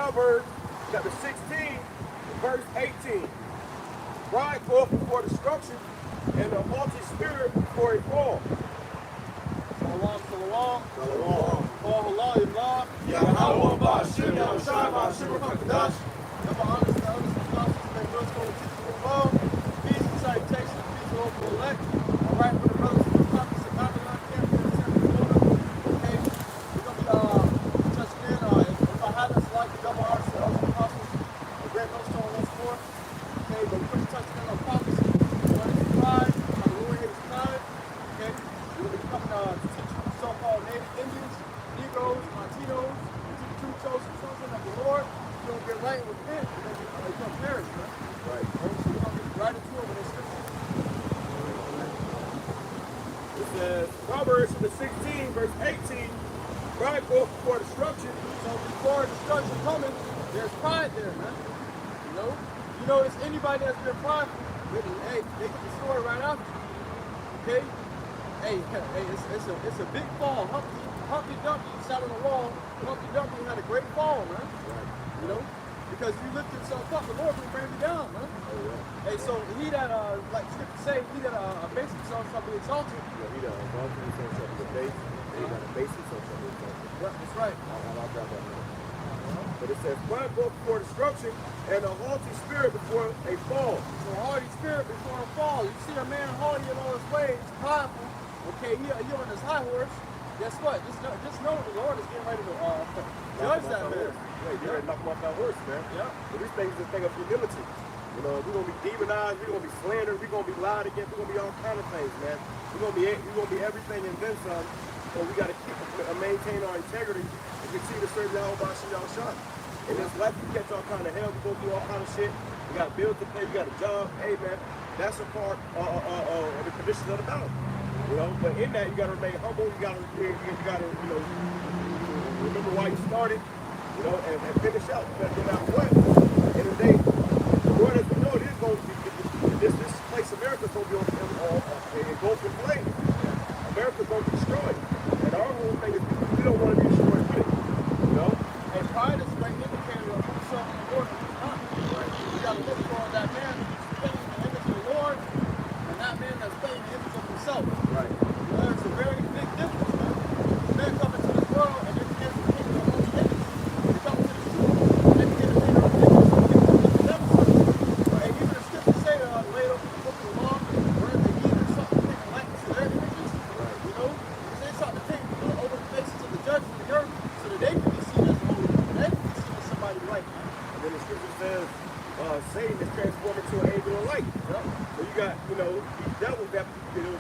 Proverbs chapter 16, verse 18. Pride goeth before destruction, and a haughty spirit before a fall. Shalom, shalom. Shalom. All halal, yallah. YAHAWAH, BAHASHAM, YAHAWASHI, BAHASHAM, HAKADASH. Number honest to others, the apostles, they will go to the world. Peace and salutations, peace to all the elect. All right, for the brothers and the prophets of Babylon, camp here in Tampa, Florida. Okay, we're going to be touching in if I had us like the double honors to other apostles, the great millstone once more. Okay, but we're going to be touching in on prophecy. What is pride? How the Lord hates pride. Okay, we're going to be coming to teach you so-called Native Indians, Negroes, Latinos, the true chosen children of the Lord. You don't get right with men, and then you're going to perish, man. Right. So we're going to get right into it with this scripture. It says, Proverbs chapter 16, verse 18. Pride goeth before destruction. So before destruction coming, there's pride there, man. You notice anybody that's been prideful, hey, they get the story right after you. Okay? Hey, it's a big fall. Humpty Dumpty sat on the wall. Humpty Dumpty had a great fall, man. Right. You know? Because you lift yourself up, the Lord will bring you down, man. Oh, yeah. Hey, so he that, like Scripture say, he that abase himself shall be exalted. Yeah, he done exalted himself to the base, and he got to base himself to the exalted. Yeah, that's right. I'll grab that now. But it says, pride goeth before destruction, and a haughty spirit before a fall. So a hardy spirit before a fall. You see a man hardy in all his ways, prideful. Okay, he on his high horse. Guess what? Just know the Lord is getting ready to judge that man. Yeah, you're ready to knock him off that horse, man. Yeah. But these things is a thing of humility. You know, we're gonna be demonized, we're gonna be slandered, we're gonna be lied against, we're gonna be all kind of things, man. We're gonna be everything and then some. So we gotta keep maintain our integrity and continue to serve YAHWAH. In this life, we catch all kind of hell, we go through all kind of shit. We got bills to pay, we got a job. Hey, man, that's a part of the conditions of the battle. You know, but in that, you gotta remain humble. You gotta, you know, remember why you started. You know, and finish out. But no matter what, at the end of the day, the Lord, as we know, it is going to be this place, America's going to be engulfed in flames. America's going to be destroyed. And our whole thing is we don't want to be destroyed with it. You know? And pride is a great indicator of who's serving the Lord and who's not. Right? You got to look for that man who's playing the image of the Lord and that man that's playing the image of himself. Right. There's a very big difference, man. Men come into this world and they begin to think their own image. They come to the truth and they begin to think their own image so they can put themselves. Right? Even the scriptures say laid over the book of the law, where they give them something to take a likeness to their images. Right. You know? They something to take over the faces of the judges of the earth so that they can be seen as holy. They can be seen as somebody right. And then the scripture says Satan is transformed into an angel of light. Yep. So you got, you know, these devils that, you know,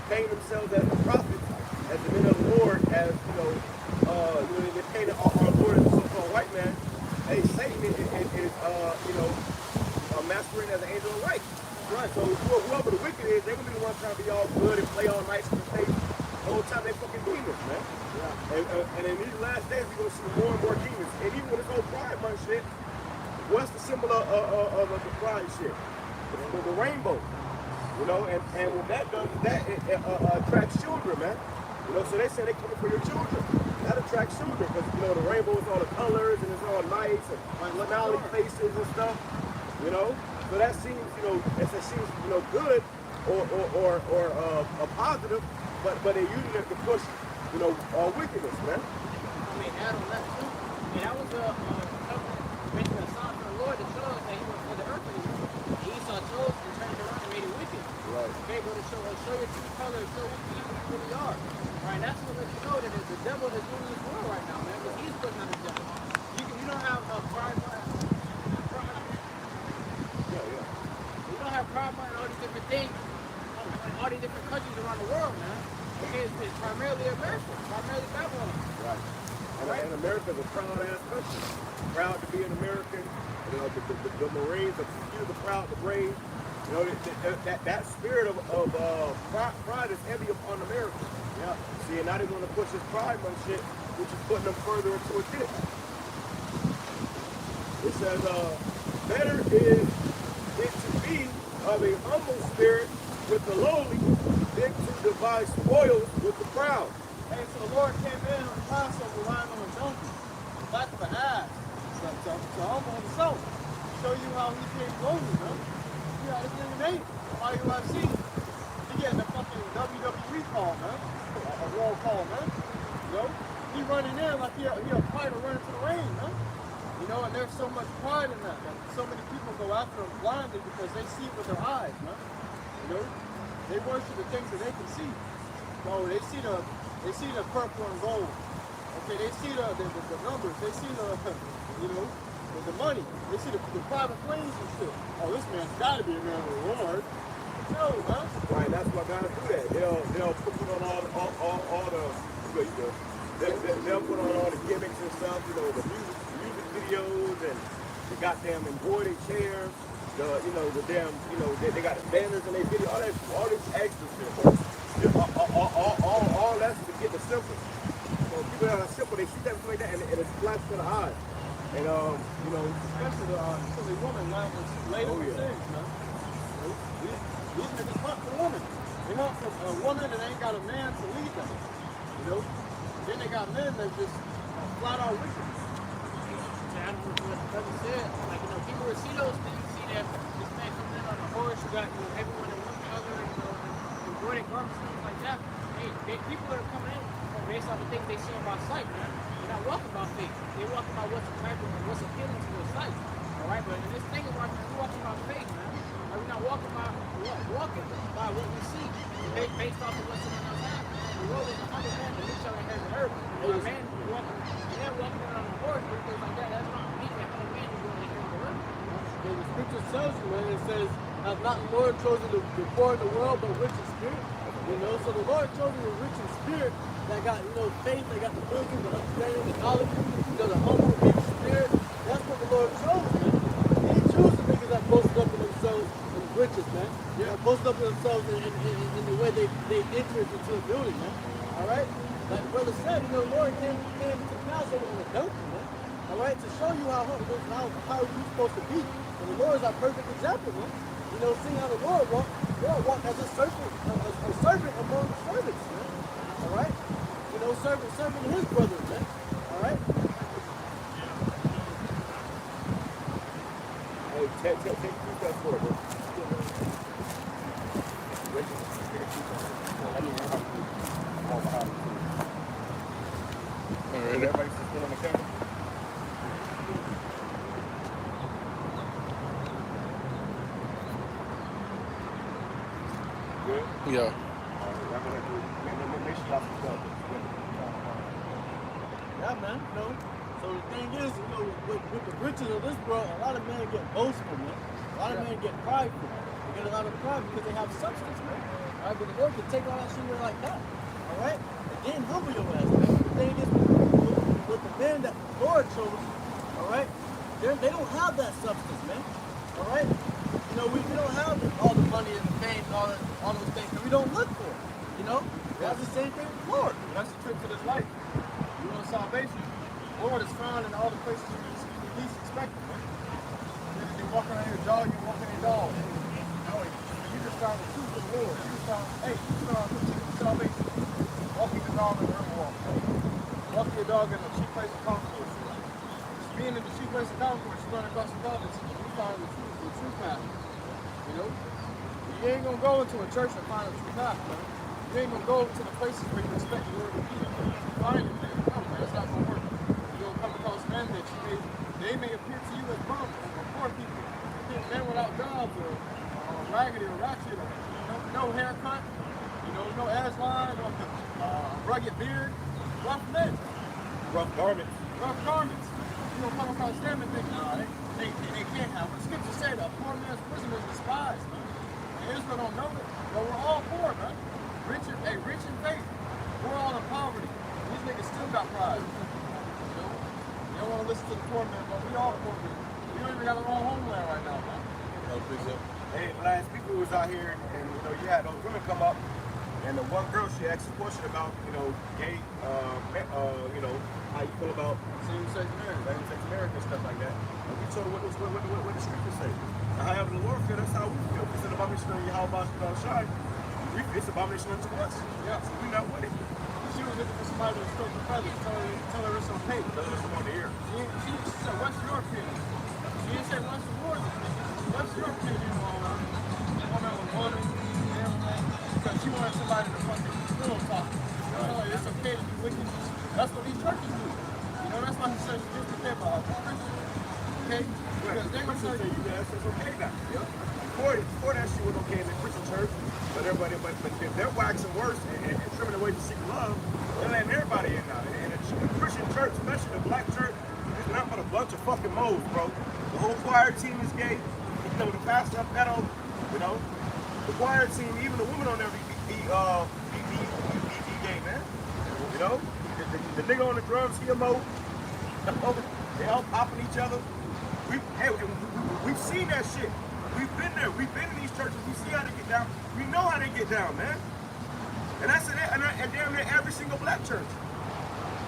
paint themselves as the prophets, as the men of the Lord, as, you know, they painted our Lord as a so-called white man. Hey, Satan is you know, masquerading as an angel of light. Right. So whoever the wicked is, they're going to be the ones trying to be all good and play all nice in the face. The whole time they fucking demons, man. Yeah. And in these last days, we're going to see more and more demons. And even with this whole Pride Month shit, what's the symbol of the pride shit? The rainbow. You know, and what that does is that attracts children, man. You know, so they say they're coming for your children. That attracts children because, you know, the rainbow is all the colors and it's all nice and like Lanali faces and stuff, you know. So that seems, you know, you know, good or a positive, but they're using it to push, you know, wickedness, man. I mean, Adam left too. I mean, that was basically a sign from the Lord that shows that he was for the earth anymore. Esau chose and turned it around and made it wicked. Right. Okay, but to show your true colors, show who you really are. Right, that's what lets you know that it's the devil that's ruling this world right now, man. Because he's putting on the devil. You don't have pride month. You don't have pride month and all these different things, all these different countries around the world, man. Okay, it's primarily America, primarily Babylon. Right. And America's a proud-ass country. Proud to be an American. You know, the Marines, the proud, the brave. You know, that spirit of pride is heavy upon America. Yeah. See, and now they want to push this pride month shit, which is putting them further into a ditch. It says, better is it to be of a humble spirit with the lowly than to divide spoils with the proud. Hey, so the Lord came in on the Passover riding on a donkey, the back of an ass, to humble himself. Show you how he came lowly, man. Yeah, this nigga Nate, from UFC, he getting a fucking WWE call, man. A roll call, man. You know? He running in like he a fighter running to the ring, man. You know, and there's so much pride in that, man. So many people go after him blindly because they see with their eyes, man. You know? They worship the things that they can see. So they see the purple and gold. Okay, they see the numbers. They see the, you know, the money. They see the private planes and shit. Oh, this man's got to be a man of the Lord. No, man. Right, that's why guys do that. They'll put on all the they'll put on all the gimmicks and stuff. You know, the music videos and the goddamn embroidered chairs. They got the banners in their video. All this extra shit. All that's to get the simple. So people that are simple, they see that like that, and it flashes to the eyes. And especially the woman later things, man. These niggas hunt for women. They hunt for a woman that ain't got a man to lead them. You know? Then they got men that just flat out wicked. That's what the brother said. Like, you know, people will see those things, see that this man comes in on a horse, you got, you know, everyone and one other, you know, embroidered garments, things like that. People are coming in based off the things they see on my sight, man. They're not walking by faith. They're walking by what's attractive and what's appealing to their sight. All right, but in this thing about we're walking by faith, man. Like, we're not walking by what? Walking by what we see, based off of what's in our life. The world is 100 men, and each other has an earth. And a man walking, and they're walking around on a horse, or things like that. That's not me. 100 men who really hear the earth. The scripture tells you, man, it says, have not the Lord chosen the poor in the world, but rich in spirit. You know, so the Lord chosen the rich in spirit that got, you know, faith, they got the wisdom, the understanding, the knowledge, you know, the humble, meek spirit. That's what the Lord chose, man. He didn't choose the niggas that boasted up in themselves in riches, man. Yeah, boasted up in themselves in the way they entered into the building, man. All right? Like the brother said, you know, the Lord came to pass over on a donkey, man. All right? To show you how you're supposed to be. And the Lord is our perfect example, man. You know, seeing how the Lord walked as a servant among servants, man. All right? You know, serving his brothers, man. All right? Hey, take 2 steps forward, bro. All right. Everybody's still on the camera? Good? Yeah. Make sure y'all subscribe. Yeah, man. You know, so the thing is, you know, with the riches of this world, a lot of men get boastful, man. A lot of men get prideful. They get a lot of pride because they have substance, man. All right, but the Lord can take all that shit away like that. All right? And then humble your ass, man. The thing is, with the men that the Lord chose, all right, they don't have that substance, man. All right? You know, we don't have all the money and the fame and all those things, and we don't look for it. You know? That's the same thing with the Lord. That's the trick to this life. You want salvation. The Lord is found in all the places you least expect it, man. You walk around your dog, you walk in your dog. You just found the truth of the Lord. You found salvation. Walking your dog in the river walk. Walking your dog in the chief place of concourse. Being in the chief place of concourse, you run across the province and you find the true path. You know? You ain't gonna go into a church and find a true path, man. You ain't gonna go to the places where you expect the Lord to be. Find it there. No, man, it's not gonna work. You're gonna come across men that they may appear to you as bums or poor people. Men without jobs or raggedy or ratchet or no haircut, you know, no ass line or rugged beard. Rough men. Rough garments. Rough garments. You don't come across them and think, nah, they can't have it. Scripture said a poor man's prison is despised, man. And Israel don't know it, but we're all poor, man. Rich in faith. We're all in poverty. These niggas still got pride. You know? You don't want to listen to the poor man, but we all poor men. We don't even got our own homeland right now, man. Hey, last week we was out here, and you know, you had those women come up, and the one girl, she asked a question about, you know, gay, you know, how you feel about same-sex marriage and stuff like that. And we told her what the scriptures say. And however the Lord feels, that's how we feel. It's an abomination of YAHAWASHI. It's an abomination unto us. Yeah. So we're not with it. she was looking for somebody to stroke the feathers, tell her it's okay. Tell her it's on the ear. She said, what's your opinion? She didn't say, what's yours? What's your opinion on woman with woman and everything? Because she wanted somebody to fucking pillow talk. Tell her it's okay to be wicked. That's what these churches do. You know, that's why he says it's okay about Christians. Okay? Because they're going to say, it's okay now. Before that shit was okay in the Christian church, but if they're waxing worse and trimming away to seek love, they're letting everybody in now. And the Christian church, especially the black church, is not but a bunch of fucking moles, bro. The whole choir team is gay. You know, the pastor up pedo, you know. The choir team, even the women on there be gay, man. You know? The nigga on the drums, he a mo. They all popping each other. We've seen that shit. We've been there. We've been in these churches. We see how they get down. We know how they get down, man. And that's and damn near every single black church.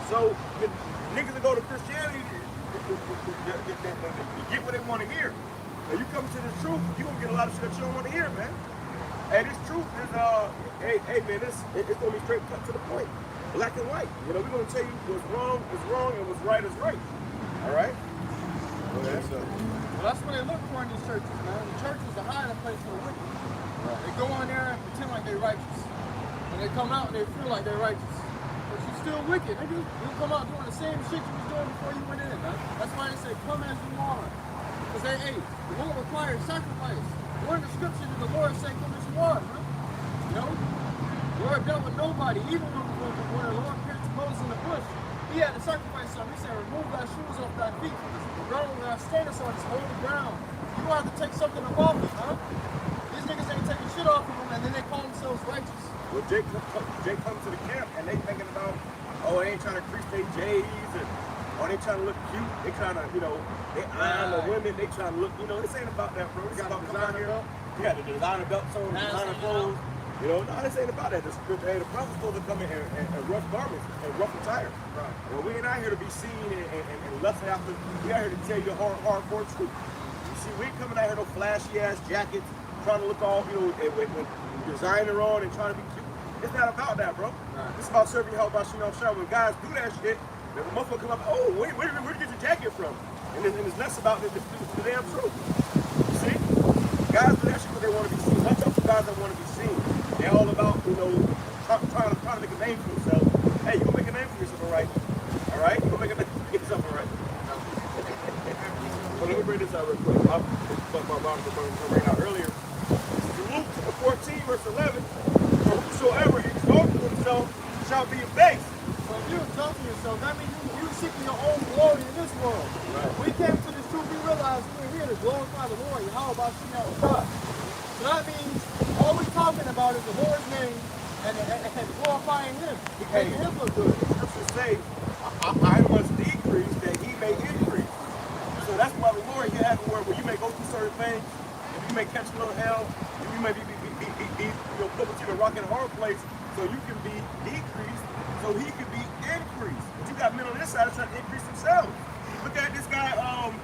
So niggas that go to Christianity, they get what they want to hear. When you come to the truth, you're gonna get a lot of shit that you don't want to hear, man. And this truth is hey man, it's gonna be straight cut to the point. Black and white. You know, we're gonna tell you what's wrong is wrong and what's right is right. Alright? Okay, so. Well, that's what they look for in these churches, man. The church is a hiding place for the wicked. Right. They go in there and pretend like they're righteous. When they come out, they feel like they're righteous. But you're still wicked. You come out doing the same shit you was doing before you went in, man. That's why they say, come as you are. Because hey, the Lord requires sacrifice. One of the scriptures that the Lord said, come as you are, man. You know? The Lord dealt with nobody. Even when the Lord appeared to Moses in the bush, he had to sacrifice something. He said, remove thy shoes off thy feet. The ground will not stand us on this holy ground. You don't have to take something above me, huh? These niggas ain't taking shit off of them and then they call themselves righteous. Well, Jake comes to the camp and they thinking about, oh, they ain't trying to crease their J's and or they trying to look cute. They trying to, you know, they eyeing the women. They trying to look, you know, this ain't about that, bro. This is about designer belt. You got the designer belts on, designer clothes. You know, no, this ain't about that. The prophet's supposed to come in rough garments and rough attire. Right. Well, we ain't out here to be seen and lusting after. We out here to tell you hardcore truth. You see, we ain't coming out here no flashy ass jackets, trying to look all, you know, with designer on and trying to be cute. It's not about that, bro. Right. It's about serving YAHWASHI. When guys do that shit, the motherfucker come up, oh, where'd you get your jacket from? And it's less about the damn truth. You see? Guys do that shit because they want to be seen. Not just guys that want to be seen. They're all about, you know, trying to make a name for themselves. Hey, you gonna make a name for yourself, all right? All right? You gonna make a name for yourself, all right? Well, let me bring this out real quick. I put my bottom bring out earlier. Luke 14, verse 11. For whosoever exalts himself shall be abased. So if you exalting yourself, that means you seeking your own glory in this world. Right. We came to this truth, we realized we're here to glorify the Lord. YAHWASHI now God. So that means all we're talking about is the Lord's name and glorifying Him. We make Him look good. The scriptures say, I must decrease that He may increase. So that's why the Lord here has a word where you may go through certain things, and you may catch a little hell, and you may be put between a rock and a hard place, so you can be decreased, so He can be increased. But you got men on this side that's trying to increase themselves. Look at this guy,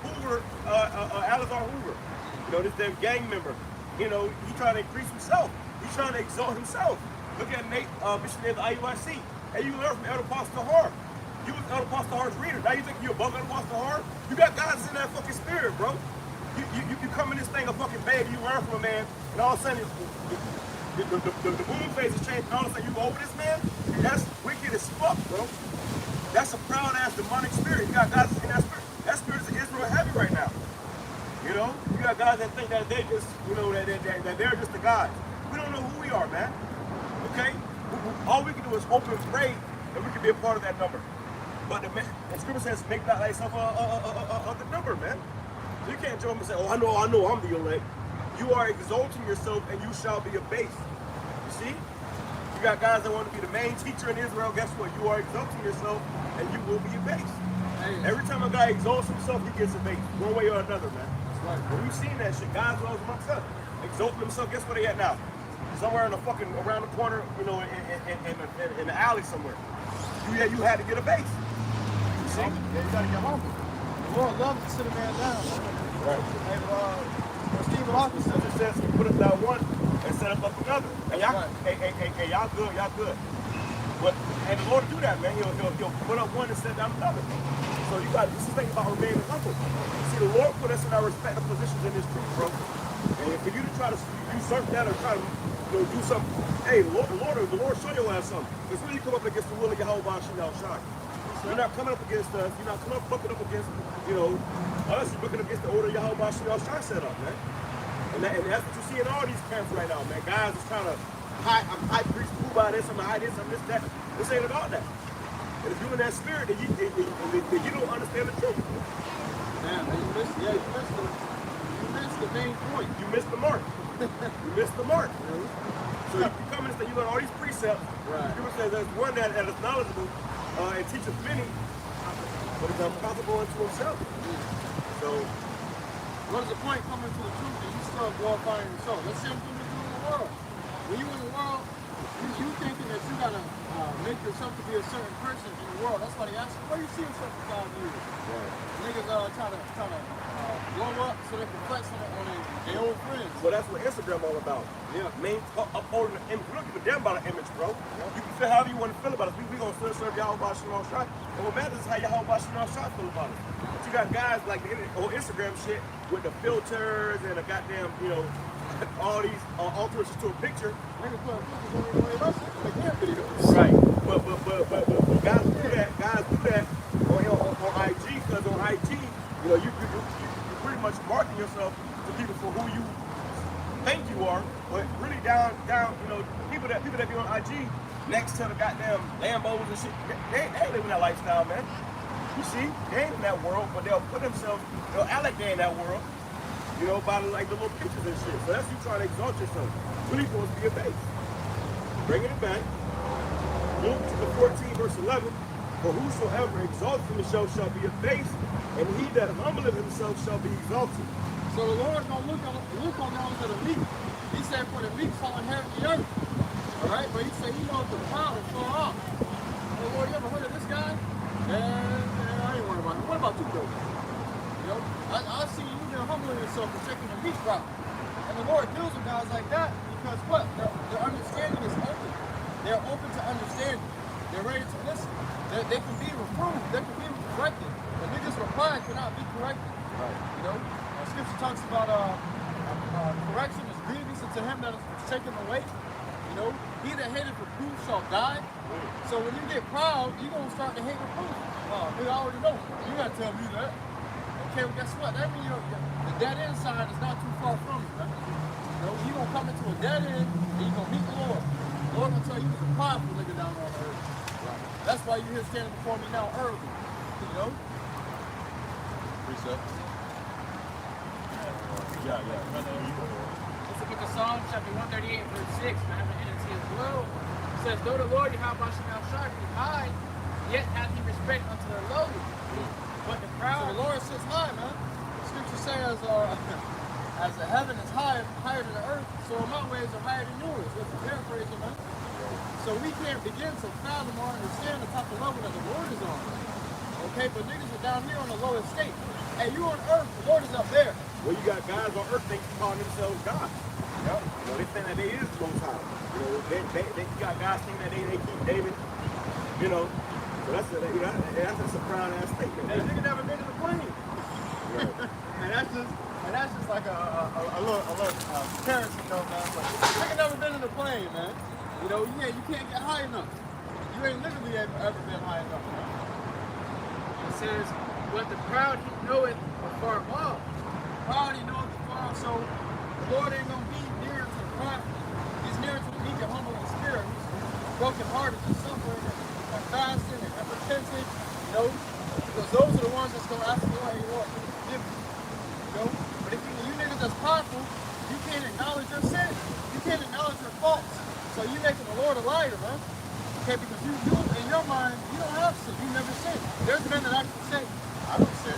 Hoover, Alizar Hoover. You know, this damn gang member. You know, he's trying to increase himself. He's trying to exalt himself. Look at Nate, missionary of the IUIC. Hey, you learn from Elder Pastor Hart. You was Elder Pastor Hart's reader. Now you think you're above Elder Pastor Hart? You got guys in that fucking spirit, bro. You come in this thing a fucking baby, you learn from a man, and all of a sudden the moon phase has changed, and all of a sudden you go over this man, and that's wicked as fuck, bro. That's a proud ass demonic spirit. You got guys in that spirit. That spirit is Israel heavy right now. You know, you got guys that think that they just, you know, that they're just the guys. We don't know who we are, man. Okay? All we can do is hope and pray that we can be a part of that number. But the scripture says, make not thyself a good number, man. So you can't jump and say, oh, I know I'm the elect. You are exalting yourself and you shall be abased. You see? You got guys that want to be the main teacher in Israel. Guess what? You are exalting yourself and you will be abased. Hey. Every time a guy exalts himself, he gets abased. One way or another, man. Right. When we've seen that shit, guys well amongst us, exalting themselves, guess where they at now? Somewhere in the fucking, around the corner, you know, in the alley somewhere. You had to get a base. You see? Yeah, you gotta get humble. The Lord loves to sit a man down. Right. And Stephen Hawking says he put up that one and set up another. And y'all, right. Hey, y'all good. And the Lord will do that, man. He'll put up one and set down another. So you got this is the thing about remaining humble. See, the Lord put us in our respective positions in this truth, bro. And for you to try to usurp that or try to do something, hey, the Lord show your ass something. Because when you come up against the will of YAHAWASHI, you're not coming up against us. You're not bucking up against, us. You're bucking up against the order YAHAWASHI set up, man. And that's what you see in all these camps right now, man. Guys is trying to I'm high priest, this, I'm high this, I'm this, that. This ain't about that. And if you're in that spirit, then you don't understand the truth. Man, you missed the main point. You missed the mark. You missed the mark. So you come and say you learn all these precepts. Right. People say there's one that is knowledgeable and teaches many, but it's unprofitable unto himself. So what is the point coming to the truth and you still glorifying yourself? Let's say what you do in the world. When you in the world, you thinking that you gotta make yourself to be a certain person in the world. That's why they ask you, where you see yourself in 5 years? Right. Niggas try to blow up so they can flex on their old friends. Well, that's what Instagram all about. Yeah. Upholding the image. We don't give a damn about an image, bro. Yeah. You can feel however you want to feel about us. We gonna still serve YAHAWASHI. And what matters is how YAHAWASHI feel about us. But you got guys like the whole Instagram shit with the filters and the goddamn, all ththese alterations to a picture. Niggas put pictures on their videos. Right. But guys do that on IG, because on IG, you pretty much marking yourself to people for who you think you are, but really down, people that be on IG next to the goddamn Lambos and shit, they ain't living that lifestyle, man. You see, they ain't in that world, but they'll act like they in that world, by the little pictures and shit. So that's you trying to exalt yourself. Really supposed to be a base. Bringing it back. Luke 14, verse 11. For whosoever exalts himself shall be abased, and he that humbleth himself shall be exalted. So the Lord's going to look on those that are meek. He said, for the meek shall inherit the earth. All right? But he said, he knows the proud will fall off. Oh, Lord, you ever heard of this guy? And I ain't worried about him. What about you, though? I see you there humbling yourself and taking the meek route. And the Lord deals with guys like that because what? Their understanding is open. They're open to understanding. They're ready to listen. They can be reproved. They can be corrected. The niggas reply cannot be corrected. Right. Scripture talks about correction is grievous unto him that is taken away. He that hateth reproof shall die. So when you get proud, you're going to start to hate reproof. I already know. You got to tell me that. Okay, well, guess what? That means the dead end side is not too far from you, man. You're going to come into a dead end and you're going to meet the Lord. The Lord going to tell you he's a powerful nigga down on earth. Right. That's why you're here standing before me now early. Precept. Let's look at the Psalm chapter 138, verse 6. Man, I'm going to as well. It says, though the Lord YAHAWASHI is high, yet hath he respect unto the lowly. But the proud. So the Lord sits high, man. The scripture says, as the heaven is higher than the earth, so my ways are higher than yours. That's a paraphrasing, man. So we can't begin to fathom or understand the type of level that the Lord is on. Okay, but niggas are down here on the lowest state. Hey, you on earth, the Lord is up there. Well, you got guys on earth calling themselves God. Yep. They think that they is the most high. They got guys thinking that they keep David. So that's a proud ass statement. Hey, nigga never been to the plane. Right. and that's just like a little comparison, man. But nigga never been in the plane, man. You can't get high enough. You ain't literally ever been high enough, man. It says, but the proud he knoweth afar off. Proud he knoweth afar off. So the Lord ain't gonna be near to the prophet. He's near to the meek and humble in spirit. He's broken hearted and suffering and fasting and repentant. Because those are the ones that's gonna ask the Lord, hey Lord, forgive me. But if you niggas that's prideful, you can't acknowledge your sin. You can't acknowledge your faults. So you making the Lord a liar, man. Okay, because you in your mind, you don't have sin. You never sin. There's men that actually say, I don't sin.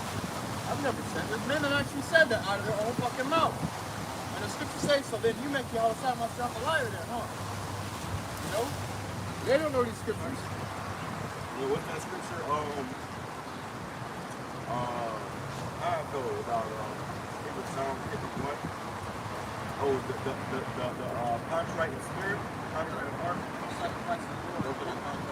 I've never sinned. There's men that actually said that out of their own fucking mouth. And the scripture says, so then you make y'all sound myself a liar then, huh? They don't know these scriptures. What's that scripture? I go about it was Psalm 51. Oh, the contrite in spirit, contrite in heart. Sacrifice to the Lord.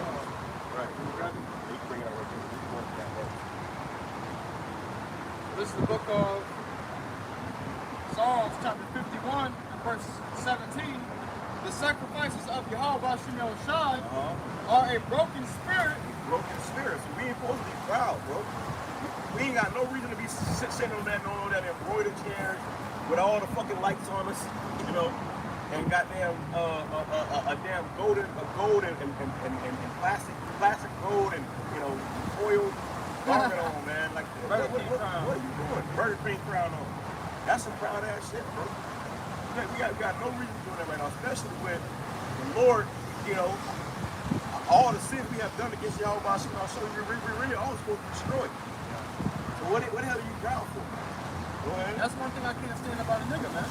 this is the book of Psalms, chapter 51, and verse 17. The sacrifices of Yahawah are a broken spirit. Broken spirits. We ain't supposed to be proud, bro. We ain't got no reason to be sitting on that embroidered chairs with all the fucking lights on us, you know, and goddamn a damn gold and plastic gold and oil garment on, man. Like, what are you doing? Burger King crown on. That's some proud ass shit, bro. We got no reason to do that right now, especially when the Lord, all the sins we have done against Yahweh, I'll show you, we really all supposed to be destroyed. So what the hell are you proud for? Go ahead. That's one thing I can't stand about a nigga, man.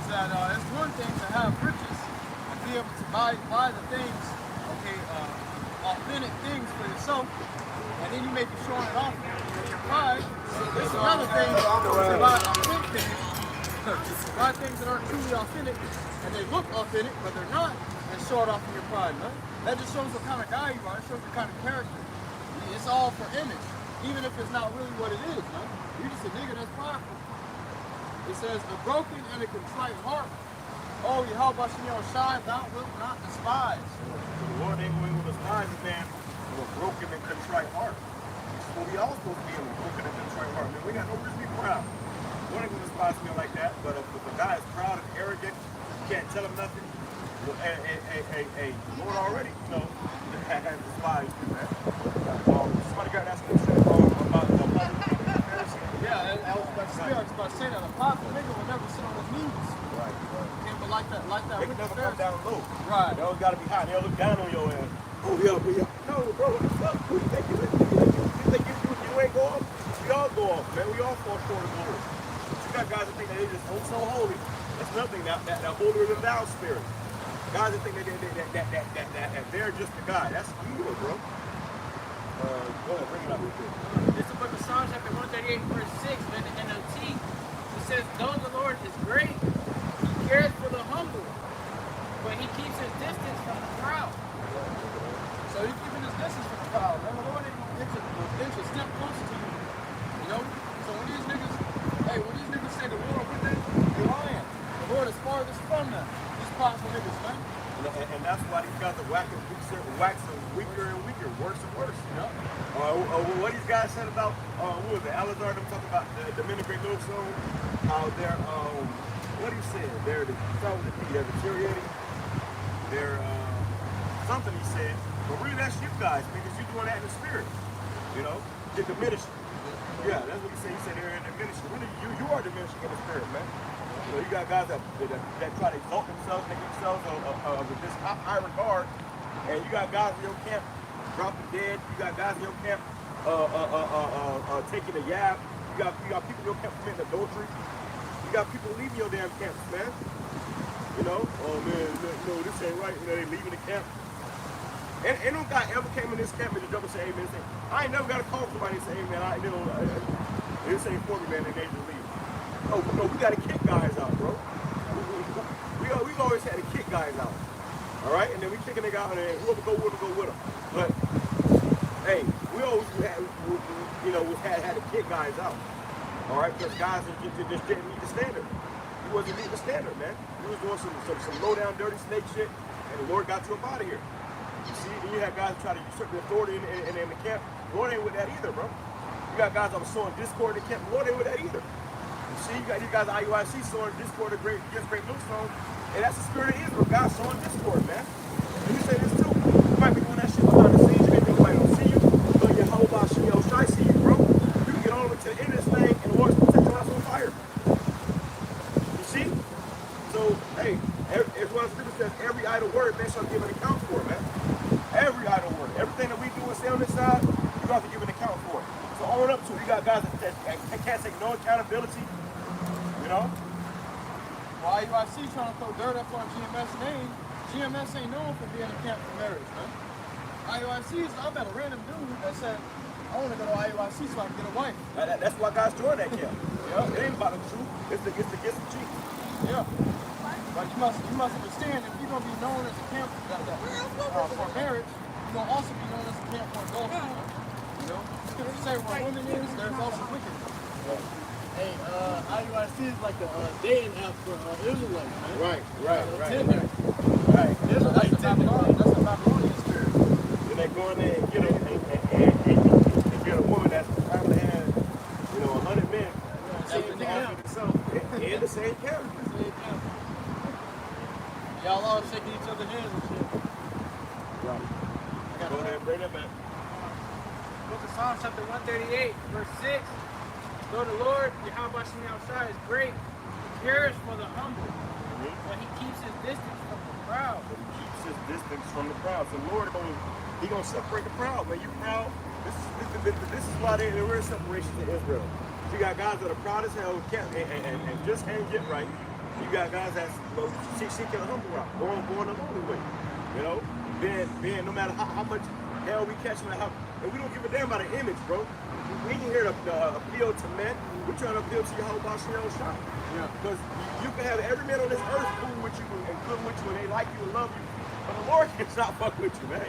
Is that it's one thing to have riches and be able to buy the things, authentic things for yourself, and then you may be showing it off with your pride. It's another thing to buy authentic things. Buy things that aren't truly authentic, and they look authentic, but they're not, and show it off in your pride, man. That just shows what kind of guy you are. It shows your kind of character. It's all for image, even if it's not really what it is, man. You're just a nigga that's prideful. It says, a broken and a contrite heart. Oh, Yahawah thou wilt not despise. The Lord ain't going to despise a man with a broken and contrite heart. So we all supposed to be in a broken and contrite heart. Man, we got no reason to be proud. The Lord ain't going to despise me like that, but if a guy is proud and arrogant, you can't tell him nothing. Hey, the Lord already, has despised you, man. Somebody got that about the yeah, I was about to say that. A prideful nigga will never sit on his knees. Right. Can't be like that. They can never come down low. Right. They always got to be high. They'll look down on your ass. Oh, yeah. No, bro, what the fuck? Who you think you ain't go off? We all go off, man. We all fall short of glory. You got guys that think that they just so holy. That's another thing, that holier than thou spirit. Guys that think that they're just the guy. That's evil, bro. Go ahead, bring it up real quick. This is the book of Psalms, chapter 138, verse 6, in the NLT. It says, though the Lord is great, he cares for the humble, but he keeps his distance from the proud. So he's keeping his distance from the proud, man. The Lord ain't going to inch a step closer to you. So when these niggas say the Lord with them, they're lying. The Lord is farthest from them. These prideful niggas, man. And that's why these guys are waxing weaker and weaker, worse and worse. What these guys said about, who was it, Alazar, them talking about the Dominican little zone, how they're, what he said, they're deteriorating, they're, something he said, but really that's you guys, because you're doing that in the spirit, they're diminishing. Yeah, that's what he said. He said they're diminishing. Really, you are diminishing in the spirit, man. You got guys that try to exalt themselves, make themselves with this high regard, and you got guys in your camp dropping dead. You got guys in your camp taking a yab. You got people in your camp committing adultery. You got people leaving your damn camps, man. Oh man, no, this ain't right. They leaving the camp. And no guy ever came in this camp and jump and say, amen. I ain't never got to call somebody and say, hey man, this ain't for me, man, and they just leave. No, we got to kick guys out, bro. We always had to kick guys out. All right? And then we kick a nigga out, and then whoever go with them. But, hey, we always had to kick guys out. All right? Because guys just didn't meet the standard. He wasn't meeting the standard, man. He was doing some low-down, dirty snake shit, and the Lord got you up out of here. You see? Then you had guys try to usurp the authority in the camp. The Lord ain't with that either, bro. You got guys that were sowing discord in the camp. The Lord ain't with that either. See, you got these guys at IUIC sowing discord against Great Millstone, and that's the spirit of Israel. God sowing discord, man. And you say this too. You might be doing that shit behind the scenes, and nobody don't see you. But Yahawah I see you, bro. You can get all the way to the end of this thing, and the Lord's going to set your house on fire. You see? So, hey, as one of the scriptures says, every idle word, man, shall give an account for it, man. Every idle word. Everything that we do and say on this side, you have to give an account for it. So own up to it. You got guys that can't take no accountability. Well, IUIC trying to throw dirt up on GMS name. GMS ain't known for being a camp for marriage, man. IUIC is, I met a random dude that said, I want to go to IUIC so I can get a wife. That's why guys join that camp. It ain't about the truth. It's to get some cheap. Yeah. But you must understand, if you're going to be known as a camp for marriage, you're going to also be known as a camp for adultery. Scripture say where women is, there's also wickedness. Hey, IUIC is like a dating app for Israelites, man. Right. Tinder. Right. Israelite Tinder. That's a Babylonian spirit. And they go in there and get and get a woman that's probably had, 100 men. And the same character. Y'all all shaking each other's hands and shit. Right. Go ahead, bring that back. Book of Psalms chapter 138, verse 6. Though the Lord, Yahawah is great, he cares for the humble, but he keeps his distance from the proud. But he keeps his distance from the proud. So Lord, he gonna separate the proud. Man, you proud. This is why there is separation in Israel. You got guys that are proud as hell and just can't get right. You got guys that's seeking a humble route, going the lonely way. Being no matter how much hell we catch them, and we don't give a damn about an image, bro. We ain't here to appeal to men. We're trying to appeal to Yahawah Shah. Because you can have every man on this earth cool with you and good with you, and they like you and love you. But the Lord can not fuck with you, man.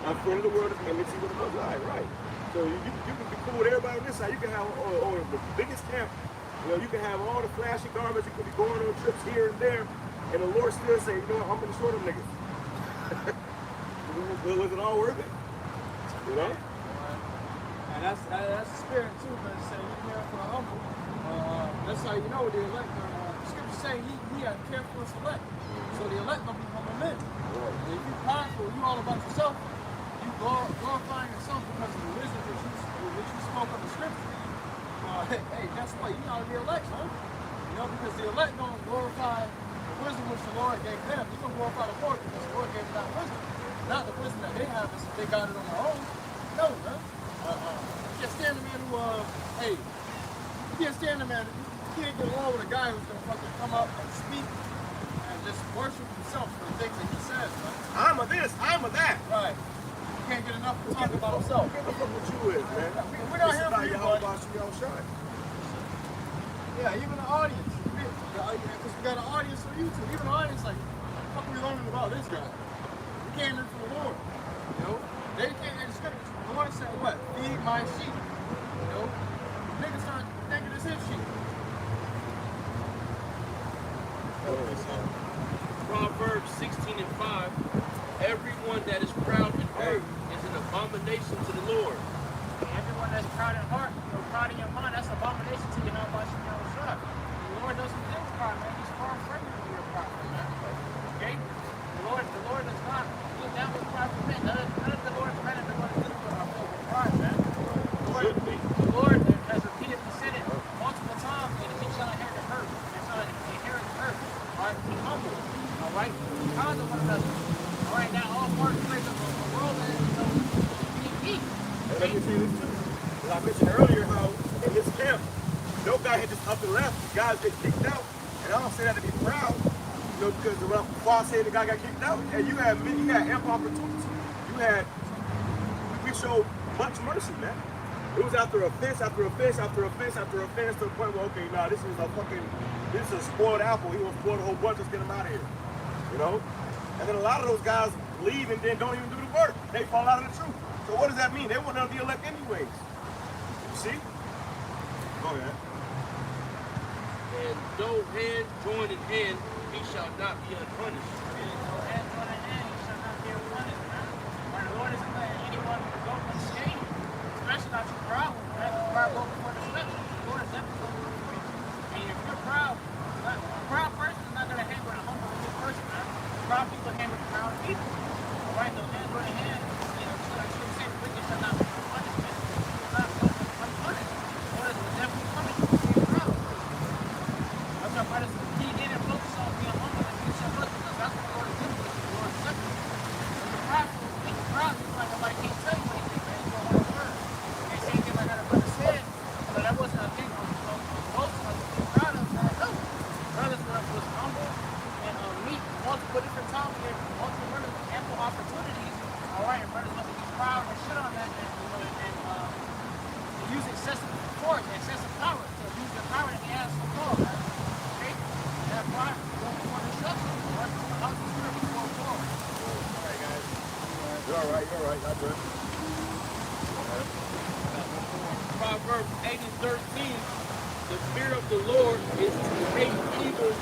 I'm friend of the world of enmity with the Most High, right? So you can be cool with everybody on this side. You can have the biggest camp. You can have all the flashy garments. You can be going on trips here and there, and the Lord still say, I'm gonna destroy them niggas. Was it all worth it? And that's the spirit too, but it said he cares for the humble. That's how you know the elect. The scripture say he had care for his elect. So the elect gonna be humble men. And if you're prideful, you all about yourself, you glorifying yourself because of the wisdom which you spoke of the scripture. Hey, guess what? You know the elect, huh? Because the elect don't glorify the wisdom which the Lord gave them. You don't glorify the Lord because the Lord gave them that wisdom. Not the wisdom that they have is if they got it on their own. No, man. You can't stand a man who, you can't stand a man, you can't get along with a guy who's gonna fucking come up and speak and just worship himself for the things that he says, man. I'm a this, I'm a that. Right. You can't get enough to talk about himself. What the fuck with you is, man? We're not here for you, buddy. Shah. Yeah, even the audience. Because we got an audience on YouTube. Even the audience, like, what are we learning about this guy? We came in for the Lord. They came in the scripture. The Lord said, what? Feed my sheep. Niggas start thinking it's his sheep. Proverbs 16:5. Everyone that is proud in heart is an abomination to the Lord. And everyone that's proud in heart or proud in your mind, that's abomination to Yahawah Shah. The Lord doesn't think proud, man. He's far from you to your proud, man. Okay? The Lord does not look down with pride for men. None of the Lord's men are going to do with our filled with pride, man. The Lord has repeatedly said it multiple times, and he shall inherit the earth. And shall inherit the earth. Alright? Be humble. Alright? Be kind to one another. Alright, now all parts of the world is being weak. And let me say this too. As I mentioned earlier, how in this camp, no guy had just up and left. Guys get kicked out. And I don't say that to be proud, because before I say the guy got kicked out, and you had ample opportunity. We showed much mercy, man. It was after offense, after offense, after offense, after offense, to the point where, okay, nah, this is a spoiled apple. He was spoiled a whole bunch. Let's get him out of here. And then a lot of those guys leave and then don't even do the work. They fall out of the truth. So what does that mean? They weren't going to be elect anyways. You see? Go ahead. And though hand join in hand, he shall not be unpunished. And though hand join in hand, he shall not be unpunished, man. For the Lord isn't letting anyone go unscathed, especially not your proud one, man. The proud go before the scripture. The Lord is definitely going to do for you. And if you're proud, a proud person is not going to hang with a humble person, man. Proud people hang with proud people. Alright, though hand join in hand, shouldn't say the wicked shall not be unpunished, man. You will not go unpunished. The Lord is definitely coming to be proud. That's why brothers key in and focus on being humble and being selfless, because that's what the Lord is doing with you. The Lord is separate. When you're prideful, when you're proud, you feel like nobody can't tell you anything, man. You don't want to word. And same thing like how the brother said, but that wasn't a thing on both sides to be proud of, man. No. Brothers was humble and meek multiple different times here, multiple brothers with ample opportunities. Alright, and brothers want to be proud and shit on that and use excessive force, excessive power to use the power that he has so far, man. Okay? That pride goes before destruction. Right? The house is here before a fall. Alright, guys. You're alright. Not good. Proverbs 8 and 13, the fear of the Lord is to hate evil,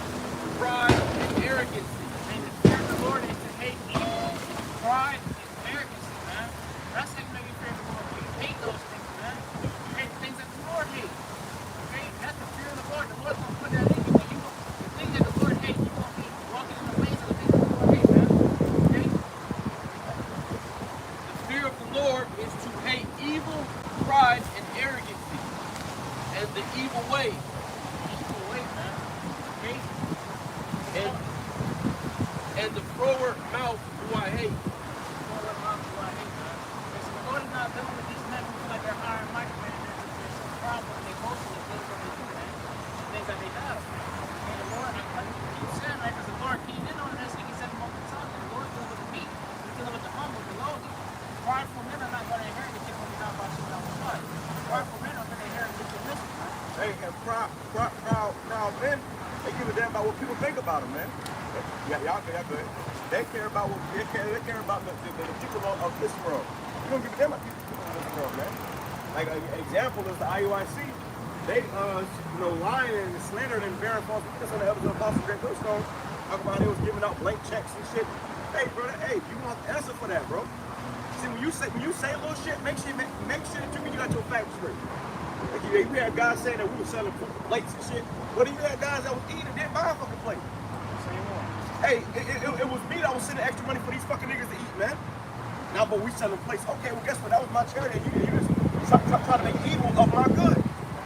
pride, and arrogancy. And the fear of the Lord is to hate evil, pride, and arrogancy, man. That's how you make you fear of the Lord. You hate those things, man. You hate the things that the Lord hates. Okay? That's the fear of the Lord. The Lord's going to put that in you. The things that the Lord hates, you won't be walking in the ways of the things that the Lord hates, man. Okay? The fear of the Lord is to hate evil, pride, and arrogancy, and the evil way. Evil ways, man. Okay? And the froward mouth do I hate. The Lord is not dealing with these men who feel like they're higher and mighty, man. There's some problem when they boast in the things that they do, man. The things that they have. And the Lord, like you keep saying, right, because the Lord keyed in on this, and he said multiple times, and the Lord's dealing with the meek. He's dealing with the humble, the lowly. Prideful men are not going to inherit the kingdom of God by shooting out the blood. Prideful men are going to inherit the submission, man. Hey, and proud men, they give a damn about what people think about them, man. Y'all good. They care about what they care about the people of this world. You don't give a damn about people of this world, man. Like an example is the IUIC. They lying and slandering and bearing false witness on the episode of Apostle Greg Bluestone. Talking about they was giving out blank checks and shit. Hey, brother, you want to answer for that, bro. See, when you say a little shit, make sure that you got your facts straight. Like you had guys saying that we were selling plates and shit. But you had guys that was eating and didn't buy a fucking plate. Hey, it was me that was sending extra money for these fucking niggas to eat, man. Now, but we selling plates. Okay, well, guess what? That was my charity. You just try to make evil of my good.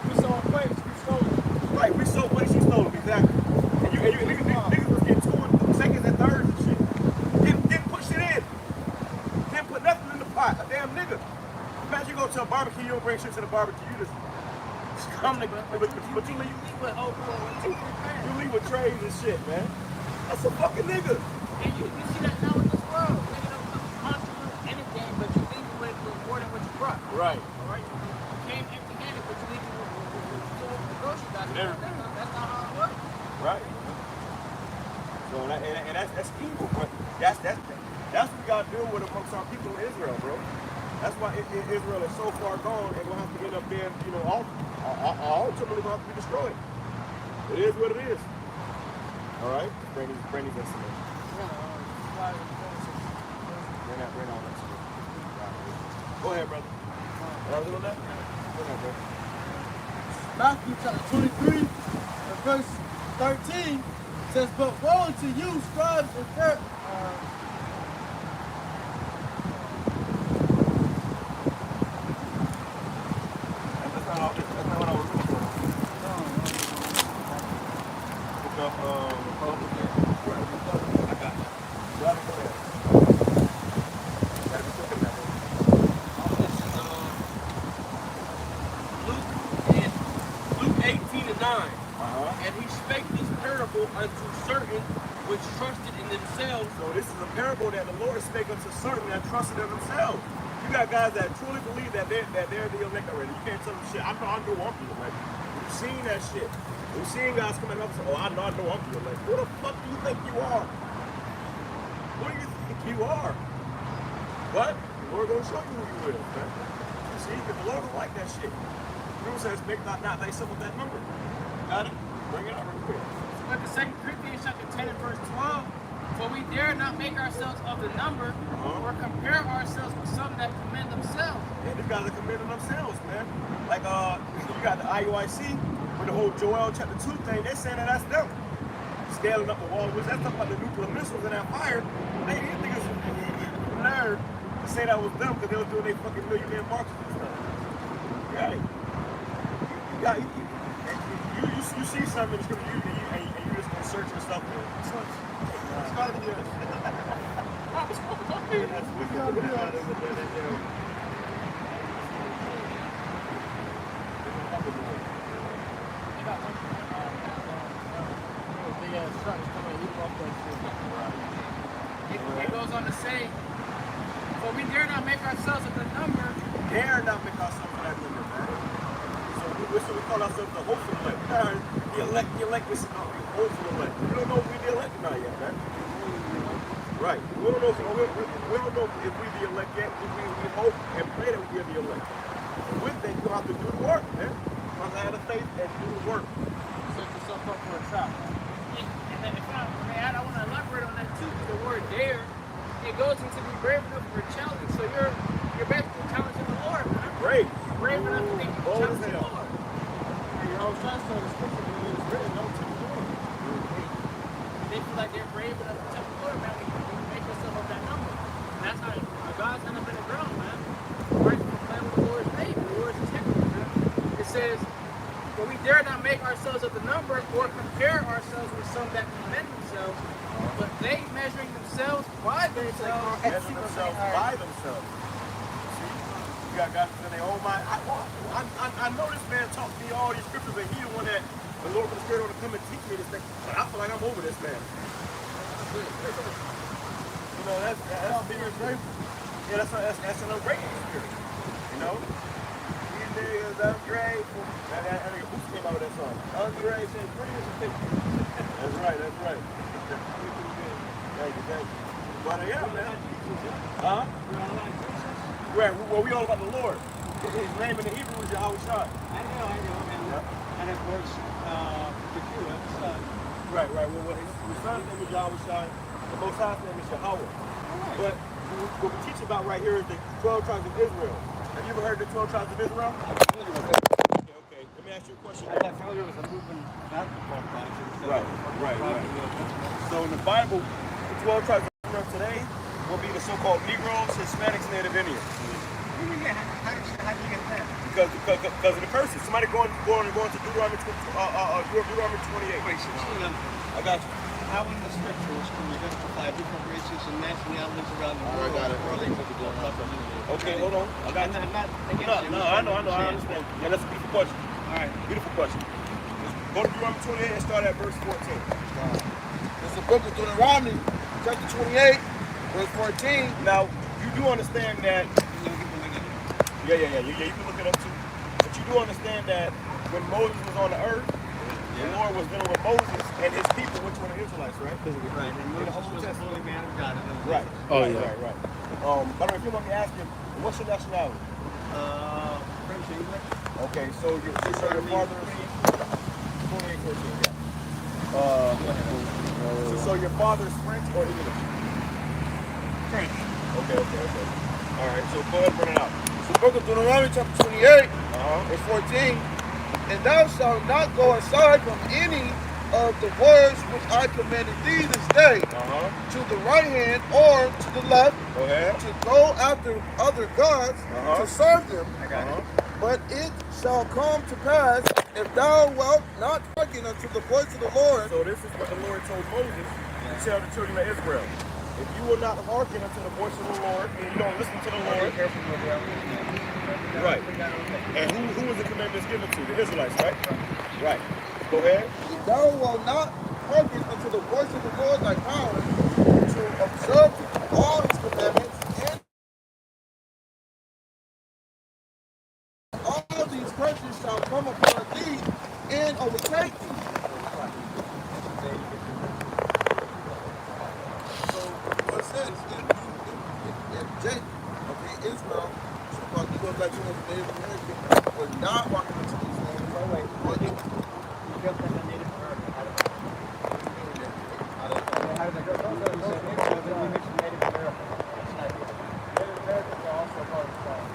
We sold plates, we stole it. Right, we sold plates, you stole them, exactly. And niggas was getting seconds and thirds and shit. Didn't put shit in. Didn't put nothing in the pot. A damn nigga. Imagine you go to a barbecue, you don't bring shit to the barbecue. You just come to, but you leave with you leave with trays and shit, man. That's a fucking nigga. And you see that now in this world. Nigga don't contribute anything, but you leave with more than what you brought. Right. All right? You came empty-handed, but you leave with the grocery bag. That's not how it works. Right. So that's evil, but that's what we gotta deal with amongst our people in Israel, bro. That's why Israel is so far gone and gonna have to end up being, ultimately gonna have to be destroyed. It is what it is. All right, bring these instruments. Bring all that shit. Go ahead, brother. Anything on that? Go ahead, bro. Matthew chapter 23, and verse 13 says, "But woe unto you, scribes and Pharisees." That's not what I was looking for. Look up, I got you. Grab it from there. Gotta be quick in that. Luke 18 and 9. And he spake this parable unto certain which trusted in themselves. So this is a parable that the Lord spake unto certain that trusted in themselves. You got guys that truly believe that they're the elect already. You can't tell them shit. I know I'm the elect. We've seen that shit. We've seen guys coming up and say, "Oh, I know I'm the elect." Who the fuck do you think you are? Who do you think you are? But the Lord gonna show you who you is, man. You see, because the Lord don't like that shit. The Bible says, "Make not thyself with that number." Got it? Bring it out real quick. Look at 2 Corinthians chapter 10 and verse 12. For we dare not make ourselves of the number, or compare ourselves with some that commend themselves. Yeah, these guys are commending themselves, man. Like, you got the IUIC with the whole Joel chapter 2 thing. They're saying that that's them. Scaling up the wall, which that's talking about the nuclear missiles and that fire. They didn't think it's nerd to say that was them because they was doing their fucking millionaire marches and stuff. Right. You see something in the scripture, and you just gonna search and stuff. It's gotta be us. That's wicked. It goes on to say, for we dare not make ourselves of the number. Dare not make ourselves of that number, man. So we call ourselves the hopeful elect. The elect is the hopeful elect. We don't know if we're the elect or not yet, man. Right. We don't know if we're the elect yet. We hope and pray that we are the elect. With that, you have to do the work, man. You have to have the faith and do the work. Set yourself up for a trap. And then I want to elaborate on that too, because the word dare, it goes into be brave enough for a challenge. So you're basically challenging the Lord, man. Brave. Brave enough to think you can challenge the Lord. And your own translation, the scripture is written, don't you do it. They feel like they're brave enough to tell the Lord, man. When you make yourself up that number. And that's how God's end up in the ground, man. Right? Plan with the Lord's name, the Lord's integrity, man. It says, but we dare not make ourselves of the number or compare ourselves with some that commend themselves, but they measuring themselves by themselves. Measuring themselves by themselves. See? You got guys in their own mind. I know this man taught me all these scriptures, and he the one that the Lord was scared to come and teach me this thing. But I feel like I'm over this man. You know, that's being grateful. Yeah, that's an ungrateful spirit. You know? These niggas ungrateful. I think who came out with that song? Ungrateful. That's right, that's right. Thank you. But yeah, man. Huh? Well, we all about the Lord. His name in the Hebrew is YAHAWASHI. I know. And it works with you, son. Right. Well, his son's name is YAHAWASHI. The Most High's name is Yahawah. But what we teach about right here is the 12 tribes of Israel. Have you ever heard the 12 tribes of Israel? Okay. Let me ask you a question. I thought familiar with a movement basketball project. Right. So in the Bible, the 12 tribes of Israel today will be the so-called Negroes, Hispanics, Native Indians. How do you get that? Because of the curses. Somebody going to Deuteronomy 28. Wait, so I got you. how in the scriptures can you justify different races and nationalities around the world? I got it. Okay, hold on. I got you. No, I know. I understand. Yeah, that's a beautiful question. All right. Beautiful question. Go to Deuteronomy 28 and start at verse 14. It's the book of Deuteronomy, chapter 28, verse 14. Now, you do understand that. Yeah. You can look it up too. But you do understand that when Moses was on the earth, the Lord was dealing with Moses and his people, which were the Israelites, right? Right. And Moses was a holy man of God. Right. By the way, if you want me asking, what's your nationality? French English. Okay, so your father is 28, 14, so your father is French or English? French. Okay. All right, so go ahead and bring it out. The book of Deuteronomy, chapter 28, verse 14. And thou shalt not go aside from any of the words which I commanded thee this day, to the right hand or to the left, Go ahead. to go after other gods to serve them. But it shall come to pass, if thou wilt not hearken unto the voice of the Lord. So this is what the Lord told Moses to tell the children of Israel. If you will not hearken unto the voice of the Lord, and you don't listen to the Lord, right? And who was the commandments given to? The Israelites, right? Right. Go ahead. If thou wilt not hearken unto the voice of the Lord thy power, to observe to do all his commandments, and all these curses shall come upon thee and overtake thee. So what it says, if Jacob, Israel, so he goes back to the Native American, was not walking into these things. You jumped on the Native American. How did that go? You mentioned Native American. That's not here. Native Americans are also part of the tribe.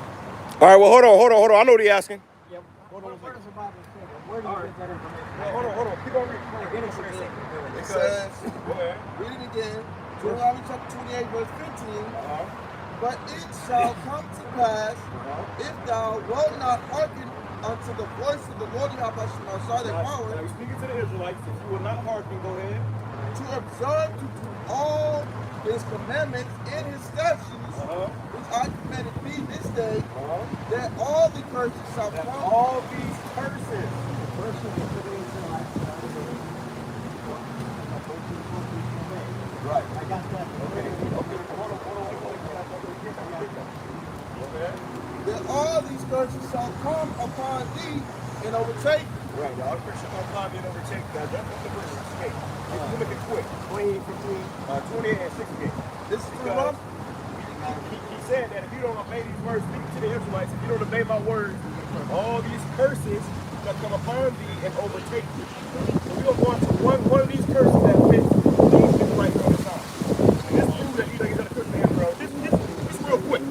All right. Well, hold on. I know what he's asking. Yeah. Where does the Bible say that? Where do you get that information? Hold on. Keep on reading. It says, Go ahead. read it again, Deuteronomy chapter 28, verse 15. But it shall come to pass, if thou wilt not hearken unto the voice of the Lord Yahavashim outside thy power, Now, you're speaking to the Israelites. If you will not hearken, go ahead. to observe to do all his commandments and his statutes, which I commanded thee this day, that all the curses shall come. All these curses. Right. I got that. Okay. Hold on. That all these curses shall come upon thee and overtake thee. Right. All curses shall come upon me and overtake that. That's what the verse is saying. You make it quick. 28 and 68. This is Deuteronomy. He said that if you don't obey these words, speak to the Israelites, if you don't obey my words, all these curses shall come upon thee and overtake you. So we're going to go into one of these curses that fits these Israelites on the side. And this proves that he's going to curse the Israel. This real quick.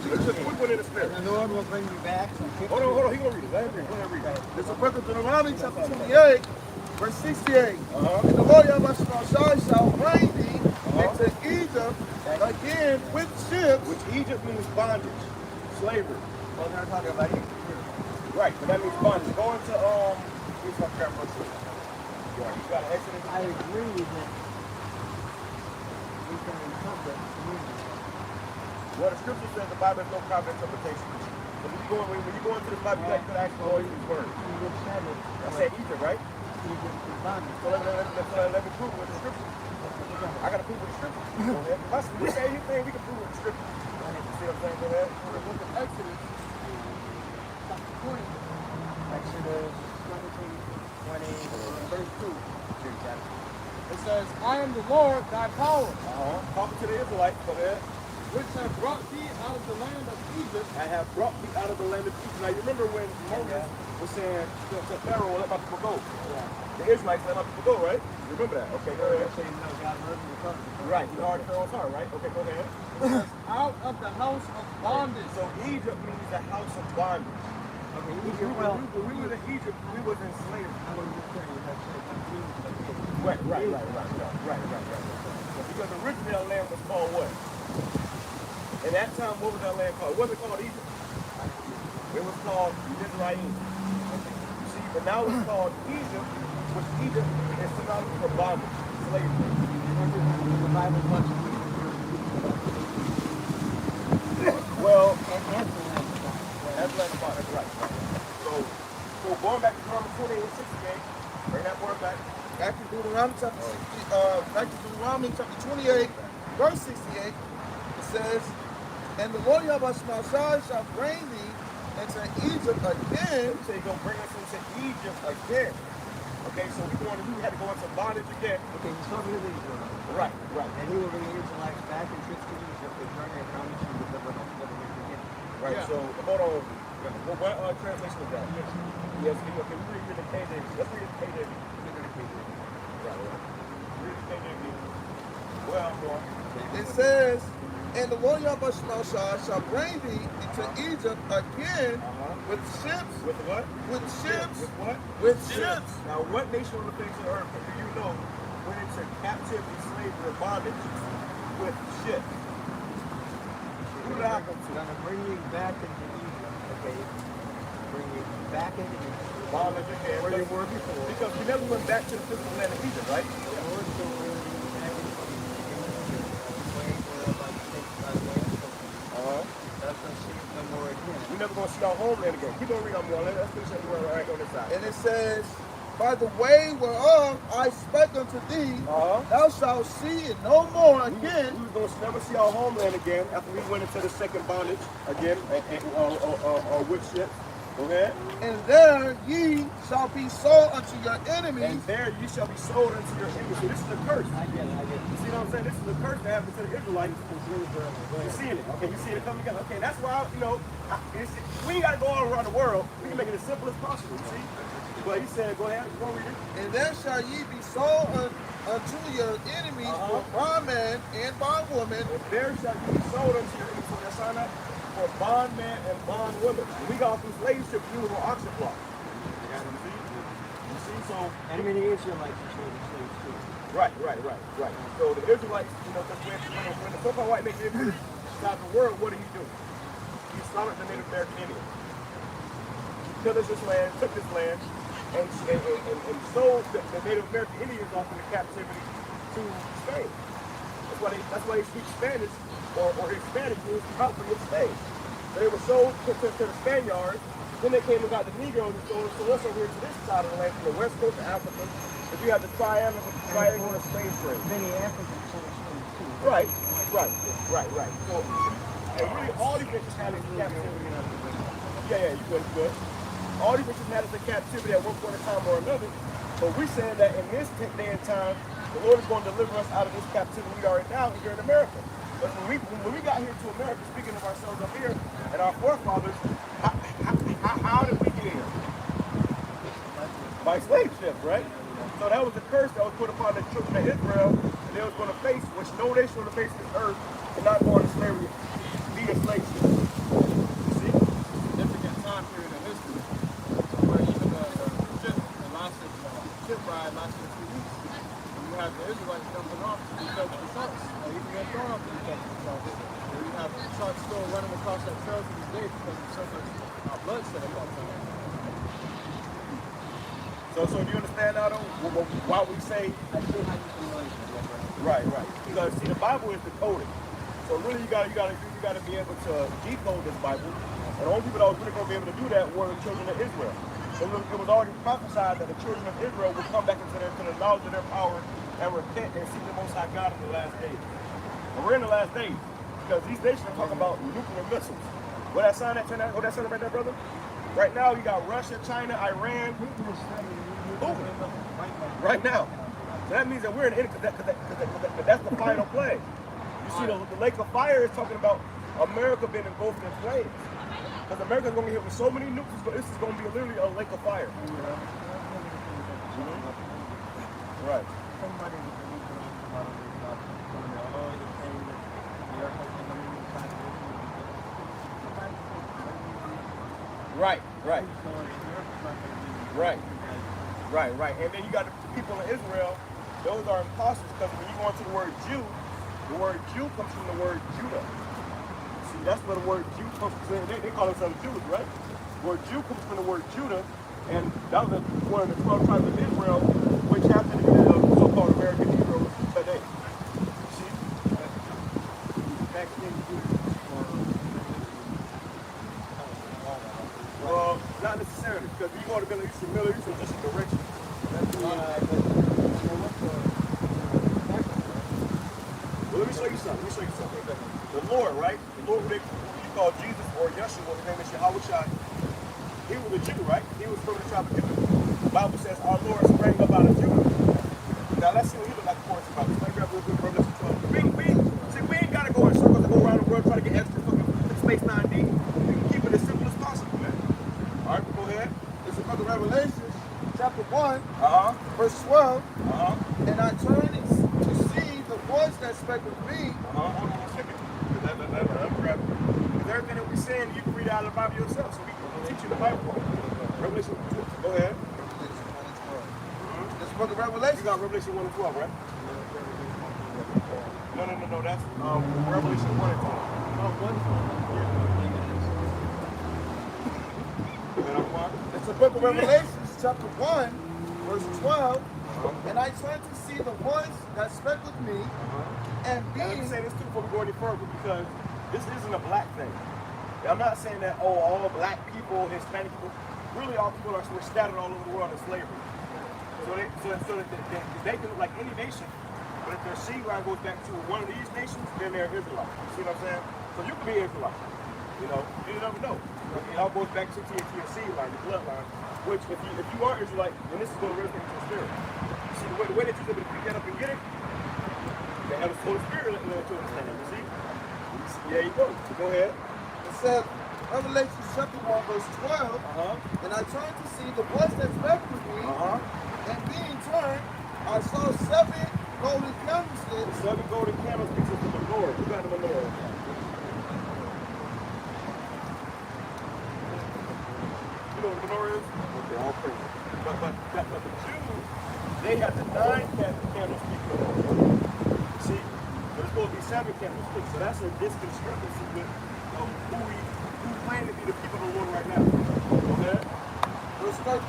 This is a quick one in the spirit. The Lord will bring you back. Hold on. He going to read it. Let him read it. It's a book of Deuteronomy chapter 28, verse 68. And the Lord Yahawashi shall bring thee into Egypt again with ships. Which Egypt means bondage, slavery. Well, they're talking about you. Right, but that means bondage. Go into, here's my crap verse. Yeah, you got an Exodus. I agree that we can interpret community. Well, the scripture says the Bible has no proper interpretation. So when you go into the Bible, you have to ask for all these words. Egypt said it. I said Egypt, right? Egypt is bondage. So let me prove it with the scripture. I got to prove it with the scripture. If we say anything, we can prove it with the scripture. You see what I'm saying? Go ahead. The book of Exodus, chapter 20. Exodus 20, verse 2. It says, I am the Lord, thy power, Talking to the Israelites, go ahead. which have brought thee out of the land of Egypt. I have brought thee out of the land of Egypt. Now you remember when Moses was saying to Pharaoh, let my people go. The Israelites let my people go, right? You remember that? Okay, go ahead. Right, you hard Pharaoh's heart, right? Okay, go ahead. Out of the house of bondage. So Egypt means the house of bondage. Okay, When we were in Egypt, we was in slavery. Right. Because originally that land was called what? In that time, what was that land called? It wasn't called Egypt. It was called Mizraim. You see, but now it's called Egypt, which Egypt is synonymous for bondage, slavery. The Bible much. Well, that's last part, that's right. So going back to Deuteronomy 28 and 68, bring that word back. Back to Deuteronomy chapter 28, verse 68, it says, and the Lord Yahawashi shall bring thee into Egypt again. So he's going to bring us into Egypt again. Okay, so we had to go into bondage again. Okay, he's talking to Israel. Right. And he will bring the Israelites back and trips to Egypt, the journey and promise you with the again. Right, so hold on. What translation is that? Yes, okay, we read the KJV. Let's read the KJV. Right. Read the KJV. Well, go on. It says, and the Lord Yahawashi shall bring thee into Egypt again with ships. With what? With ships. With what? With ships. Now, what nation on the face of the earth, do you know, went into captivity, slavery, or bondage with ships? Who did I come to? Going to bring you back into Egypt, okay? Bring you back into Egypt. Bondage again. Where you were before. Because we never went back to the physical land of Egypt, right? The Lord still will bring you back into Egypt. That's going to see no more again. We're never going to see our homeland again. Keep on reading on more. Let's finish up right on this side. And it says, by the way whereof I spake unto thee, thou shalt see it no more again. We were going to never see our homeland again after we went into the second bondage again, with ships. Go ahead. And there ye shall be sold unto your enemies. And there you shall be sold unto your enemies. So this is a curse. I get it. You see what I'm saying? This is a curse that happened to the Israelites. You're seeing it. Okay, you see it coming together. Okay, that's why, we ain't got to go all around the world. We can make it as simple as possible, you see? But he said, go ahead, go read it. And there shall ye be sold unto your enemies for bondman and bondwoman. And there shall you be sold unto your enemies. So that's sign up for bondman and bondwoman. When we got off these slave ships, we were on auction block. You see? So, And many Israelites are sold as slaves too. Right. So the Israelites, when the so-called white man came to the world, what did he do? He slaughtered the Native American Indians. He took this land, and sold the Native American Indians off into captivity to Spain. That's why they speak Spanish or Hispanic means property of Spain. So they were sold to the Spaniards. Then they came and got the Negroes and sold us over here to this side of the land, from the west coast of Africa. But you have the triangular slave trade. Many Africans sold slaves too. Right. So, and really all these nations had us in captivity. Yeah, you good. All these nations had us in captivity at one point in time or another. But we saying that in this day and time, the Lord is going to deliver us out of this captivity we are in now here in America. But when we got here to America, speaking of ourselves up here and our forefathers, how did we get here? By slave ships, right? So that was a curse that was put upon the children of Israel, and they was going to face, which no nation on the face of this earth cannot go into slavery via slave ships. You see? Significant time period in history where even the ship ride lasted 2 weeks. And you have the Israelites jumping off to each other's sharks, or even getting thrown off to each other's sharks. And you have sharks still running across that trail to this day because of so much bloodshed at that time. So do you understand now, though, why we say? Right. Because see, the Bible is decoded. So really, you gotta be able to decode this Bible. And the only people that was really gonna be able to do that were the children of Israel. So it was already prophesied that the children of Israel would come back into the knowledge of their power and repent and seek the Most High God in the last days. And we're in the last days because these nations are talking about nuclear missiles. What that sign right there, brother? Right now, you got Russia, China, Iran. Right now. So that means that we're in it because that's the final plague. You see, the lake of fire is talking about America being engulfed in flames. Because America's going to get hit with so many nukes, this is going to be literally a lake of fire. Right. Right. And then you got the people of Israel, those are imposters, because when you go into the word Jew comes from the word Judah. See, that's where the word Jew comes from. They call themselves Jews, right? The word Jew comes from the word Judah, and that was one of the 12 tribes of Israel, which happened to be the so-called American Negroes today. See? Well, not necessarily, because when you go to the Middle East, is just a direction. Well, let me show you something. The Lord, right? The Lord, who you call Jesus or Yeshua, his name is YAHAWASHI. He was a Jew, right? He was from the tribe of Judah. The Bible says our Lord sprang up out of Judah. Now let's see what he looked like before it's about. Let's grab a little bit of Revelation 12. We ain't gotta go in circles and go around the world trying to get extra fucking space 9D. We can keep it as simple as possible, man. All right, go ahead. It's the book of Revelation, chapter 1, verse 12. And I turned to see the voice that spake with me. Hold on 1 second. Let me grab it. Because everything that we're saying, you can read out of the Bible yourself. So we can teach you the Bible. Revelation 2. Go ahead. It's the book of Revelation. You got Revelation 1 and 12, right? No. That's Revelation 1 and 12. It's the book of Revelation, chapter 1, verse 12. And I turned to see the voice that spake with me, and Let being... me say this too before we go any further, because this isn't a black thing. I'm not saying that, all black people, Hispanic people, really all people were scattered all over the world in slavery. So they can, like any nation, but if their seed line goes back to one of these nations, then they're Israelites. You see what I'm saying? So you can be Israelite. You know, you never know. It all goes back to your seed line, the bloodline. Which, if you are Israelite, then this is going to resonate with your spirit. You see, the way that you're able to pick that up and get it, they have the Holy Spirit to understand it. You see? There you go. So go ahead. It says, Revelation chapter 1, verse 12. And I turned to see the voice that spake with me, and being turned, I saw 7 golden candlesticks. 7 golden candlesticks of the menorah. Who got the menorah? You know what the menorah is? Okay, all praise. But the Jews, they had the 9 candlesticks. See, there's supposed to be 7 candlesticks. So that's a disconstructancy with who claim to be the people of the Lord right now. Okay? Verse 13.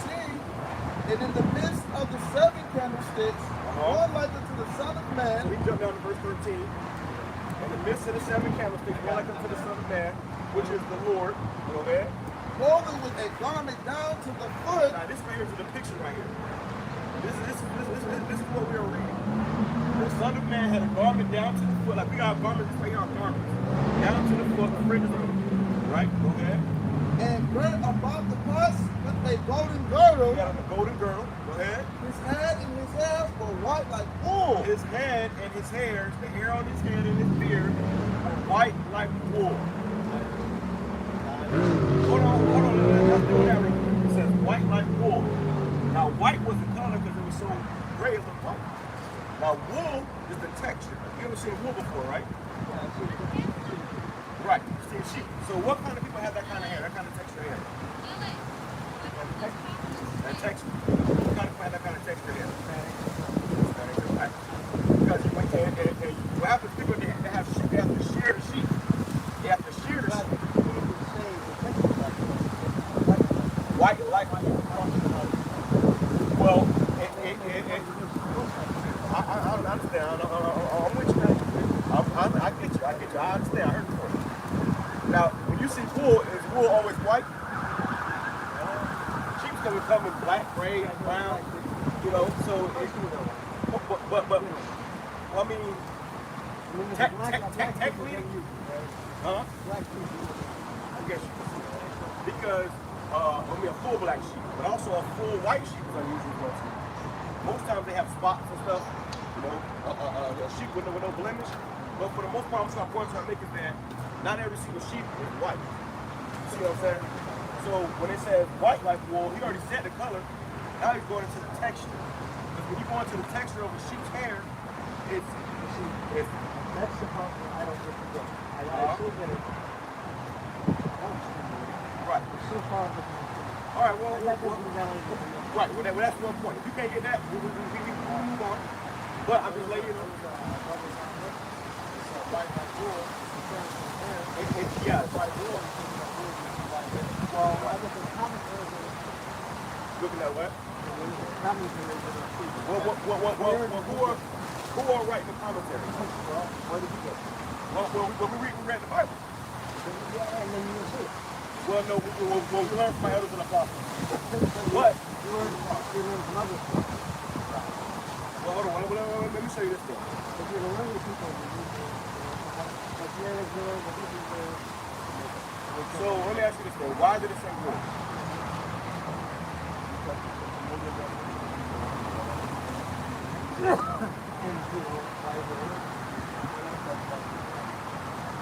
And in the midst of the 7 candlesticks, one like unto the Son of Man. So we jump down to verse 13. In the midst of the 7 candlesticks, one like unto the Son of Man, which is the Lord. Go ahead. Clothing with a garment down to the foot. Now this right here is the picture right here. This is what we are reading. The Son of Man had a garment down to the foot. Like we got garments, right here are garments. Down to the foot, the fringes on them. Right? Go ahead. And girt about the bust with a a golden girdle. He had a golden girdle. Go ahead. His head and his hair were white like wool. His head and his hairs, the hair on his head and his beard, were white like wool. Hold on. Let's do that real quick. It says white like wool. Now, white was the color because it was so gray it looked white. Now, wool is the texture. You ever seen wool before, right? Right. You've seen sheep. So, what kind of people have that kind of hair, that kind of texture hair? That texture. What kind of people have that kind of texture hair? Right. Because what happens, people they have sheep, they have to shear the sheep. They have to shear the sheep. White like wool. Well, I don't understand. I'm with you. I get you. I understand. I heard you. Now, when you see wool, is wool always white? Sheep's gonna come in black, gray, brown. You know, so but I mean, technically, huh? I guess you can see. Because a full black sheep, but also a full white sheep is unusual. Most times they have spots and stuff, you know, a sheep with no blemish. But for the most part, I'm trying to make it that not every single sheep is white. See what I'm saying? So when it says white like wool, he already said the color. Now he's going into the texture. Because when you go into the texture of a sheep's hair, it's That's the part I don't get to get. I still get it. Right. So far, all right, well, right, well, that's one point. If you can't get that, we move on. But I'm just letting you know. Yeah, it's white wool. Well, I look at commentaries. Looking at what? Commentaries. Who are writing the commentary? Well, where did you get it? Well, we read the Bible. Yeah, and then you will see it. Well, no, we'll learn from my elders and apostles. But you learn from others. Well, hold on. Let me show you this thing. If you're the learning people, so let me ask you this thing. Why did it say wool?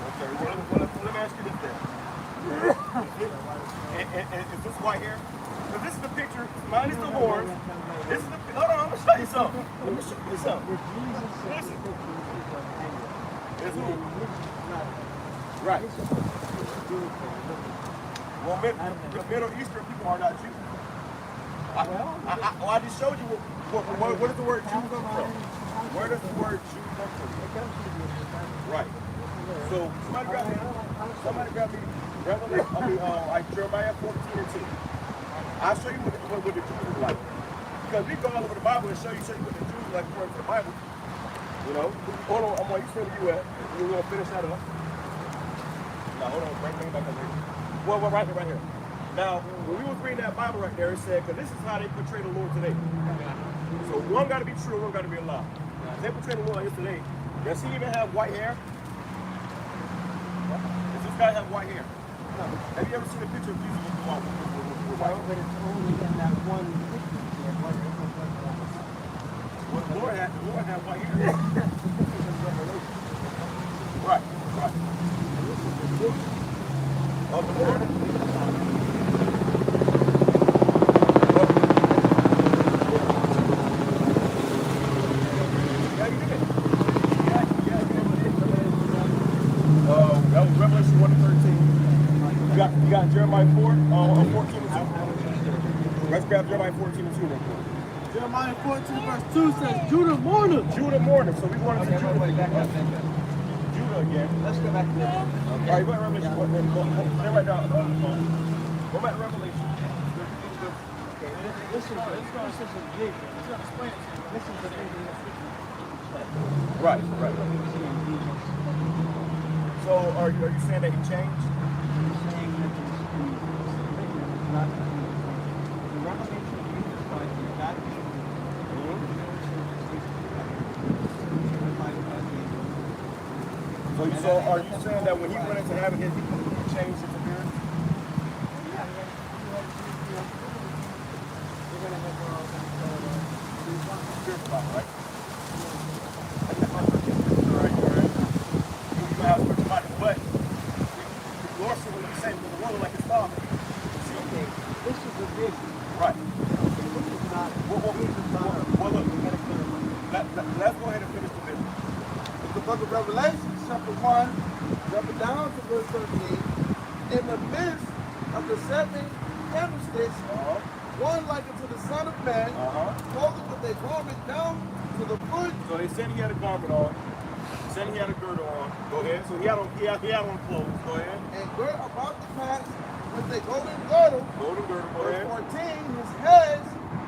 Okay, well, let me ask you this thing. Is this white hair? So this is the picture. Mine is the horns. This is the. Hold on, I'm gonna show you something. Let me show you something. Listen. It's who? Right. Well, Middle Eastern people are not Jews. I just showed you where does the word Jew come from? Where does the word Jew come from? Right. So somebody grab me Jeremiah 14:2. I'll show you what the Jews are like. Because we go all over the Bible and show you what the Jews are like according to the Bible. You know? Hold on, I'm like, you where you at? We're going to finish that up. Now, hold on, bring it back up here. Well, right here. Now, when we was reading that Bible right there, it said, because this is how they portray the Lord today. So one got to be true, one got to be a lie. They portray the Lord like this today. Does he even have white hair? Does this guy have white hair? No. Have you ever seen a picture of Jesus with white hair? But it's only in that one picture. Well, the Lord had white hair. Right. Of the Lord. That was Revelation 1:13. You got Jeremiah 14:2. Let's grab Jeremiah 14:2 real quick. Jeremiah 14:2 says, Judah mourneth. Judah mourneth. So we going to Judah again. Let's go back to that. All right, go to Revelation. Go right down. Go back to Revelation. Okay, listen to Jake. Listen to Right. So are you saying that he changed? He's saying that the not the revelation of Jesus Christ is not So are you saying that when he went into heaven, he changed his appearance? Lord said what he said, because the Lord was like his father. See? Okay, this is a vision. Right. This is not. Well, look, let's go ahead and finish the vision. The book of Revelation, chapter 1, jumping down to verse 13. In the midst of the seven candlesticks, one like unto the Son of Man, clothed with a garment down to the foot. So they said he had a garment on. They said he had a girdle on. Go ahead. So he had on clothes. Go ahead. And girt about the paps with a golden girdle. Golden girdle. Go Verse ahead. 14,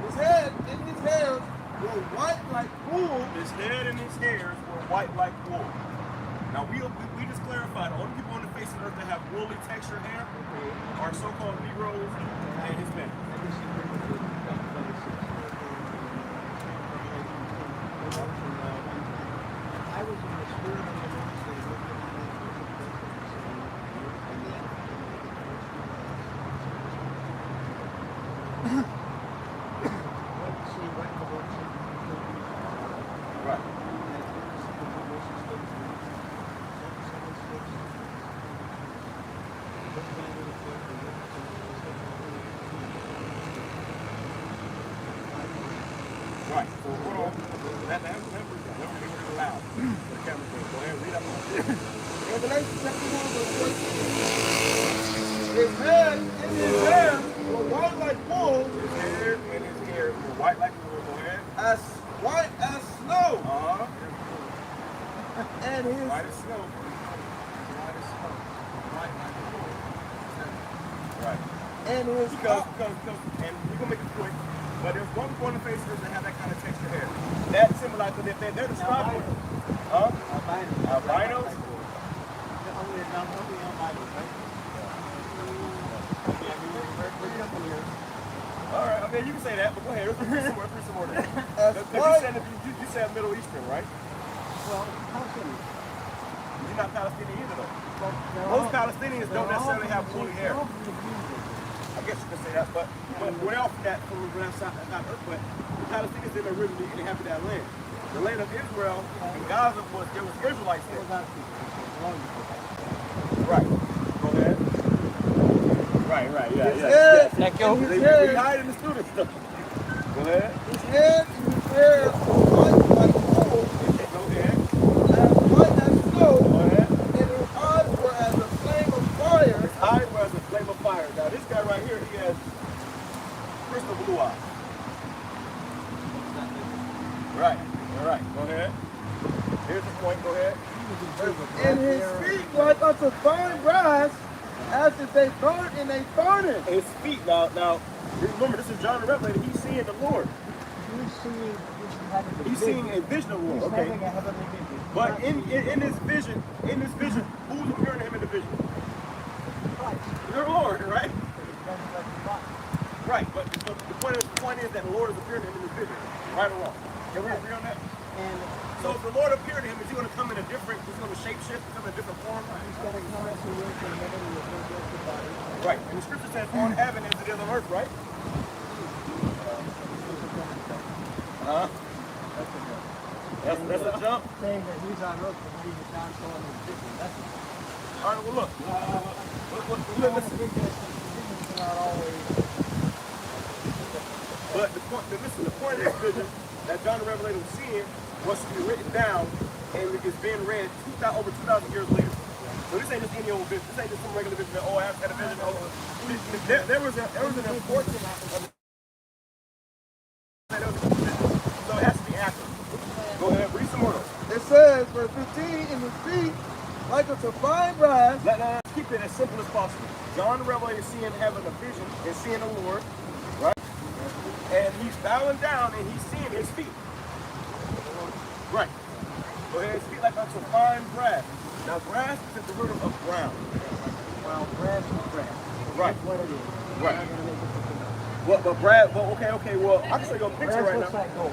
his head and his hairs were white like wool. His head and his hairs were white like wool. Now we just clarified, all the people on the face of the earth that have woolly texture hair are so-called Negroes and Hispanics. I was in the spirit of the Lord saying, Right. Right. So hold on. Let me read it aloud. The camera thing. Go ahead, read up on it. Revelation chapter 1, verse 14. His head and his hair were white like wool. His hair and his hair were white like wool. Go ahead. As white as snow. And his White as snow. White as snow. White like wool. Right. and his Because, and we're gonna make it quick, but there's one on the face that have that kind of texture hair. That symbolizes that they're describing. Albinos? All right, I mean, you can say that, but go ahead. Let's read some more there. You said Middle Eastern, right? well, Palestinians. You're not Palestinian either, though. Most Palestinians don't necessarily have woolly hair. I guess you could say that, but we're off that from the earth, but the Palestinians didn't originally inhabit that land. The land of Israel and Gaza there was Israelites there. Right. Go ahead. Right, yeah. Thank you. They hide in the students. Go ahead. His head and his hair were white like wool. Go ahead. As white as snow. Go ahead. And his eyes were as a flame of fire. His eyes were as a flame of fire. Now this guy right here, he has crystal blue eyes. Right. All right. Go ahead. Here's the point. Go ahead. And his feet like unto fine brass, as if they burnt in a furnace. His feet. Now, remember, this is John the Revelator. He's seeing the Lord. He's seeing a vision of the Lord. Okay. But in this vision, who's appearing to him in the vision? Your Lord, right? Right. But the point is that the Lord is appearing to him in this vision. Right or wrong? Can we agree on that? So if the Lord appeared to him, is he going to come in a different, he's going to shape shift, come in a different form? Right. And the scripture says on heaven as it is on earth, right? That's a jump. Saying that he's on earth, but he's not showing his vision. That's All right, well look. But the point of this vision that John the Revelator was seeing was to be written down and it's being read over 2,000 years later. So this ain't just any old vision. This ain't just some regular vision that, oh, I had a vision. Oh, there was an important so it has to be accurate. Go ahead, read some more. It says, verse 15, in his feet like unto fine brass. Let's keep it as simple as possible. John the Revelator is seeing heaven a vision and seeing the Lord, right? And he's bowing down and he's seeing his feet. Right. Go ahead, his feet like unto fine brass. Now brass is the derivative of brown. well, brass is brass. Right. That's what it is. Right. Well, but Brad, well, okay, well, I can show you a picture Brass right looks now. like gold.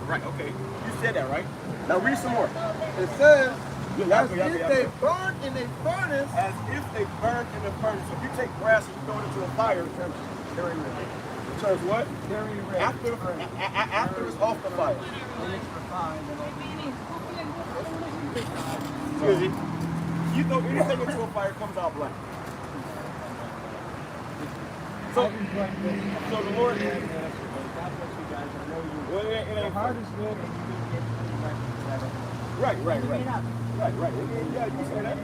Right, okay. You said that, right? Now read some more. It says, Yeah, as if they burnt in a furnace. As if they burned in the furnace. So if you take brass and you throw it into a fire, it turns very red. It turns what? Very red. After it's off the fire. When it's refined and all. Excuse me. you throw anything into a fire, it comes out black. So the Lord. God bless you guys. I know you. Well, Your heart is good, and you can get to the right. Right. Yeah, you can say that.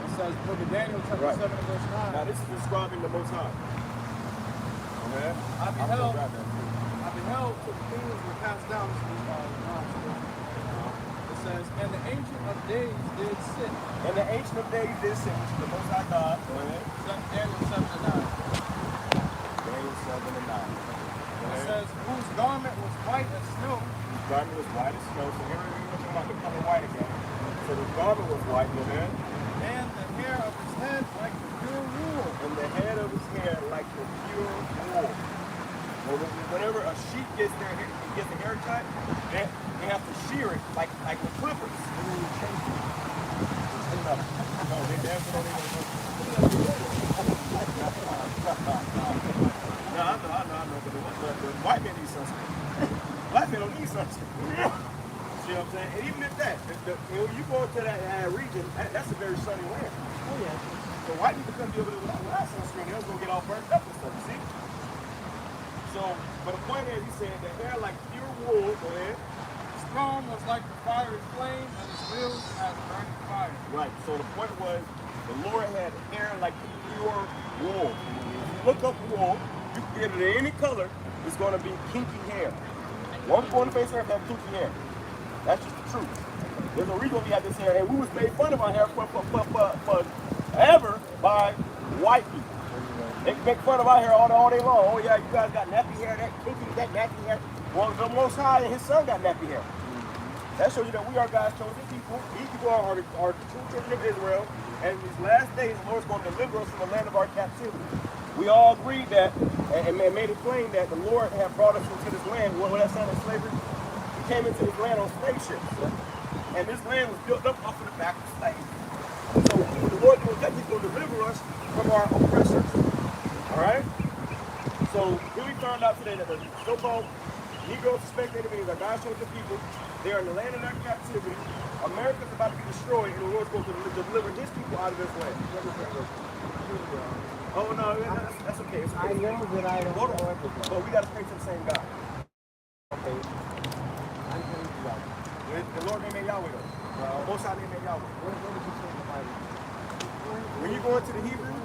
It says, Book of Daniel, chapter 7 and verse 9. Now this is describing the Most High. Okay? I beheld till the kingdoms were cast down. It says, and the Ancient of Days did sit. And the Ancient of Days did sit, which is the Most High God. Go ahead. Daniel 7 and 9. Daniel 7 and 9. It says, whose garment was white as snow. His garment was white as snow. So here we're talking about the color white again. So the garment was white, go ahead. And the hair of his head like the pure wool. And the head of his hair like the pure wool. Whenever a sheep gets a haircut, they have to shear it like the clippers. And then you change it. No, they definitely don't even know. No, I know, but the white man needs sunscreen. Black men don't need sunscreen. See what I'm saying? And even at that, when you go to that region, that's a very sunny land. Oh, yeah. So white people couldn't be able to without sunscreen. They was going to get all burnt up and stuff, you see? So, but the point is, he said, the hair like pure wool, go ahead. His throne was like the fiery flame, and his wheels as burning fire. Right, so the point was, the Lord had hair like pure wool. If you look up wool, you can get it in any color, it's going to be kinky hair. One people on the face of the earth have kinky hair. That's just the truth. There's a reason we have this hair, and we was made fun of our hair forever by white people. They make fun of our hair all day long. Oh yeah, you guys got nappy hair, that kinky, that nappy hair. Well, the Most High and his son got nappy hair. That shows you that we are God's chosen people. These people are the true children of Israel. And in these last days, the Lord's going to deliver us from the land of our captivity. We all agreed that, and made it plain that the Lord had brought us into this land. What that sound of slavery? We came into this land on spaceships. And this land was built up off of the back of slaves. So when the Lord doing that, he's going to deliver us from our oppressors. All right? So here we found out today that the so-called Negro suspected enemies are God's chosen people. They are in the land of their captivity. America's about to be destroyed, and the Lord's going to deliver his people out of this land. Oh, no, that's okay. It's okay. I know that I don't know everything. But we got to pray to the same God. Okay. I'm going to God. The Lord name ain't Yahweh, though. Most High name ain't Yahweh. What did you say in the Bible? When you go into the Hebrew,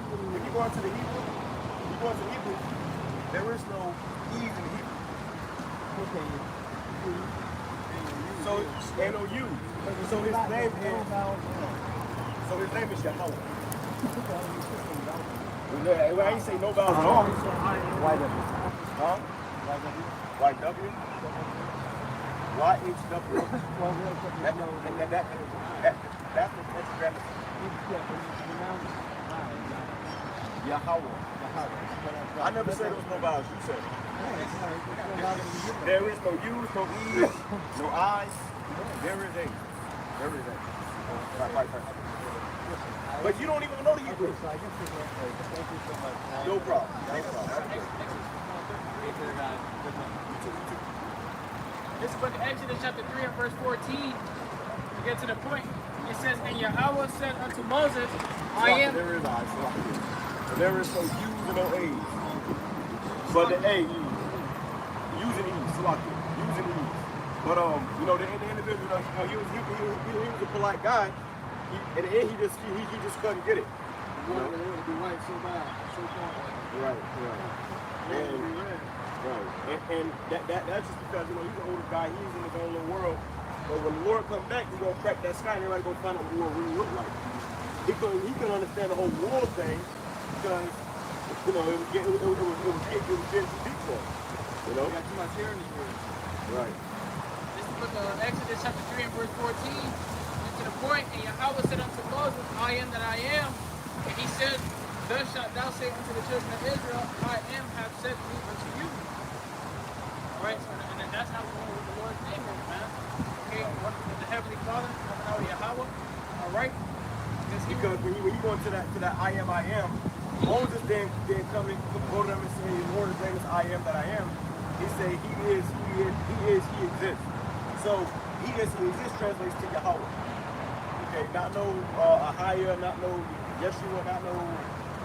there is no E's in the Hebrew. Okay. So ain't no U. So his name is Yahawah. Well, I ain't say no vowels at all. Huh? YW? YHW. That's the tetragrammaton. Yahawah. I never said there was no vowels. You said it. There is no U's, no E's, no I's. There is A. There is A. Right. But you don't even know the Hebrew. No problem. This book of Exodus chapter 3 and verse 14, to get to the point, it says, and Yahawah said unto Moses, I am... There is I's. So there is no U's and no A's. But the A, U's and E's. U's and E's. But the individual, he was a polite guy. In the end, he just couldn't get it. You know, they want to be white so bad, so far. Right. And that's just because he's an older guy. He's in his own little world. But when the Lord comes back, he's gonna crack that sky, and everybody gonna find out what the world really look like. He couldn't understand the whole world thing because it was getting too deep for him. You know, We got too much hair in this world. right. This is book of Exodus chapter 3 and verse 14. And to the point, and Yahawah said unto Moses, I am that I am. And he said, thus shalt thou say unto the children of Israel, I am have sent me unto you. Alright, so and that's how we know what the Lord's name is, man. Okay, what is the Heavenly Father, Yahawah. Alright? Because when you go into that I am, Moses then come and go to them and say, Lord, his name is I am that I am. He say, he exists. So, he exists translates to Yahweh. Okay, not no Ahaya, not no Yeshua, not no,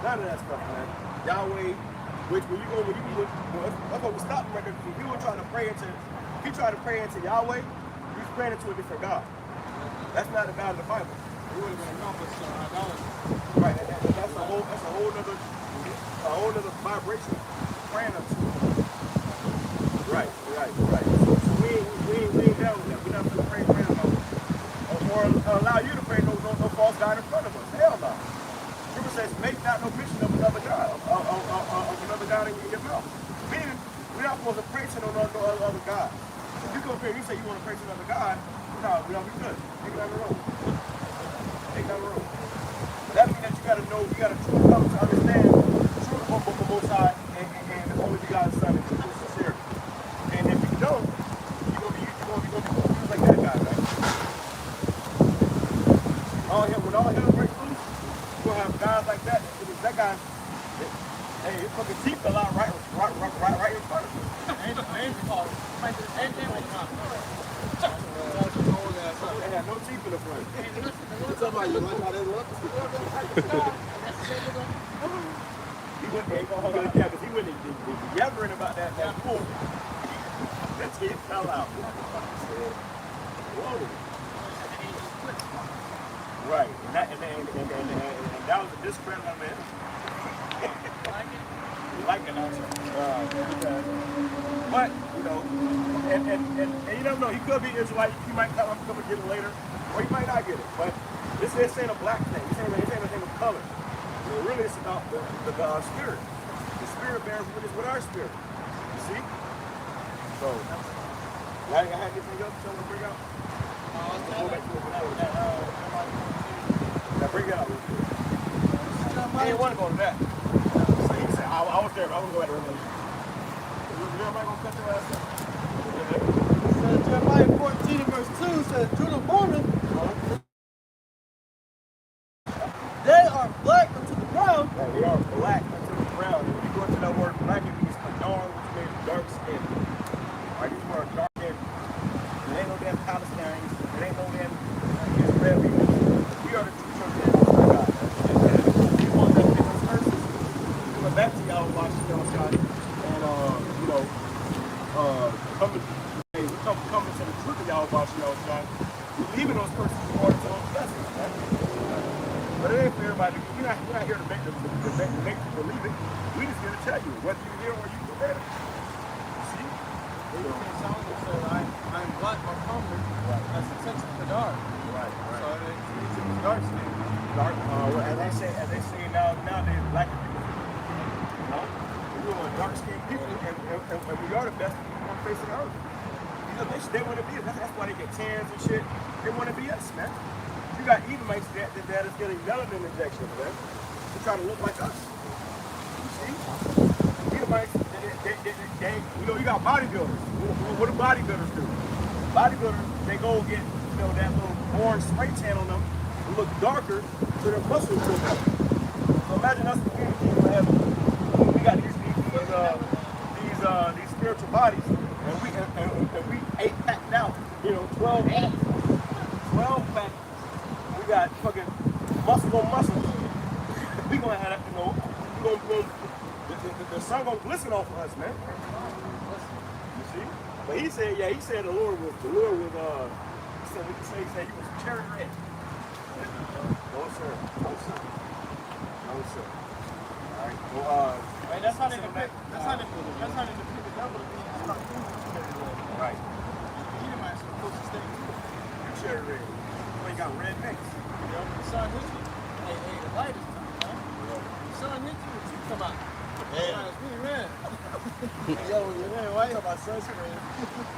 none of that stuff, man. Yahweh, which when you that's what we stop right there. If people trying to pray into, if you try to pray into Yahweh, he's praying into a different God. That's not the God of the Bible. It would have been accomplished on idolatry. Right, that's a whole other vibration praying up to. Right. So we ain't down with that. We're not going to pray about or allow you to pray no false God in front of us. Hell no. Scripture says, make not no mention of another God, of another God in your mouth. Meaning, we're not supposed to pray to no other God. If you come here and you say you want to pray to another God, no, we good. Take it down the road. That means that you got to know, you got to truly come to understand the truth of both sides and the only begotten Son and true sincerity. And if you don't, you're going to be confused like that guy, right? When all hell breaks loose, you're going to have guys like that. That guy, hey, his fucking teeth fell out right in front of him. They had no teeth in the front. Somebody, you like how they look? He wouldn't, because he wouldn't yabbering about that pool. That teeth fell out. Whoa. Right, and that was a discredit on man. You like it, don't you? But, you know, and you don't know, he could be Israelite, he might come and get it later, or he might not get it. But this ain't a black thing, this ain't a thing of color. You know, really it's about the God spirit. The spirit bears witness with our spirit. You see? So, I had anything else to bring out? Go back to now bring it out. I didn't want to go to that. So he said, I was there, but I want to go back to Revelation. Everybody going to cut your ass up? Jeremiah 14 and verse 2 says, Judah morning, they are black unto the ground. Yeah, they are black unto the ground. If you go into that word black, it means adorned, which means dark skin. Right, these words dark skin. It ain't no damn Palestinians. It ain't no damn Israeli. We are the true church of God. We want that different verses. Coming back to YAHAWASHI, and you know, coming to the truth of YAHAWASHI, leaving those persons in order to those blessings, man. But it ain't for everybody. We're not here to make you believe it. We just here to tell you whether you hear or you forget it. See? Solomon said, I'm black or comely, as the text of the dark. Right. So it's dark skin. Dark. As they say nowadays, black people. You know, we are dark-skinned people, and we are the best people on the face of the earth. You know, they want to be us. That's why they get tans and shit. They want to be us, man. You got Edomites that is getting melanin injections, man, to try to look like us. You see? Edomites, they you know, you got bodybuilders. What do bodybuilders do? Bodybuilders, they go get, you know, that little orange spray tan on them to look darker so their muscles look better. So imagine us we got these spiritual bodies, and we 8 packed out, you know, 12 pack. We got fucking muscle on muscle. We gonna have that, you know, the sun gonna glisten off of us, man. You see? But he said the Lord was he said he was cherry red. No sir. All right. Well, That's how they depict the devil to be right. Edomites are the closest thing to it. Cherry red. Well, you got red necks. You know, when the sun hits you, the light is coming, man. The sun hits you, the teeth come out. It's really red. Yo, you're white about sunscreen.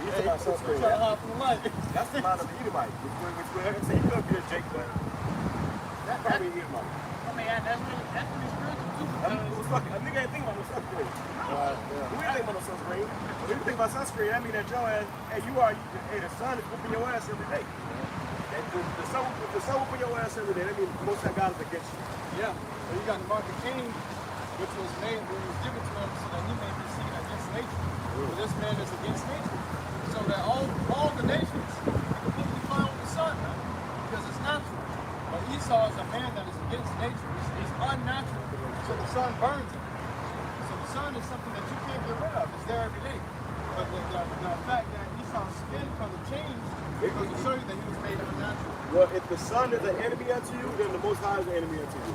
You talking about sunscreen. Try to hide from the light. That's the amount of Edomite. Which way I can say he could be a Jake, but that's probably Edomite. I mean, that's really spiritual too. A nigga ain't think about no sunscreen. We ain't think about no sunscreen. When you think about sunscreen, that mean that your ass, hey, the sun is whooping your ass every day. And the sun whooping your ass every day, that means most of that God is against you. Yeah. So you got Martin King which was given to him so that he may be seen against nature. For this man is against nature. So that all the nations are completely fine with the son, man, because it's natural. But Esau is a man that is against nature. He's unnatural, so the sun burns him. So the sun is something that you can't get rid of. It's there every day. But the fact that Esau's skin color changed, it goes to show you that he was made unnatural. Well, if the sun is an enemy unto you, then the Most High is an enemy unto you.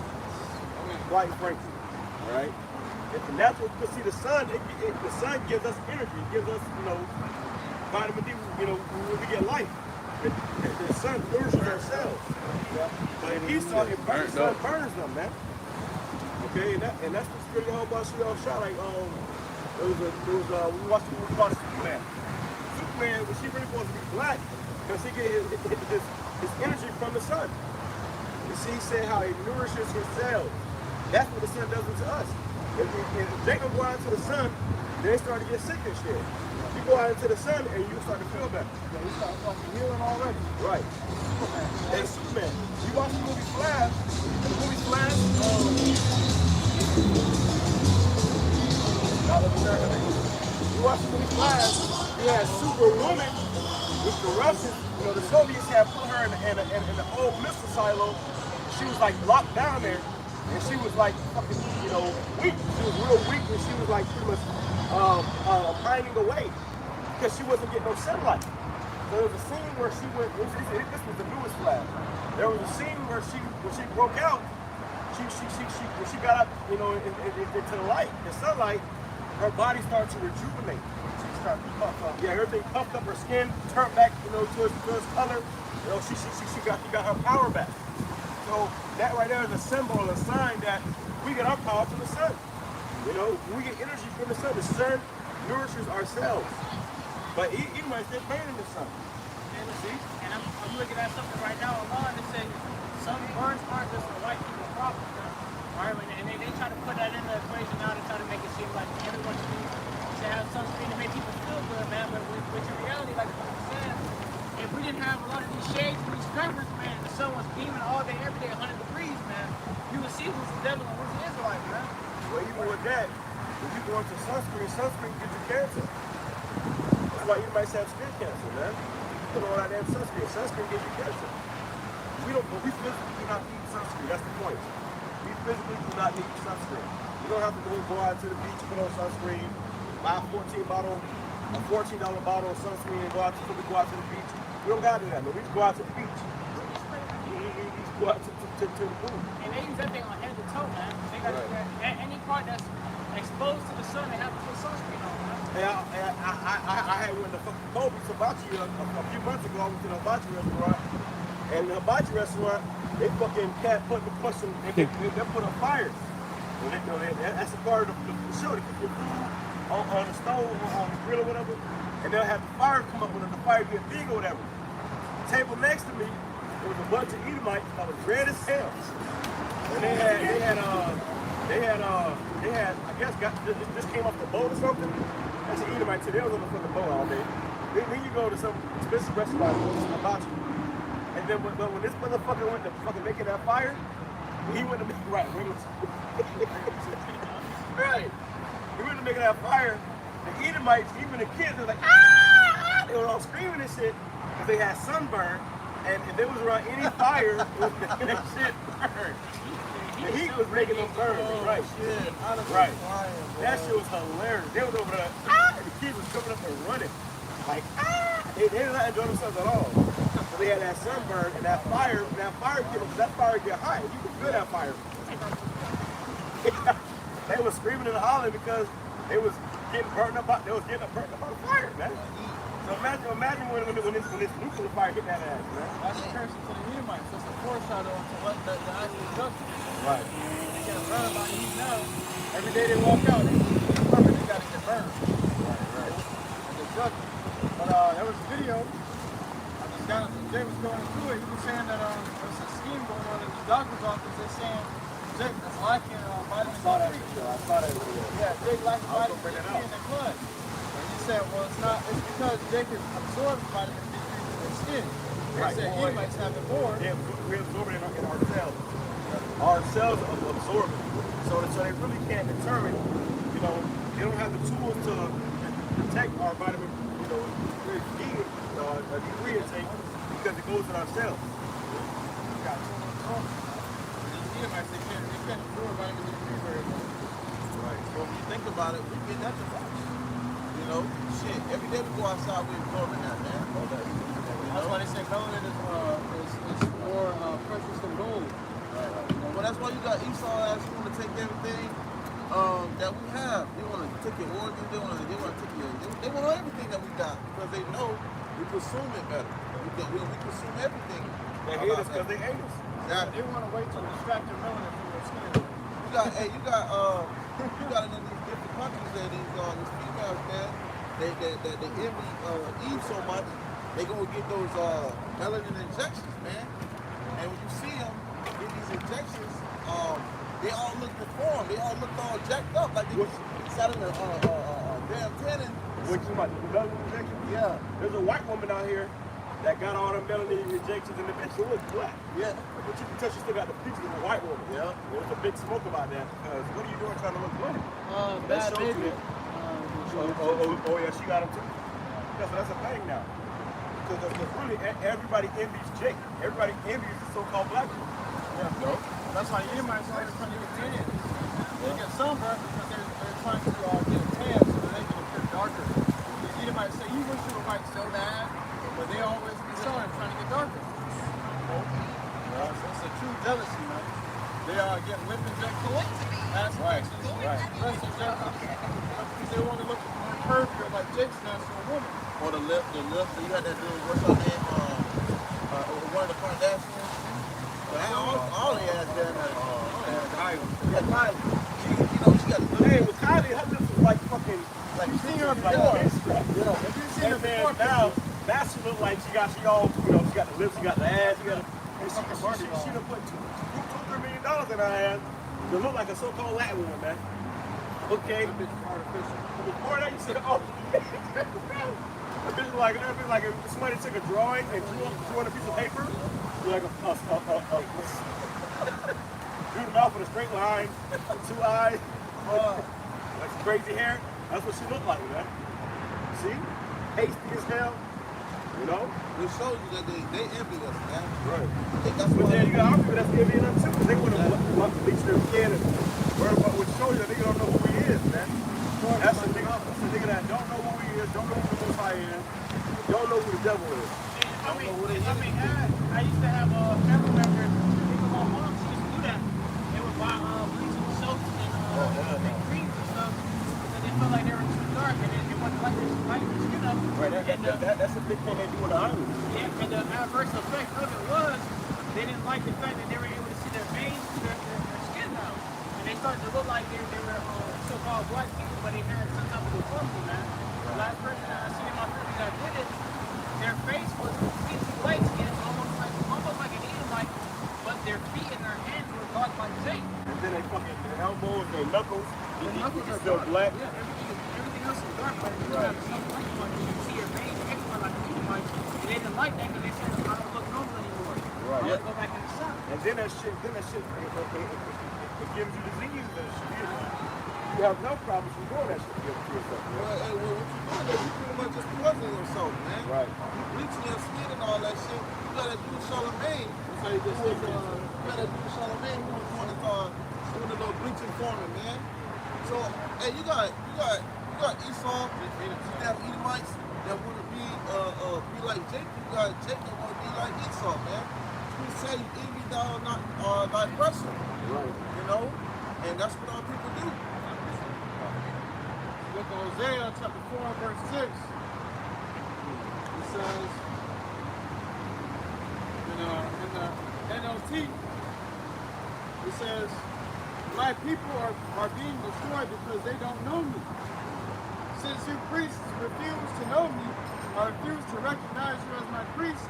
Quite frankly, all right. If the natural, because see, the sun gives us energy, gives us, vitamin D. When we get light, the sun nourishes our cells. But in Esau, the sun burns them, man. Okay, and that's what's really all about shot. Like we watched the movie called Superman. Superman, when she really wants to be black, because he get his energy from the sun. You see, he said how it nourishes his cells. That's what the sun does to us. If Jacob go out into the sun, they start to get sick and shit. You go out into the sun and you start to feel better. Yeah, he started fucking healing already. Right. Superman. Hey, Superman. You watch the movie Flash, and the movie Flash, you watch the movie Flash, you had Superwoman with the Russians. The Soviets had put her in the old missile silo. She was like locked down there, and she was like fucking, weak. She was real weak, and she was like pretty much pining away because she wasn't getting no sunlight. So there was a scene where she went. This was the newest Flash. There was a scene where when she broke out, when she got up, into the light, the sunlight, her body started to rejuvenate. She started to puff up. Yeah, everything puffed up. Her skin turned back, to its color. She got her power back. So that right there is a symbol, a sign that we get our power from the sun. We get energy from the sun. The sun nourishes our cells. But even when they're burning the sun. And I'm looking at something right now online that says some burns aren't just for white people problem. All right, and they try to put that in the equation now to try to make it seem like everyone should have sunscreen to make people feel good, man. But which in reality, like I'm saying, if we didn't have a lot of these shades and these covers, man, and the sun was beaming all day, every day, 100 degrees, man, you would see who's the devil and who's the Israelite, man. Well, even with that, if you go into sunscreen gives you cancer. That's why you might have skin cancer, man. You put all that damn sunscreen. Sunscreen gives you cancer. We physically do not need sunscreen. That's the point. We physically do not need sunscreen. You don't have to go out to the beach, put on sunscreen, buy a $14 bottle of sunscreen and go out to the beach. We don't got to do that, man. We just go out to the beach. We just go out to the pool. And they use that thing on head to toe, man. They got any part that's exposed to the sun, they have to put sunscreen on, man. I had one of the fucking Kobe hibachi a few months ago. I went to the hibachi restaurant, and the hibachi restaurant, they fucking put a fire. That's a part of the show. They put your food on the stove or on the grill or whatever, and they'll have the fire come up when the fire get big or whatever. The table next to me, there was a bunch of Edomites that was red as hell, and they had I guess just came off the boat or something. That's an Edomite too. They was on the fucking boat all day. Then you go to some expensive restaurant, hibachi. And then when this motherfucker went to fucking making that fire, he went to make right. Right. He went to making that fire. The Edomites, even the kids, they were like, ah! They were all screaming and shit because they had sunburn. And if they was around any fire, it was making that shit burn. The heat was making them burn. Right. Right. That shit was hilarious. They was over there, and the kids was coming up and running. Like, They did not enjoy themselves at all. So they had that sunburn and that fire get hot. You can feel that fire. They was screaming and hollering because they was getting burnt up by the fire, man. So imagine when this nuclear fire hit that ass, man. That's a curse to the Edomites. That's a foreshadow to what the actual judgment is. Right. They get burned by the heat now. Every day they walk out, they gotta get burned. Right. And the judgment. But there was a video. Jay was going through it. He was saying that there's a scheme going on in the doctor's office. They're saying Jake that's lacking vitamin D3. I saw that video. Yeah, Jake lacking vitamin D3 in their blood. And he said, well, it's because Jake absorbs vitamin D3 through his skin. They said Edomites have it more. We absorb it in ourselves. Ourselves absorb it. So they really can't determine, you know, they don't have the tools to protect our vitamin, you know, D intake because it goes in ourselves. Edomites, they can't absorb vitamin D3 very well. Right. So when you think about it, we get that to watch. You know, shit. Every day we go outside, we're absorbing that, man. That's why they say melanin is more precious than gold. Well, that's why you got Esau ass who want to take everything that we have. They want to take your organs. They want to take your. They want everything that we got because they know we consume it better. We consume everything. They hate us because they hate us. They want to wait to extract their melanin from your skin. You got in these different countries that these females, man, they envy Eve so much, they go get those melanin injections, man. And when you see them get these injections, they all look deformed. They all look all jacked up, like they sat in a damn cannon. Which is about the melanin injection? Yeah. There's a white woman out here that got all the melanin injections and the bitch look black. Yeah. But you can tell she still got the pictures of a white woman. Yeah. There's a big smoke about that because what are you doing trying to look black? Bad baby. Oh yeah, she got him too. Yeah, so that's a thing now. Because really everybody envies Jake. Everybody envies the so-called black people. Yeah. No. That's why Edomites are trying to get tan. They get sunburned because they're trying to get a tan so that they can appear darker. The Edomites say, you wish you were white so bad, but they always be sun trying to get darker. So it's a true jealousy, man. They are getting lip injections, ass injections, breast injections, because they want to look more curvier like Jake's natural woman. Or the lip, you got that dude, what's her name? One of the Kardashians. All the ass down there. Kylie. Yeah, Kylie. She got the Hey, with Kylie, her lips was like fucking, like You've seen her like before. a strap. If you've seen her And then before, now she look like she got the lips, she got the ass, she done put $2-3 million in her ass to look like a so-called Latin woman, man. Okay. Before that, you said, oh, a bitch like if somebody took a drawing and drew on a piece of paper, like drew the mouth with a straight line, 2 eyes, like some crazy hair. That's what she looked like, man. See? Hasty as hell. You know? It shows you that they envy us, man. Right. But then you got our people that's envying them too, because they want to bleach their skin and worry about what shows you that nigga don't know who he is, man. That's a nigga that don't know who he is, don't know who the Most High is, don't know who the devil is. I used to have family members, even my mom, she used to do that. They would buy bleaching soaps and creams and stuff, because they felt like they were too dark, and they wasn't like this light their skin up. Right, that's a big thing they do in the islands. Yeah, and the adverse effect of it was, they didn't like the fact that they were able to see their veins through their skin now. And they started to look like they were so-called black people, but they had some type of deformity, man. The last person I seen in my family that did it, their face was completely white skin, almost like an Edomite, but their feet and their hands were dark like Jake. And then they fucking, their elbows, their knuckles, are still black. Yeah, everything else is dark, but you have some white ones, you see your veins everywhere like an Edomite, and they didn't like that because they said, I don't look normal anymore. Right. Let's go back in the sun. And then that shit, it gives you diseases and shit. You have no problems from doing that shit to yourself. Well, hey, what you doing there? You pretty much just poisoning yourself, man. Right. Bleaching your skin and all that shit. You got that dude Charlemagne. You got that dude Charlemagne who was doing the little bleaching for me, man. So, hey, you got Esau, you have Edomites that want to be like Jacob. You got Jacob that want to be like Esau, man. You say you envy thou not thy oppressor. Right. You know? And that's what our people do. Look at Hosea chapter 4, verse 6. It says, in the NLT, it says, my people are being destroyed because they don't know me. Since you priests refuse to know me, or refuse to recognize you as my priests,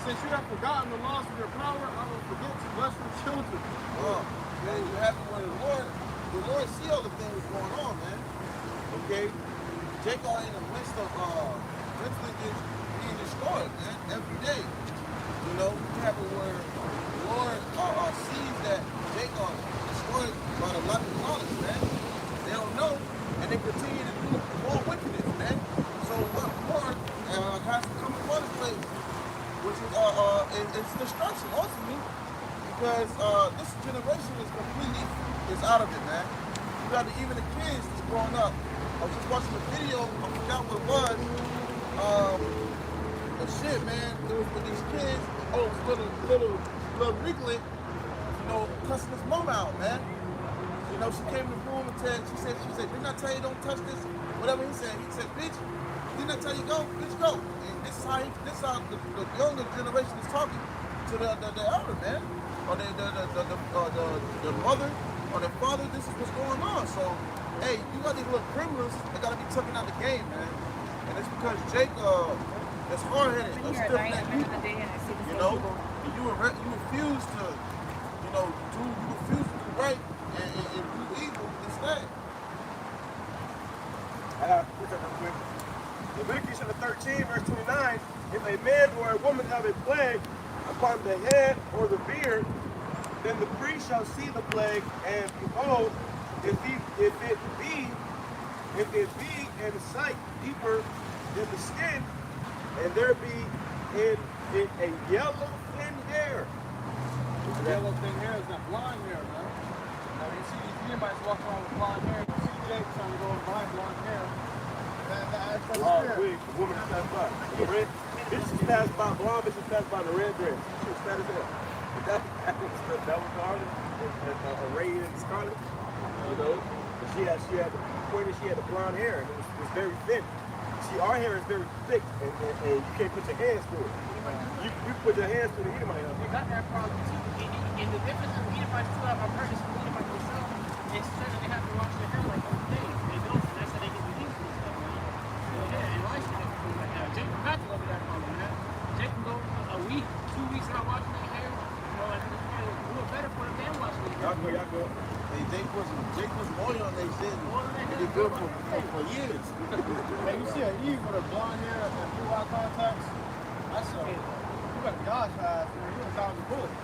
since you have forgotten the laws of your power, I will forget to bless your children. Oh, man, you happy when the Lord see all the things going on, man. Okay? Jacob in the midst of being destroyed, man, every day. You know, we have it where the Lord sees that Jacob is destroyed by the lack of knowledge, man. They don't know, and they continue to do more wickedness, man. So what more has to come upon this place, which is destruction, ultimately, because this generation is completely out of it, man. You got even the kids that's growing up. I was just watching a video, I forgot what it was. But shit, man, it was with these kids. Oh, it was little Ricklet, you know, cussing his mom out, man. You know, she came in the room and she said, didn't I tell you don't touch this? Whatever he said, bitch, didn't I tell you go? Bitch, go. And this is how the younger generation is talking to the elder, man, or the mother or the father. This is what's going on. So, hey, you got these little criminals that got to be taken out the game, man. And it's because Jake is hard-headed, stiff-necked people. You know, and you refuse to, you know, you refuse to do right and do evil instead. Leviticus chapter 13, verse 29, if a man or a woman have a plague upon the head or the beard, then the priest shall see the plague, and behold, if it be in sight deeper than the skin, and there be in a yellow thin hair. The yellow thin hair is not blonde hair, man. Now you see these Edomites walking around with blonde hair. You see Jake trying to go and buy blonde hair. The woman just passed by. The red bitches passed by, blonde bitches passed by the red dress. She was fat as hell. That was the artist, arrayed in scarlet. You know, but she had the blonde hair, and it was very thin. See, our hair is very thick, and you can't put your hands through it. You put your hands through the Edomite. They got that problem too. And the difference in the Edomites too, I've heard this from Edomites myself, it's certain they have to wash their hair like every day. They don't, so that's how they get the heat and stuff, man. Yeah, and Elisha has to do that now. Jake got to go to that problem, man. Jake can go a week, 2 weeks without washing their hair. You know, and do it better for them than washing their hair. Y'all go. Hey, Jake was loyal on their sin. He did good for years. Hey, you see an Eve with her blonde hair and blue eye contacts? That's you got God's eyes, man. You a thousand bullets.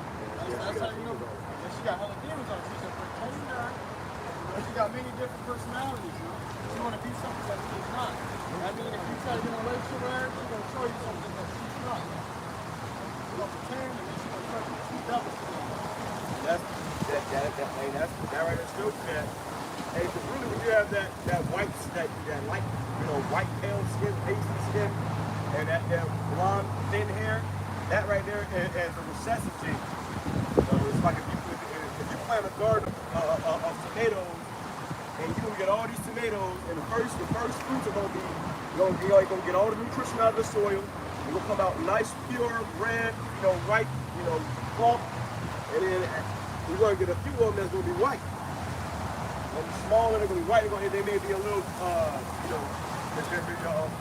That's how you know. And she got hella demons on her. She's a pretender. And she got many different personalities, you know. She want to be something that she's not. I mean, if you try to get in a relationship with her, she's going to show you something that she's not. She's going to pretend, and then she's going to try to be two devils. That right there still that. Hey, because really when you have that white, that light, you know, white pale skin, pasty skin, and that blonde thin hair, that right there is a recessive gene. It's like if you plant a garden of tomatoes, and you're gonna get all these tomatoes, and the first fruits are gonna get all the nutrition out of the soil. It's gonna come out nice, pure, red, you know, ripe, you know, plump, and then we're going to get a few of them that's going to be white. And small, and they're going to be white. They may be a little, you know,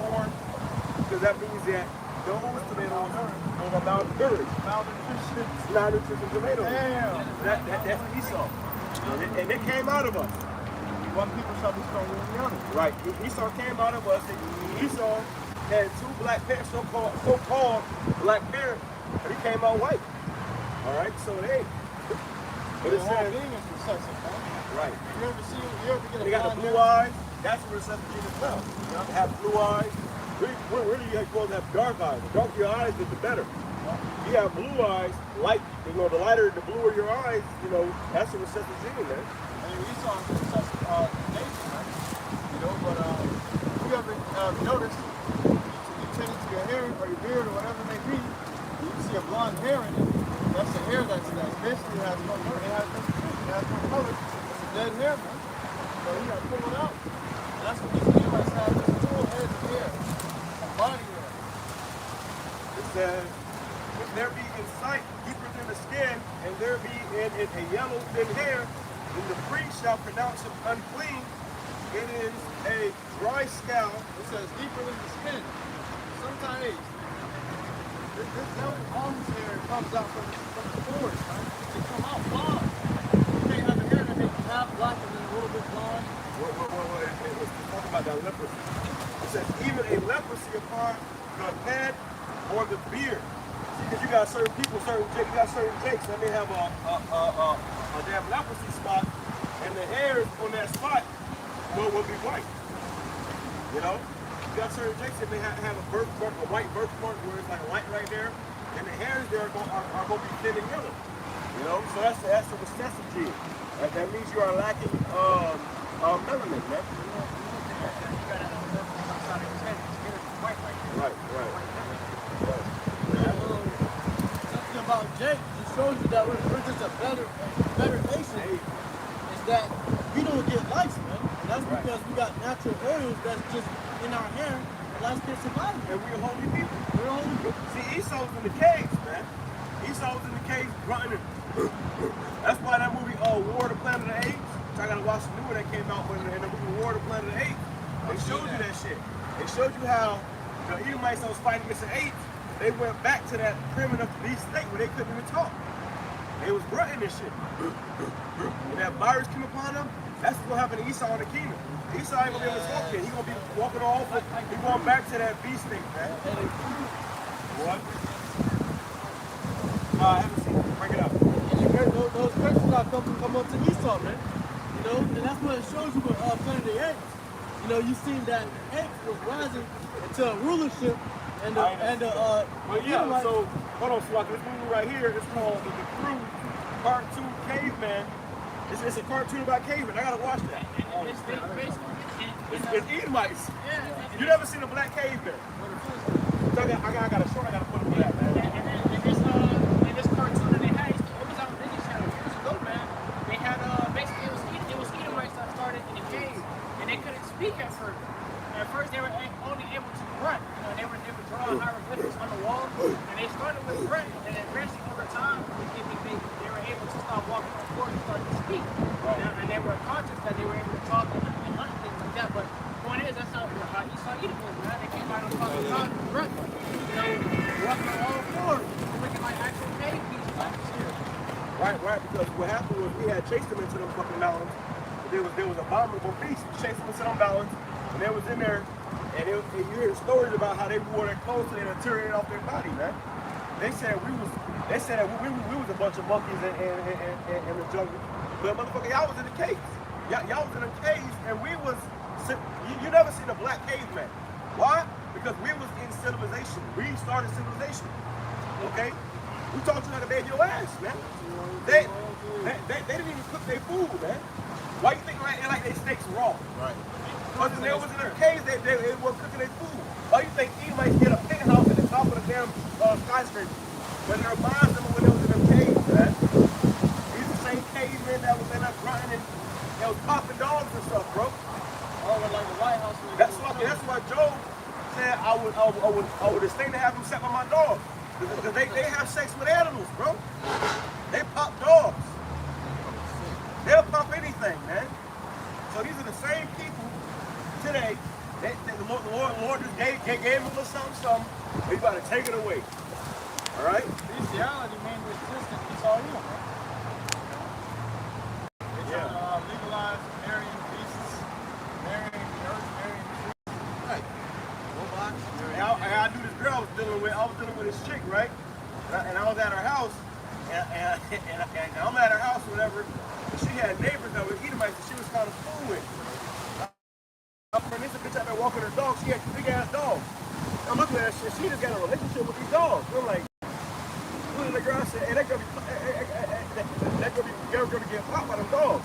foreign, because that means that those tomatoes are malnourished. Malnutrition tomatoes. Damn. That's Esau. And they came out of us. One people shall be stronger than the other. Right. Esau came out of us. Esau had two black parents, so-called black parents, and he came out white. All right, so hey. But the whole being is recessive, man. Right. You ever get a they got the blue eyes. That's a recessive gene as well. You know, have blue eyes. We're really supposed to have dark eyes. The darker your eyes, the better. You have blue eyes, light. You know, the lighter, the bluer your eyes. You know, that's a recessive gene, man. I mean, Esau is a recessive nature, man. You know, but you ever notice you change to your hair or your beard or whatever it may be, you see a blonde hair in it. That's a hair that's basically has no color. It has no color. It's a dead hair, man. So you gotta pull it out. And that's what these Edomites have, just full heads of hair. A body hair. It says, if there be in sight deeper than the skin, and there be in it a yellow thin hair, then the priest shall pronounce him unclean. It is a dry scalp. It says deeper than the skin. Sometimes this arm's hair comes out from the pores, right? They come out blonde. You can't have a hair that makes half black and then a little bit blonde. Let's talk about that leprosy. It says, even a leprosy upon the head or the beard. Because you got certain people, you got certain jakes that may have a damn leprosy spot, and the hairs on that spot will be white. You know? You got certain jakes that may have a birthmark, a white birthmark where it's like a light right there, and the hairs there are going to be thin and yellow. You know? So that's a recessive gene. That means you are lacking melanin, man. Right. Something about Jake, it shows you that we're just a better nation. Is that we don't get lice, man. And that's because we got natural oils that's just in our hair. And lice can't survive. And we're holy people. We're holy people. See, Esau's in the caves, man. Esau's in the caves grunting. That's why that movie War of the Planet of the Apes, which I gotta watch the new one that came out in the movie War of the Planet of the Apes. They showed you that shit. They showed you how the Edomites that was fighting against the apes, they went back to that primitive beast state where they couldn't even talk. They was grunting this shit. When that virus came upon them, that's what's gonna happen to Esau in the kingdom. Esau ain't gonna be able to talk yet. He's gonna be walking all over. He's going back to that beast state, man. What? I haven't seen it. Bring it up. Those curses are come up to Esau, man. You know, and that's what it shows you with Planet of the Apes. You know, you seen that apes was rising into rulership and well, yeah. So hold on, Swat. This movie right here is called The Crew Cartoon Caveman. It's a cartoon about cavemen. I gotta watch that. It's Edomites. Yeah. You never seen a black caveman? So I got a short. I gotta put it for that, man. And this cartoon that they had, it was on Disney Channel years ago, man. They had basically it was Edomites that started in the cave, and they couldn't speak at first. At first, they were only able to grunt. You know, they were drawing hieroglyphics on the wall, and they started with grunt, and then eventually over time, they were able to start walking on the floor and start to speak. And they were conscious that they were able to talk and hunt and things like that. But the point is, that's how Esau Edom was, man. They came out on top of the mountain and grunt. You know, walking on all fours, looking like actual cave pieces. Right, because what happened was we had chased them into them fucking mountains. There was abominable beasts. We chased them into them mountains, and they was in there, and you hear stories about how they wore their clothes and they deteriorated off their body, man. They said we was a bunch of monkeys in the jungle, but motherfucker, y'all was in the caves. Y'all was in the caves, and we was. You never seen a black caveman. Why? Because we was in civilization. We started civilization. Okay? We taught you how to bathe your ass, man. They didn't even cook their food, man. Why you think like they steaks raw? Right. Because when they was in their caves, they weren't cooking their food. Why you think Edomites get a penthouse at the top of the damn skyscraper? When they reminds them of when they was in them caves, man. These the same cavemen that was in there grunting and they was popping dogs and stuff, bro. Oh, like the White House. That's why Job said I would disdain to have him set by my dogs. Because they have sex with animals, bro. They pop dogs. They'll pop anything, man. So these are the same people today. The Lord just gave them a little something. He's about to take it away. All right? Bestiality mainly existed. It's all you, man. It's legalized marrying beasts, marrying the earth, marrying the trees. Right. Robots. And I knew this girl I was dealing with this chick, right? And I was at her house, and I'm at her house or whatever. And she had neighbors that were Edomites, and she was kind of fool with. And this bitch out there walking her dog. She had big ass dogs. I'm looking at her shit. She just got a relationship with these dogs. I'm like, look at the girl. I said, hey, that girl be getting popped by them dogs.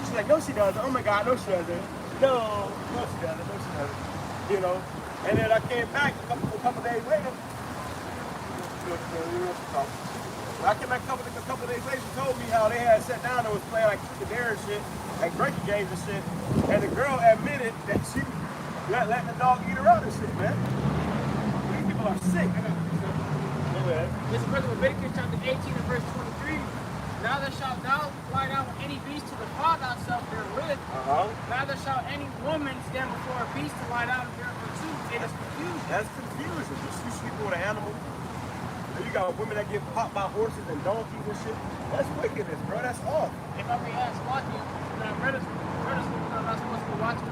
She's like, no, she doesn't. Oh my God, no, she doesn't. No, she doesn't. You know. And then I came back a couple days later. I came back a couple days later. She told me how they had sat down and was playing like chicken dare and shit, like drinking games and shit. And the girl admitted that she let the dog eat her out and shit, man. These people are sick. This is Leviticus chapter 18 and verse 23. Neither shalt thou lie down with any beast to defile thyself therewith. Neither shall any woman stand before a beast to lie down therewith too. It is confusion. That's confusion. You sleep with an animal. You got women that get popped by horses and donkeys and shit. That's wickedness, bro. That's off. If I may ask, watching, Reddit's not supposed to be watching,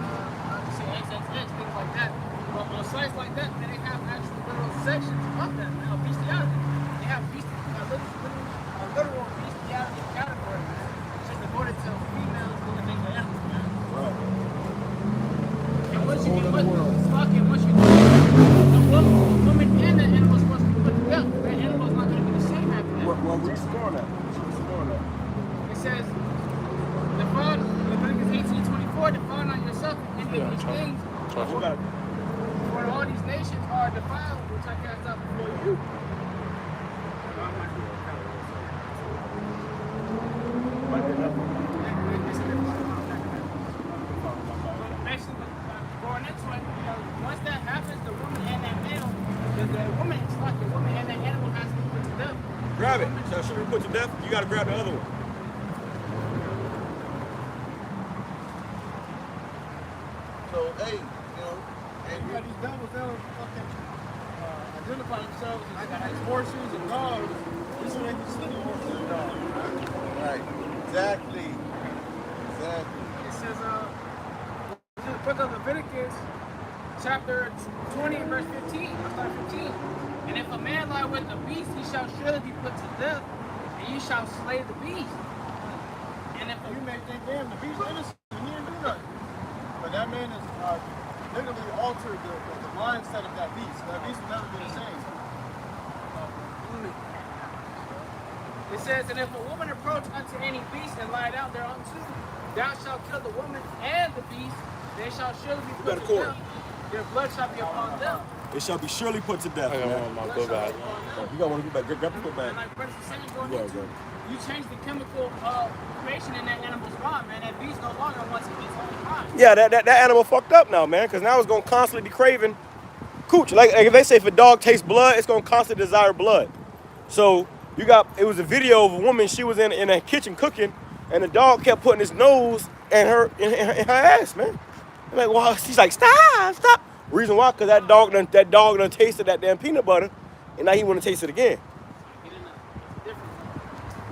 say XXX, things like that. But on sites like that, they have actual literal sections about that, man, bestiality. fucking once you do it, the woman and the animal is supposed to be put to death. The animal's not going to be the same after that. Well, read some more on that. It says, Leviticus 18:24, defile not yourself in these things. For all these nations are defiled, which I cast out before you. Going into it, once that happens, the woman and that male, the woman is like the woman and that animal has to be put to death. Grab it. So should we put to death? You got to grab the other one. So, hey, you know, And you got these devils that are fucking identify themselves as horses and dogs. This is what they consider horses and dogs. right. Exactly. It says, in the book of Leviticus, chapter 20, verse 15, start 15. And if a man lie with a beast, he shall surely be put to death, and you shall slay the beast. And if You may think, damn, the beast innocent, he didn't do nothing. But that man has literally altered the mindset of that beast. That beast will never be the same. It says, and if a woman approach unto any beast and lie down thereunto, thou shalt kill the woman and the beast, they shall surely be put to death. Their blood shall be upon them. It shall be surely put to death. I got one of my go back. You got one to go back. Grab the foot And back. like Brother saying, going Go into, ahead, you change the chemical creation in that animal's body, man. That beast no longer wants to eat its own kind. Yeah, that animal fucked up now, man, because now it's going to constantly be craving cooch. Like if they say if a dog tastes blood, it's going to constantly desire blood. So it was a video of a woman, she was in a kitchen cooking, and the dog kept putting his nose in her ass, man. I'm like, well, she's like, stop. Reason why? Because that dog done tasted that damn peanut butter, and now he want to taste it again.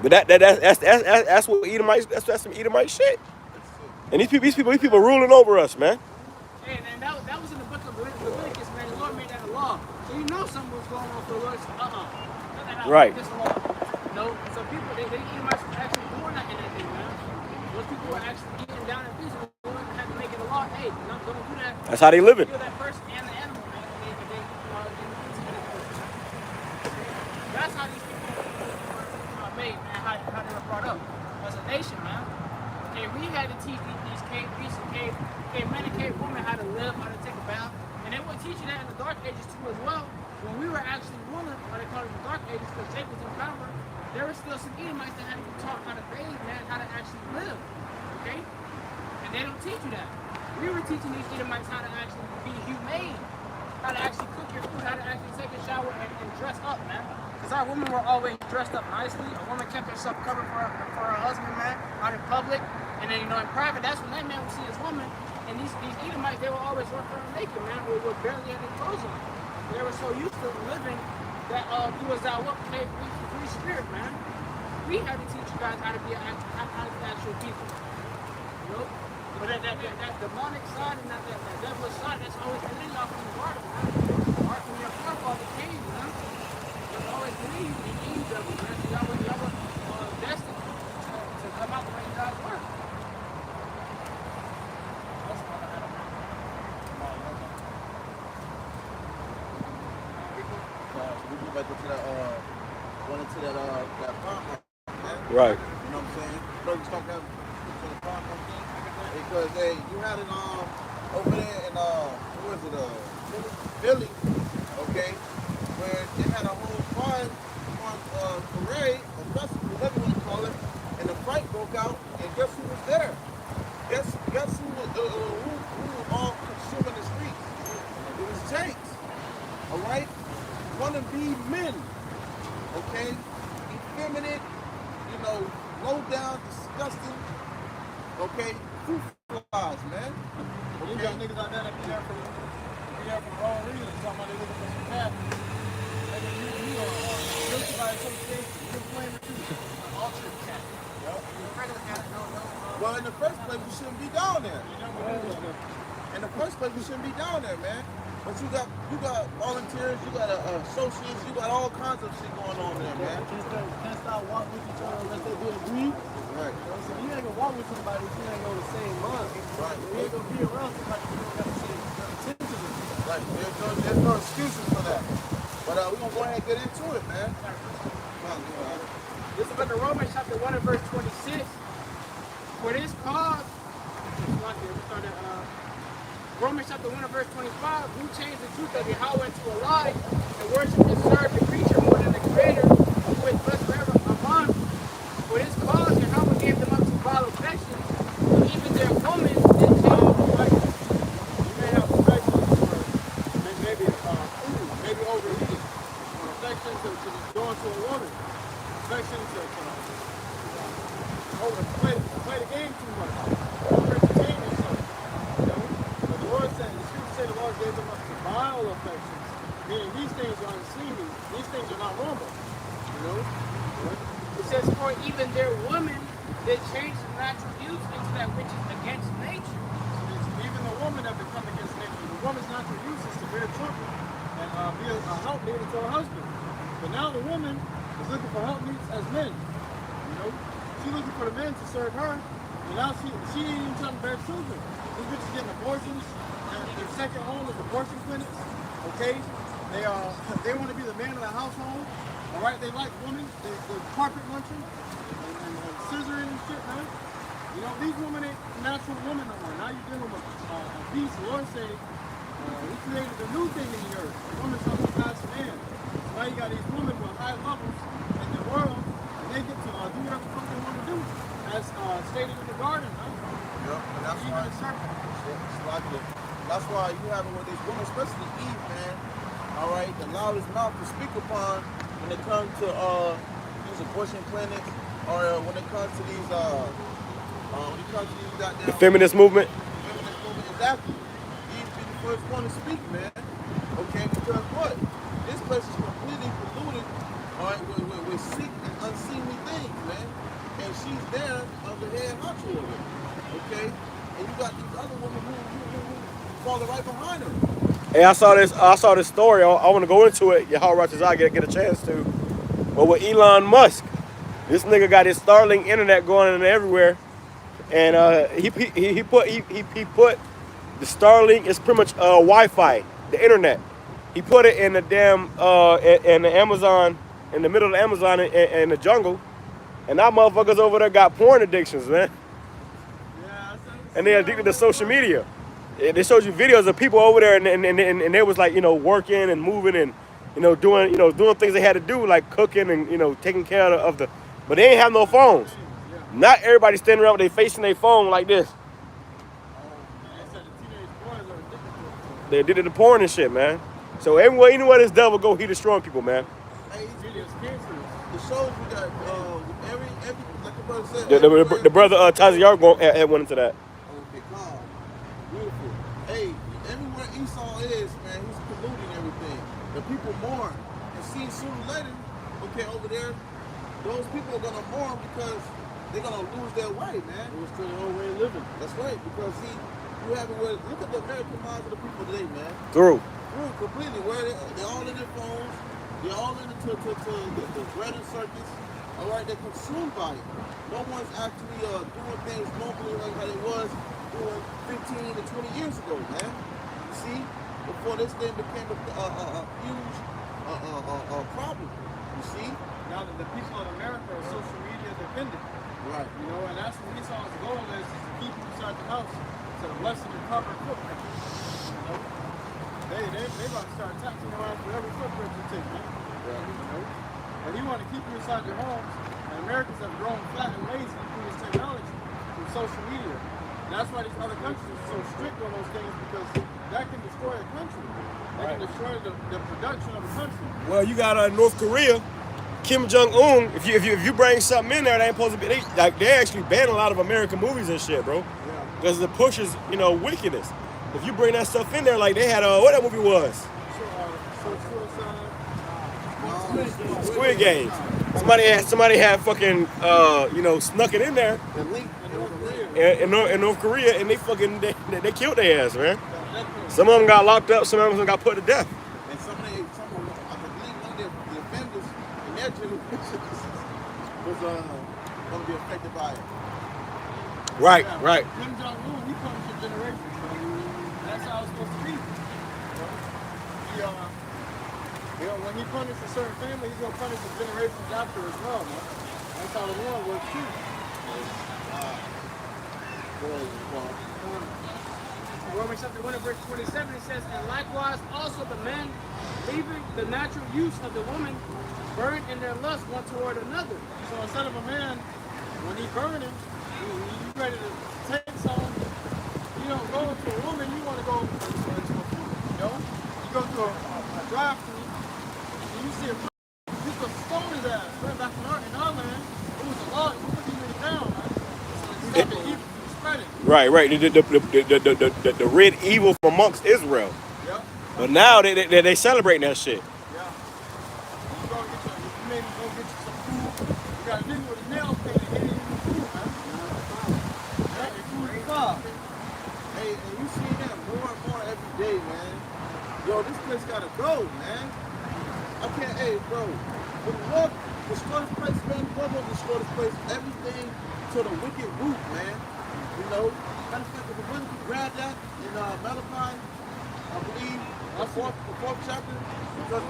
But that's what Edomites, that's some Edomite shit. And these people ruling over us, man. Hey, and that was in the book of Leviticus, man. The Lord made that a law. So you know something was going on for the Lord. Right. This law. You know, so people, they Edomites were actually doing that in that thing, man. Those people were actually getting down and pieces. The Lord had to make it a law. Hey, don't do that. That's how they living. Kill that person and the animal, man. That's how these people are made, man. How they were brought up as a nation, man. Okay, we had to teach these cave beasts and cave men and cave women how to live, how to take a bath. And they would teach you that in the Dark Ages too as well. When we were actually ruling, what they call it the Dark Ages, because Jacob was in power, there were still some Edomites that had to be taught how to bathe, man, how to actually live. Okay? And they don't teach you that. We were teaching these Edomites how to actually be humane, how to actually cook your food, how to actually take a shower and dress up, man. Because our women were always dressed up nicely. A woman kept herself covered for her husband, man, out in public. And then, you know, in private, that's when that man would see his woman. And these Edomites, they would always walk around naked, man, with barely any clothes on. They were so used to living that he was out what came free spirit, man. We had to teach you guys how to be actual people. You know? But that demonic side and that devilish side, that's always been in y'all from the garden, man. Or from your forefather Cain, man. It's always been in you, the Eve devil, man. So y'all were destined to come out the way you guys were. Right. You know what I'm saying? So we talk about the farm thing because you had it over there in who was it? Philly, okay, where they had a whole parade, a festival, whatever you want to call it, and the fight broke out, and guess who was there? Guess who was all consuming the streets? It was Jakes, all right? Wannabe men, okay? Effeminate, you know, low down, disgusting, okay? Fruit flies, man. You got niggas out there that be there for the wrong reasons. Talking about they looking for some cat. And then you kill somebody some state, you're playing with you. An altered cat. Regular cat, no. Well, in the first place, we shouldn't be down there. In the first place, we shouldn't be down there, man. But you got volunteers, you got associates, you got all kinds of shit going on there, man. Can't stop walking with each other unless they be agreed. Right. So you ain't gonna walk with somebody if you ain't on the same month. Right. You ain't gonna be around somebody if you don't got the same intent. Like, there's no excuses for that. But we're going to go ahead and get into it, man. This is in Romans chapter 1 and verse 26. For this cause, Romans chapter 1 and verse 25, who changed the truth of Yahweh into a lie and worship and serve the creature more than the creator, who is blessed forever. Amen. For this cause, Yahweh gave them up to vile affections, and even their women did change the affections. You may have affections for maybe overeating, or affections to going to a woman, affections to play the game too much, over entertain yourself. You know? But the Lord said, the scripture said the Lord gave them up to vile affections, meaning these things are unseemly, these things are not normal. You know? It says, for even their women, they change the natural use into that which is against nature. So even the woman that become against nature, the woman's natural use is to bear children and be a helpmate to her husband. But now the woman is looking for helpmates as men. You know? She's looking for the men to serve her, and now she ain't even trying to bear children. These bitches getting abortions, and their second home is abortion clinics. Okay? They want to be the man of the household. All right? They like women. They carpet munching and scissoring and shit, man. You know, these women ain't natural women no more. Now you're dealing with a beast. The Lord say, He created a new thing in the earth. The woman's on the past man. So now you got these women with high levels in the world, and they get to do whatever the fuck they want to do, as stated in the garden, right? Yep, and that's why that's why you have it with these women, especially Eve, man. All right, the loudest mouth to speak upon when it comes to these abortion clinics, or when it comes to these goddamn The feminist movement. Feminist movement, exactly. Eve be the first one to speak, man. Okay, because what? This place is completely polluted, all right, with sick and unseemly things, man. And she's there on the head honcho of it. Okay? And you got these other women who falling right behind her. Hey, I saw this story. I want to go into it. YAHWAH, get a chance to. But with Elon Musk, this nigga got his Starlink internet going in everywhere, and he put the Starlink is pretty much Wi-Fi, the internet. He put it in the damn in the Amazon, in the middle of the Amazon in the jungle, and that motherfuckers over there got porn addictions, man. Yeah, And they're addicted to social media. They showed you videos of people over there, and they was like, working and moving and, doing things they had to do, like cooking and, taking care of the, but they ain't have no phones. Not everybody standing around with their face in their phone like this. They addicted to porn and shit, man. So anywhere this devil go, he destroying people, man. Hey, it shows you that every like the brother said. The brother Taziar had went into that. Okay, calm. Beautiful. Hey, everywhere Esau is, man, he's polluting everything. The people mourn. And see, sooner or later, okay, over there, those people are gonna mourn because they're gonna lose their way, man. Lose to their own way of living. That's right, because see, you have it where, look at the American minds of the people today, man. Through. Completely, where they're all in their phones, they're all into the bread and circus. All right, they're consumed by it. No one's actually doing things normally like how they was doing 15 to 20 years ago, man. You see, before this thing became a huge problem. You see? Now that the people of America are social media dependent. Right. You know, and that's what Esau's goal is to keep you inside the house to lessen your carbon footprint. You know? They about to start taxing your ass for every footprint you take, man. Yeah. You know? And he want to keep you inside your homes, and Americans have grown fat and lazy through this technology, through social media. And that's why these other countries are so strict on those things, because that can destroy a country. That can destroy the production of a country. Well, you got North Korea, Kim Jong-un. If you bring something in there that ain't supposed to be, they actually ban a lot of American movies and shit, bro. Because it pushes, wickedness. If you bring that stuff in there, like they had what that movie was. Squid Games. Somebody had fucking snuck it in there in North Korea, and they killed their ass, man. Some of them got locked up, some of them got put to death. And some of them, I believe one of the offenders in their generation was going to be affected by it. Right. Kim Jong-un, he comes from generation. That's how it's supposed to be. when he punishes a certain family, he's gonna punish the generations after as well, man. That's how the Lord works too. Romans chapter 1 and verse 27, it says, and likewise also the men, leaving the natural use of the woman, burn in their lust one toward another. So instead of a man, when he's burning, he's ready to take some. You don't go to a woman, you want to go into a food, you know? You go to a drive-thru, and you see a you could stone his ass. Right back in our land, it was a law, you put him in the down, man. Stop the evil from spreading. Right. The rid evil from amongst Israel. Yeah. But now they celebrating that shit. Yeah. You go get your, you maybe go get you some food. You got a nigga with his nails painted, he ain't even food, man. Yeah, your food is fine. Hey, and you see that more and more every day, man. Yo, this place gotta go, man. I can't, hey, bro. The Lord destroy this place, man. God will destroy this place. Everything to the wicked root, man. You know, matter of fact, if we grab that in Malachi, I believe, the fourth chapter, because,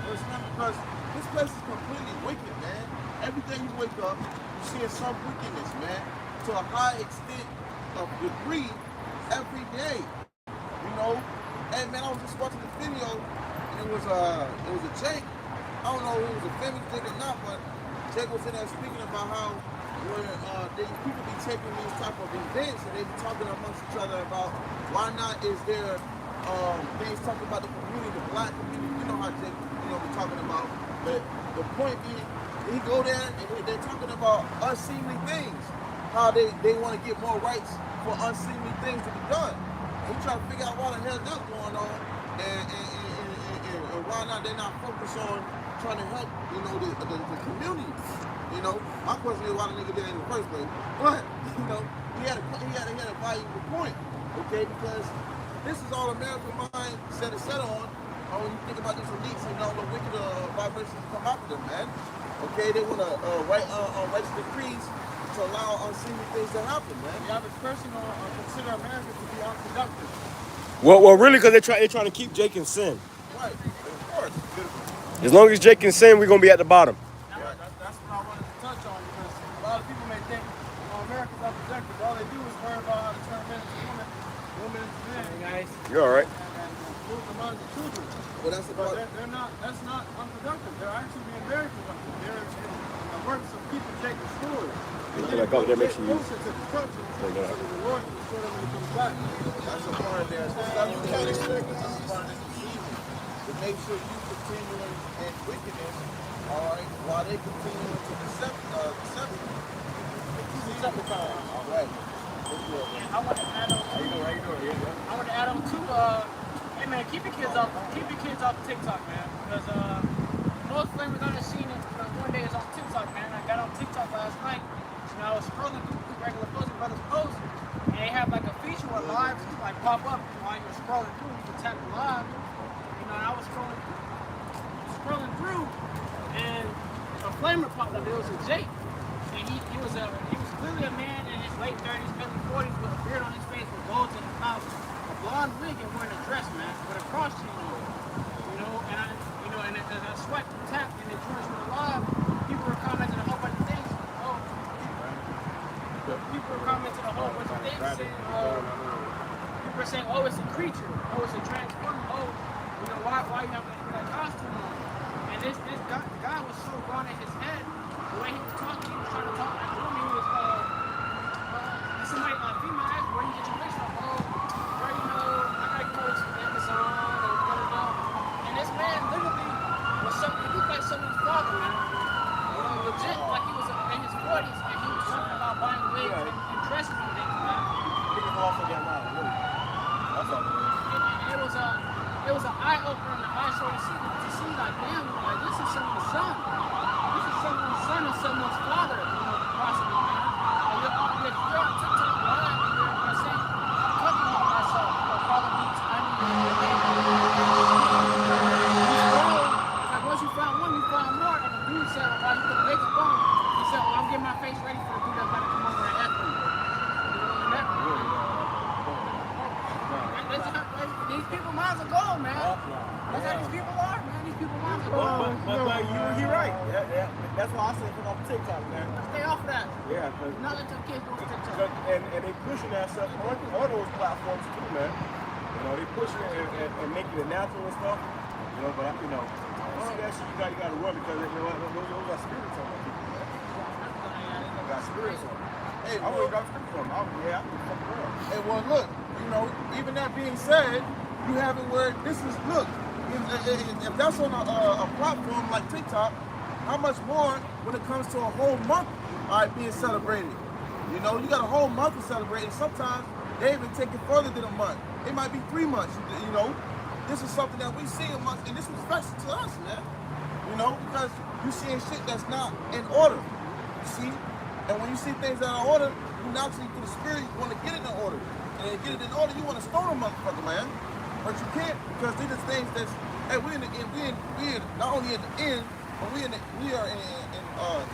verse 9, because this place is completely wicked, man. Every day you wake up, you see some wickedness, man, to a high extent of degree every day, you know. And man, I was just watching the video, and it was a Jake. I don't know if it was a famous Jake or not, but Jake was in there speaking about how when people be taking these type of events and they be talking amongst each other about why not is there things talking about the community, the black community. You know how Jake, be talking about. But the point being, he go there and they're talking about unseemly things, how they want to get more rights for unseemly things to be done. And he trying to figure out why the hell that's going on and why not they're not focused on trying to help, the community. You know, my question is why the nigga did it in the first place. But, he had a valuable point, okay? Because this is all American mind set on when you think about these elites and all the wicked vibrations that come after them, man. Okay, they want to write decrees to allow unseemly things to happen, man. The average person will consider America to be unproductive. Well, really, because they're trying to keep Jake in sin. Right, of course. As long as Jake in sin, we're gonna be at the bottom. That's what I wanted to touch on, because a lot of people may think America's unproductive. All they do is worry about how to turn men into women into men. Hey guys. You're all right. And move them on to children. Well, that's about But that's not unproductive. They're actually being very productive. They're in the works of keeping Jake restored. Like, oh, that makes you use. Closer to destruction, so Yeah. the Lord can restore them when he comes back. That's a part of there. You can't expect this as a part of this season to make sure you continue in wickedness, all right, while they continue into deception. All right. I want to add on. I want to add on to hey man, keep your kids off TikTok, man, because most flamers I done seen it. One day is on TikTok, man. I got on TikTok last night. I was scrolling through regular posts, brothers posts, and they have like a feature where lives like pop up while you're scrolling through. You can tap the live. And I was scrolling through, and a flamer popped up. It was a Jake, and he was clearly a man in his late 30s, early 40s, with a beard on his face, with golds in his mouth, a blonde wig, and wearing a dress, man, with a cross chain on it. And as I swiped and tapped, and it joins with a live, people were commenting a whole bunch of things. People were commenting a whole bunch of things, saying, people were saying, oh, it's a creature, oh, it's a transformer, oh, why you have that costume on? And this guy was so gone in his head, the way he was talking, he was trying to talk like a woman. He was, somebody, female asked, where you get your wigs from? Oh, where, I gotta go to Amazon, and blah. And this man literally was something, he looked like someone's father, man. Legit, like he was in his 40s, and he was talking about buying wigs and dresses and things, man. It was an eye opener in the eye show to see like, damn, like this is someone's son. This is someone's son and someone's father, possibly, man. And you're on TikTok live and you're saying, I'm talking about myself, calling me tiny. Like once you found one, you found more. And the dude said, while you put the wigs on, he said, well, I'm getting my face ready for the dude that's about to come over and F me. These people minds are gone, man. That's how these people are, man. These people want to But you're right. That's why I say put on TikTok, man. stay off of that. Yeah, Do not let your kids go to TikTok. and they pushing that stuff on those platforms too, man. You know, they pushing it and making it natural and stuff. You know, but you know, you see that shit, you got to run because those got spirits on them people, man. They got spirits on them. Hey, I wouldn't got spirits on them. I would fuck around. Hey, well, look, you know, even that being said, you have it where this is, look, if that's on a platform like TikTok, how much more when it comes to a whole month being celebrated? You know, you got a whole month to celebrate, and sometimes they even take it further than a month. It might be 3 months, you know. This is something that we see amongst, and this was special to us, man. You know, because you seeing shit that's not in order, you see? And when you see things that are in order, you naturally, through the spirit, you want to get it in order. And to get it in order, you want to stone a motherfucker, man. But you can't, because these are things that's, hey, we're not only in the end, but we are in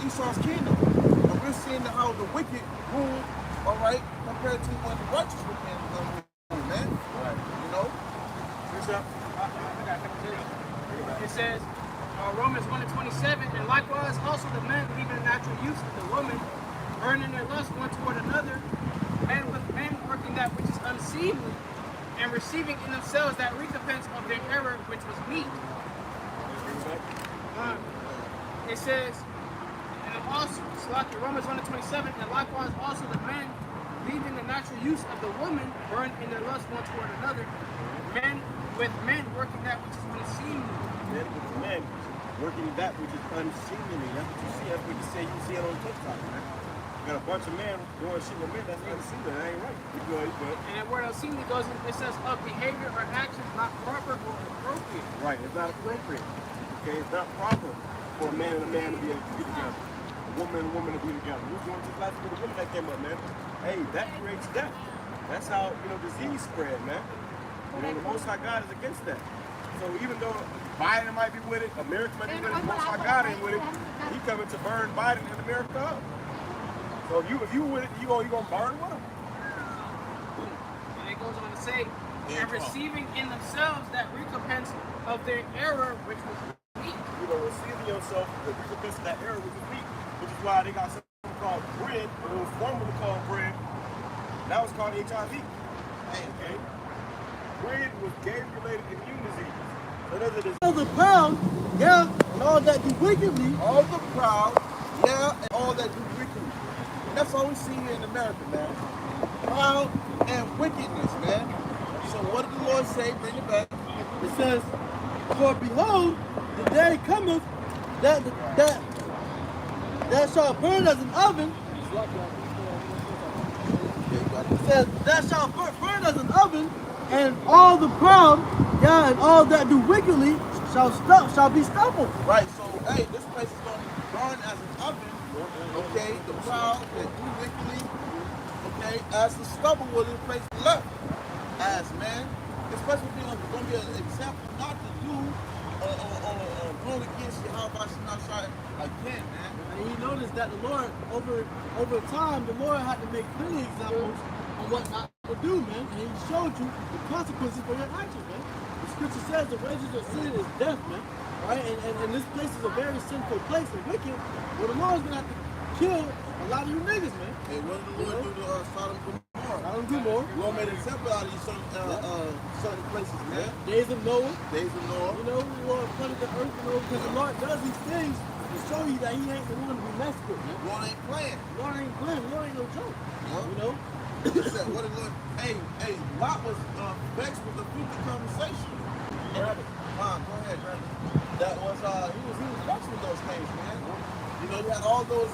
Esau's kingdom. And we're seeing how the wicked rule, all right, compared to when the righteous rule, man. Right. You know? It says, Romans 1:27, and likewise also the men leaving the natural use of the woman, burning their lust one toward another, men with men working that which is unseemly, and receiving in themselves that recompense of their error which was meet. It says, and also, Romans 1:27, and likewise also the men leaving the natural use of the woman, burn in their lust one toward another, men with men working that which is unseemly. Men with men working that which is unseemly. That's what you see. That's what you say. You see it on TikTok, man. You got a bunch of men doing shit with men that's unseemly. That ain't right. You good. And that word unseemly goes in, it says of behavior or actions not proper or appropriate. Right. It's not appropriate. Okay. It's not proper for a man and a man to be together. A woman and a woman to be together. We was going to the last with a woman that came up, man. Hey, that creates death. That's how, you know, disease spread, man. You know, the Most High God is against that. So even though Biden might be with it, America might be with it, the Most High God ain't with it, he coming to burn Biden and America up. So if you with it, you gonna burn with him. And it goes on to say, and receiving in themselves that recompense of their error which was weak. You know, receiving yourself the recompense of that error which is weak, which is why they got something called bread, or it was formerly called bread. Now it's called HIV. Okay? Bread was gay-related immune disease. So there's a disease. All the proud, yeah, and all that do wickedly. All the proud, yeah, and all that do wickedly. And that's all we see here in America, man. Proud and wickedness, man. So what did the Lord say? Bring it back. It says, for behold, the day cometh that shall burn as an oven. It says, that shall burn as an oven, and all the proud, yeah, and all that do wickedly shall be stubble. Right, so, hey, this place is going to burn as an oven, okay? The proud that do wickedly, okay? As the stubble will this place be left as, man. This place will be going to be an example not to do or go against YAHAWASHI again, man. And you notice that the Lord, over time, the Lord had to make clear examples on what not to do, man. And he showed you the consequences for your actions, man. The scripture says the wages of sin is death, man. Right? And this place is a very sinful place and wicked, where the Lord's gonna have to kill a lot of you niggas, man. Hey, what did the Lord do to Sodom and Gomorrah? Sodom and Gomorrah. The Lord made an example out of these certain places, man. Days of Noah. Days of Noah. You know, the Lord flooded the earth, you know, because the Lord does these things to show you that he ain't the one to be messed with, man. The Lord ain't playing. The Lord ain't playing. The Lord ain't no joke. You know? What did Lord? Hey, Lot was vexed with the future conversation. Brother, go ahead, brother. That was he was vexed with those things, man. You know, you had all those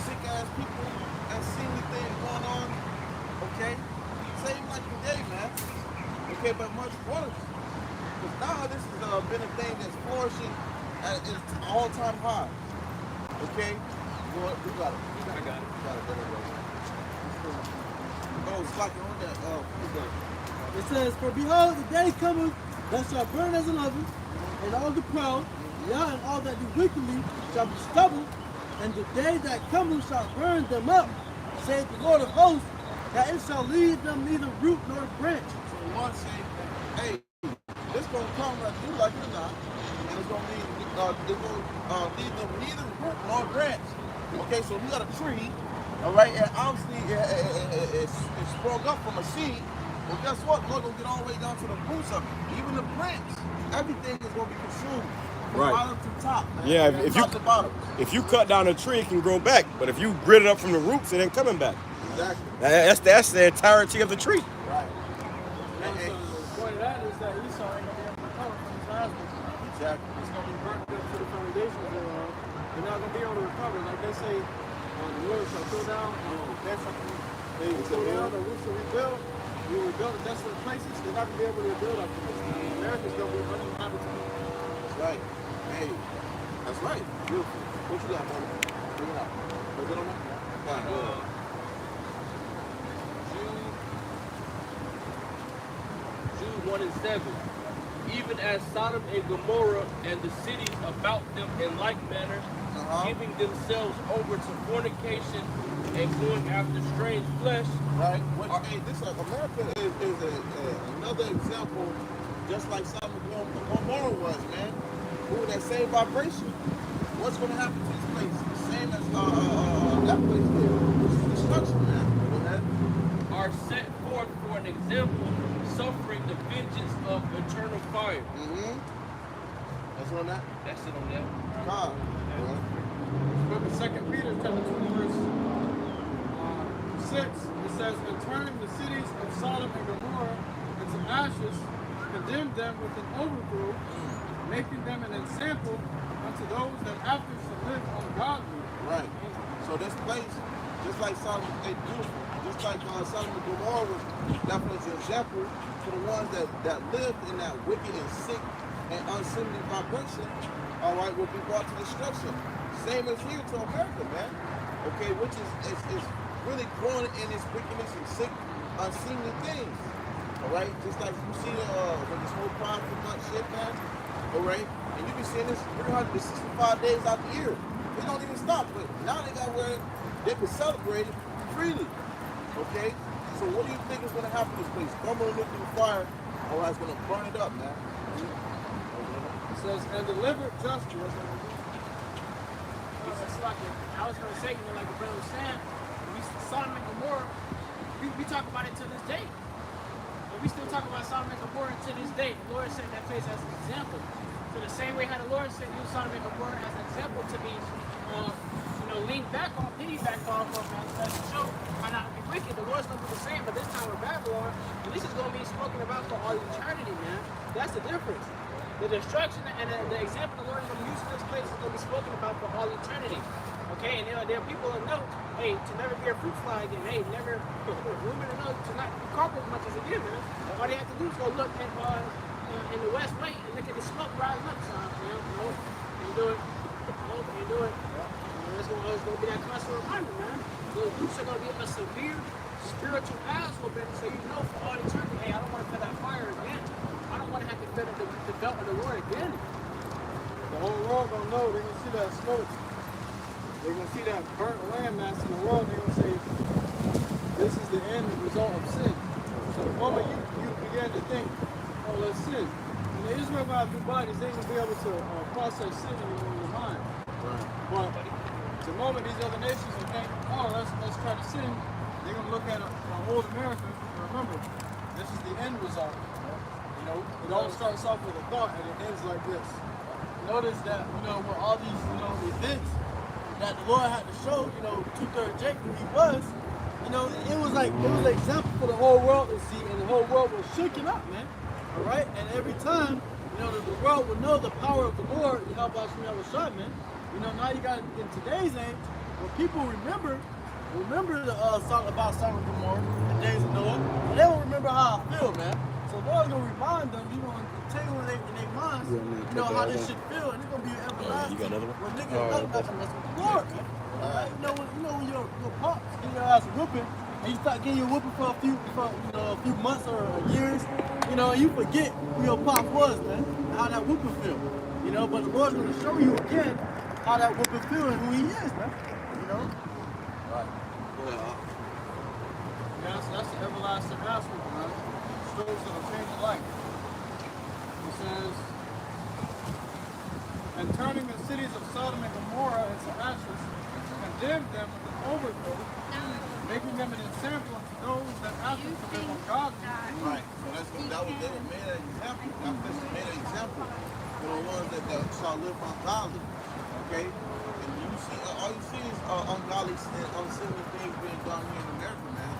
sick ass people and seemly things going on. Okay, same like today, man. Okay, but much worse. Because now this has been a thing that's flourishing at its all-time high. Okay, well, we got it. I got it. We got it. Oh, it's like on that. It says, for behold, the day cometh that shall burn as an oven, and all the proud, yeah, and all that do wickedly shall be stubble, and the day that cometh shall burn them up, saith the Lord of hosts, that it shall leave them neither root nor branch. So one say, hey, this gonna come leave them neither root nor branch. Okay, so we got a tree, all right, and obviously it's sprung up from a seed. Well, guess what? Lord gonna get all the way down to the roots of it. Even the branch, everything is gonna be consumed. From Right. bottom to top. Man. Yeah, From top to bottom. if you cut down a tree, it can grow back. But if you grit it up from the roots, it ain't coming back. Exactly. That's the entirety of the tree. Right. So the point of that is that Esau ain't gonna be able to recover from his last one. Exactly. It's gonna be burnt up to the foundations thereof. They're not gonna be able to recover. Like they say, the Lord shall throw down, they will throw down the roofs to rebuild. You will rebuild the desolate places. They're not gonna be able to rebuild after this. America's gonna be uninhabitable. That's right. Hey, that's right. Beautiful. What you got, brother? Bring it out. Bring it on. Fine. Go ahead. Jude 1 and 7. Even as Sodom and Gomorrah and the cities about them in like manner, giving themselves over to fornication and going after strange flesh. Right. Hey, this America is another example, just like Sodom and Gomorrah was, man. Ooh, that same vibration. What's going to happen to this place? The same as that place did. This is destruction, man. Go ahead. Are set forth for an example, suffering the vengeance of eternal fire. That's on that? That's it on that. God. Remember 2 Peter chapter 2 verse 6, it says, and turning the cities of Sodom and Gomorrah into ashes, condemned them with an overthrow, making them an example unto those that after shall live ungodly. Right. So this place, just like Sodom, beautiful. Just like Sodom and Gomorrah was definitely an example for the ones that lived in that wicked and sick and unseemly vibration, all right, will be brought to destruction. Same as here to America, man. Okay, which is really growing in its wickedness and sick, unseemly things. All right, just like you see when this whole Pride month shit, man. All right, and you be seeing this 365 days out the year. They don't even stop, but now they got where they can celebrate it freely. Okay, so what do you think is going to happen to this place? Come on, look through the fire, or it's going to burn it up, man. It says, and delivered justice. I was going to say, like the brother was saying, Sodom and Gomorrah, we talk about it to this day. And we still talk about Sodom and Gomorrah to this day. The Lord set that place as an example. So the same way how the Lord set you Sodom and Gomorrah as an example to be, leaned back on, pity back off of, as to show how not to be wicked. The Lord's going to do the same, but this time with Babylon, at least it's going to be spoken about for all eternity, man. That's the difference. The destruction and the example the Lord is going to use in this place is going to be spoken about for all eternity. Okay, and there are people that know, hey, to never be a fruit fly again, hey, never, women to know to not carpet as much as again, man. All they have to do is go look at in the West Wing and look at the smoke rising up, son. You do it. You do it. It's going to be that constant reminder, man. Those roots are going to be a severe spiritual ass whooping, so you know for all eternity, hey, I don't want to feel that fire again. I don't want to have to feel the belt of the Lord again. The whole world gonna know. They're gonna see that smoke. They're gonna see that burnt land mass in the world. They're gonna say, this is the end result of sin. So the moment you begin to think, oh, let's sin. And the Israelites new bodies, they ain't gonna be able to process sin anymore in their mind. But the moment these other nations will think, oh, let's try to sin, they're gonna look at old America and remember, this is the end result. It all starts off with a thought and it ends like this. Notice that, with all these, events that the Lord had to show, 2/3 Jake who he was, it was an example for the whole world to see, and the whole world was shaken up, man. All right? And every time, the world would know the power of the Lord, YAHWASHI, man. Now you got in today's age, when people remember the song about Sodom and Gomorrah, the days of Noah, and they will remember how I feel, man. So the Lord's gonna remind them, and tell you in their minds, how this should feel, and it's gonna be everlasting. You got another one? When niggas know that's with the Lord, man. Alright, when your pops give your ass a whooping, and you start getting your whooping for a few months or years, and you forget who your pop was, man, and how that whooping feel. But the Lord's gonna show you again how that whooping feel and who he is, man. Right. Go ahead, Yeah, so that's the everlasting ass whooping, man. Shows of a change of life. It says, and turning cities of Sodom and Gomorrah into ashes, condemned them with an overthrow, making them an example unto those that after to them ungodly. Right. So that was they made an example. That person made an example for the ones that shall live ungodly. Okay? And you see, all you see is ungodly sin, unseemly things being done here in America, man.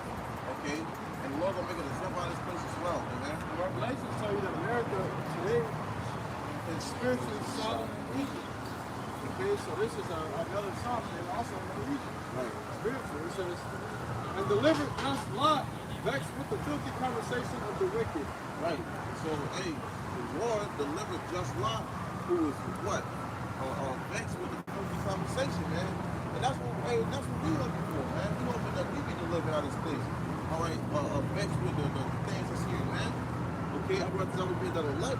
Okay? And the Lord gonna make an example out of this place as well, man. Revelations tell you that America today is spiritually Sodom and Egypt. Okay, so this is another Sodom and also another Egypt. Right. Spiritual. It says, and delivered us Lot, vexed with the filthy conversation of the wicked. Right. So, hey, the Lord delivered just Lot, who was what? Vexed with the filthy conversation, man. And that's what we looking for, man. We hoping that we can deliver out of this place. All right, vexed with the things that's here, man. Okay, I brothers over here that are elect.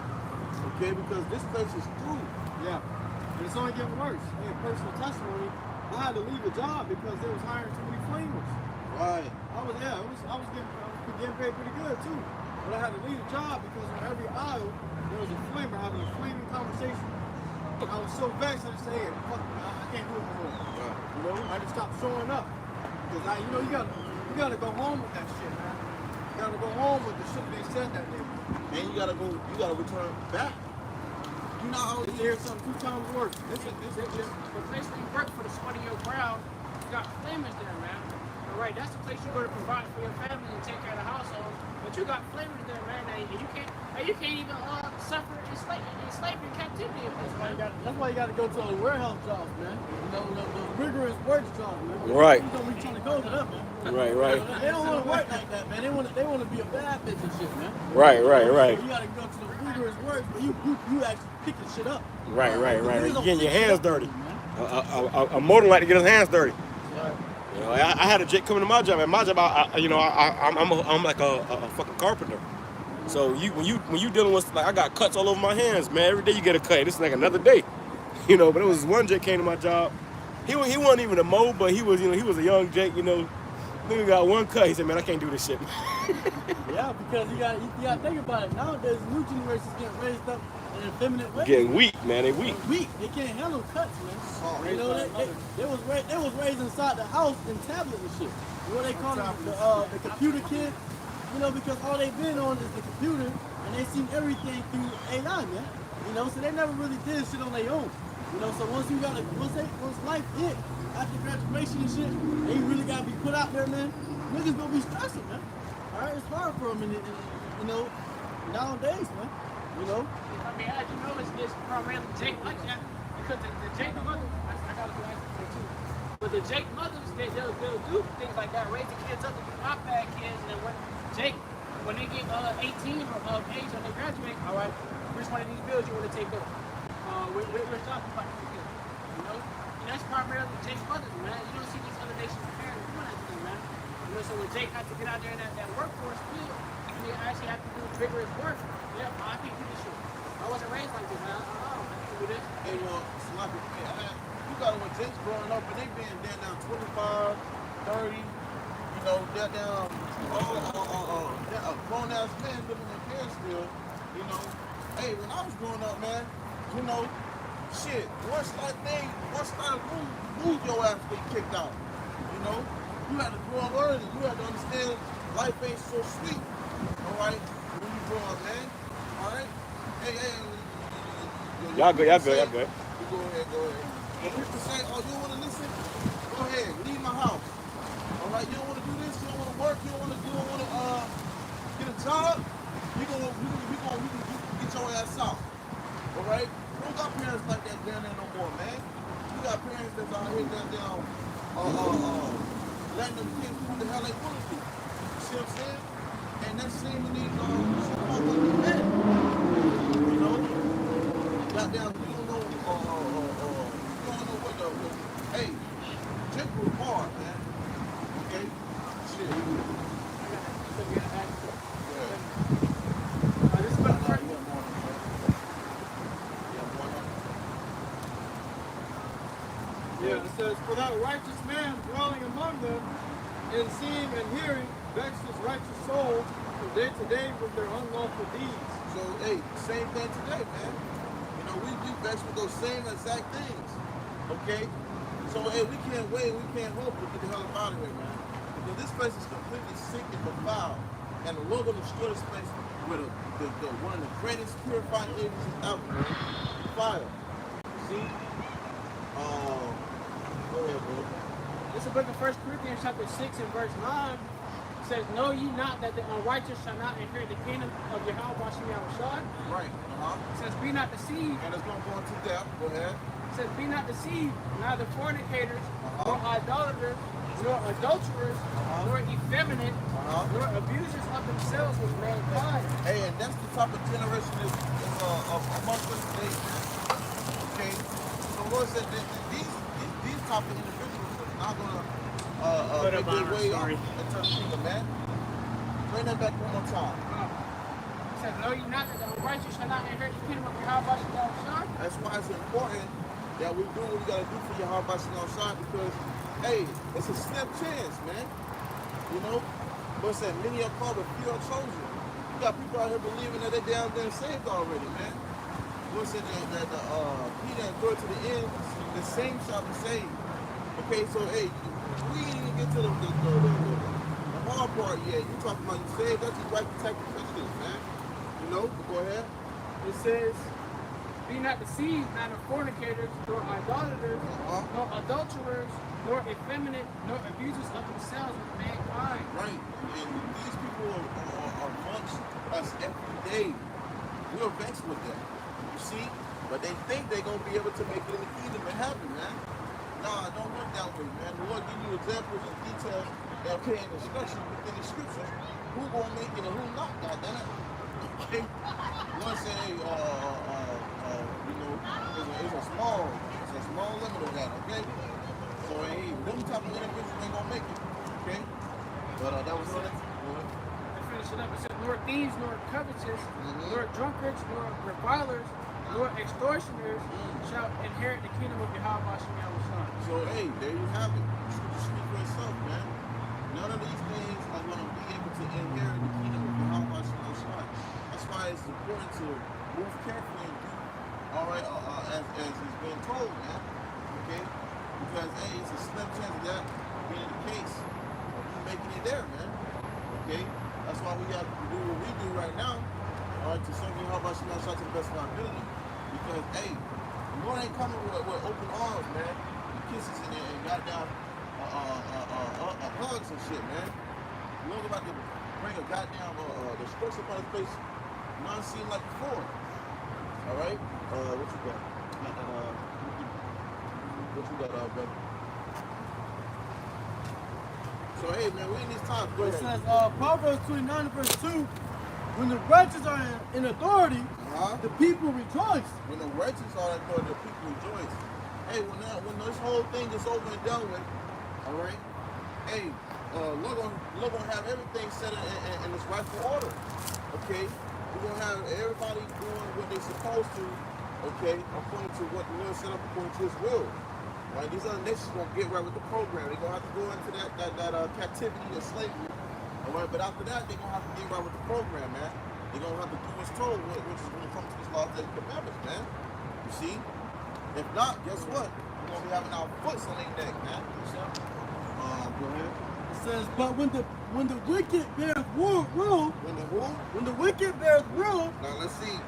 Okay, because this place is through. Yeah. And it's only getting worse. Hey, personal testimony, I had to leave a job because they was hiring too many flamers. Right. I was getting paid pretty good too. But I had to leave the job because on every aisle there was a flamer having a flaming conversation. I was so vexed I just said, hey, fuck, I can't do it no more. Right. You know, I just stopped showing up. Because you gotta go home with that shit, man. You gotta go home with the shit they said that day. And you gotta return back. You know how You hear something 2 times worse. The place where you work for the sweat of your brow, you got flamers there, man. All right, that's the place you're going to provide for your family and take care of the household. But you got flamers there, man, and you can't even suffer enslavement and captivity in this, man. That's why you gotta go to the warehouse jobs, man. You know, those rigorous work jobs, man. Right. You don't be trying to go to them, man. Right, right. They don't want to work like that, man. They want to be a bad bitch and shit, man. Right, right, right. So you gotta go to the rigorous work, but you actually picking shit up. Right, right, right. You You're getting your pick hands shit up, dirty. man. A motor like to get his hands dirty. Right. You know, I had a Jake coming to my job. At my job, I'm like a fucking carpenter. So when you dealing with, like, I got cuts all over my hands, man. Every day you get a cut. This is like another day, you know. But it was one Jake came to my job. He wasn't even a mo, but he was a young Jake, you know. Nigga got one cut. He said, man, I can't do this shit. Yeah, because you gotta think about it. Nowadays, new generations getting raised up in effeminate ways. Getting weak, man. They weak. Weak. They can't handle cuts, man. You know, they was raised inside the house in tablet and shit. What they call them, the computer kids. You know, because all they've been on is the computer, and they seen everything through AI, man. You know, so they never really did shit on their own. You know, so once life hit after graduation and shit, and you really gotta be put out there, man. Niggas gonna be stressing, man. All right, it's hard for them, you know, nowadays, man. You know. I mean, as you know, it's primarily Jake like that because the Jake mothers, I gotta do that too. But the Jake mothers, they'll do things like that, raise the kids up to be iPad kids, and then when they get 18 or of age when they graduate, all right, which one of these bills you want to take up? We're talking about these bills, you know? And that's primarily Jake's mothers, man. You don't see these other nations parents doing that to them, man. You know, so when Jake had to get out there in that workforce field, and they actually have to do vigorous work, yeah, I can't do this shit. I wasn't raised like this, man. I can't do this. Hey, well, sloppy. You got when Jake's growing up and they being down 25, 30, you know, they're down, grown ass men living in parents still, you know. Hey, when I was growing up, man, you know, shit, once that move your ass get kicked out, you know. You had to grow up early. You had to understand life ain't so sweet, all right, when you grow up, man, all right. Hey. Y'all good. You go ahead. If people say, oh, you don't want to listen? Go ahead, leave my house. All right, you don't want to do this, you don't want to work, you don't want to get a job, we can get your ass out. All right? We don't got parents like that down there no more, man. We got parents that's out here down letting them kids do what the hell they want to do. You see what I'm saying? And that's same in these men. You know? Goddamn, you don't know what the hey, Jake was hard, man. Okay? Shit. Yeah, it says, for that righteous man dwelling among them, and seeing and hearing, vexed his righteous soul from day to day with their unlawful deeds. So, hey, same thing today, man. You know, we we vexed with those same exact things. Okay? So hey, we can't wait, we can't hope to get the hell out of here, man. Because this place is completely sick and defiled. And the Lord gonna destroy this place with one of the greatest purifying agents ever, man. Fire. See? Go ahead, bro. This is the book of 1 Corinthians chapter 6 and verse 9. It says, know ye not that the unrighteous shall not inherit the kingdom of YAHAWASHI YAHWASHI? Right. It says, be not deceived. And it's gonna go into depth. Go ahead. It says, be not deceived, neither fornicators, nor idolaters, nor adulterers, nor effeminate, nor abusers of themselves with mankind. Hey, and that's the type of generation is amongst us today, man. Okay? So Lord said that these type of individuals are not gonna make their way up into the kingdom, man. Bring that back one more time. It says, know ye not that the unrighteous shall not inherit the kingdom of YAHWASHI YAHWASHI? That's why it's important that we do what we gotta do for YAHWASHI, because hey, it's a slim chance, man. You know? But said many are called, but few are chosen. You got people out here believing that they're down there saved already, man. Lord said that Peter endured to the end, the same shall be saved. Okay, so hey, we didn't even get to the hard part yet. You talking about you saved, that's just right to take the prejudice, man. You know, but go ahead. It says, be not deceived, neither fornicators, nor idolaters, nor adulterers, nor effeminate, nor abusers of themselves with mankind. Right. And these people are amongst us every day. We're vexed with them. You see? But they think they're going to be able to make it in the kingdom and heaven, man. Nah, it don't work that way, man. The Lord give you examples and details that are in instruction within the scriptures. Who going to make it and who not, goddammit. Okay? Lord said, hey, you know, it's a small limit of that, okay? So, hey, them type of individuals ain't gonna make it, okay? But that was it. To finish it up, it says, nor thieves, nor covetous, nor drunkards, nor revilers, nor extortioners shall inherit the kingdom of YAHWASHI YAHWASHI. So, hey, there you have it. You speak for yourself, man. None of these things are gonna be able to inherit the kingdom of YAHWASHI YAHWASHI. That's why it's important to move carefully and do all right as is being told, man. Okay? Because hey, it's a slim chance of that being the case of you making it there, man. Okay? That's why we got to do what we do right now, all right, to serve YAHWASHI YAHWASHI to the best of our ability. Because hey, the Lord ain't coming with open arms, man. And kisses and goddamn hugs and shit, man. The Lord about to bring a goddamn destruction upon his face, none seen like before. All right? What you got? What you got, brother? So, hey, man, we in these times. Go It ahead. says, Proverbs 29 verse 2, when the righteous are in authority, the people rejoice. When the righteous are in authority, the people rejoice. Hey, when this whole thing is over and done with, all right? Hey, Lord gonna have everything set in its rightful order. Okay? We're gonna have everybody doing what they're supposed to, okay, according to what the Lord set up according to his will. Right? These other nations gonna get right with the program. They're gonna have to go into that captivity and slavery. All right, but after that, they're gonna have to get right with the program, man. They're gonna have to do what's told, which is when it comes to this law and commandments, man. You see? If not, guess what? We're gonna be having our foots on their neck, man. Go ahead. It says, but when the wicked beareth rule, When the who? when the wicked beareth rule, Now let's see.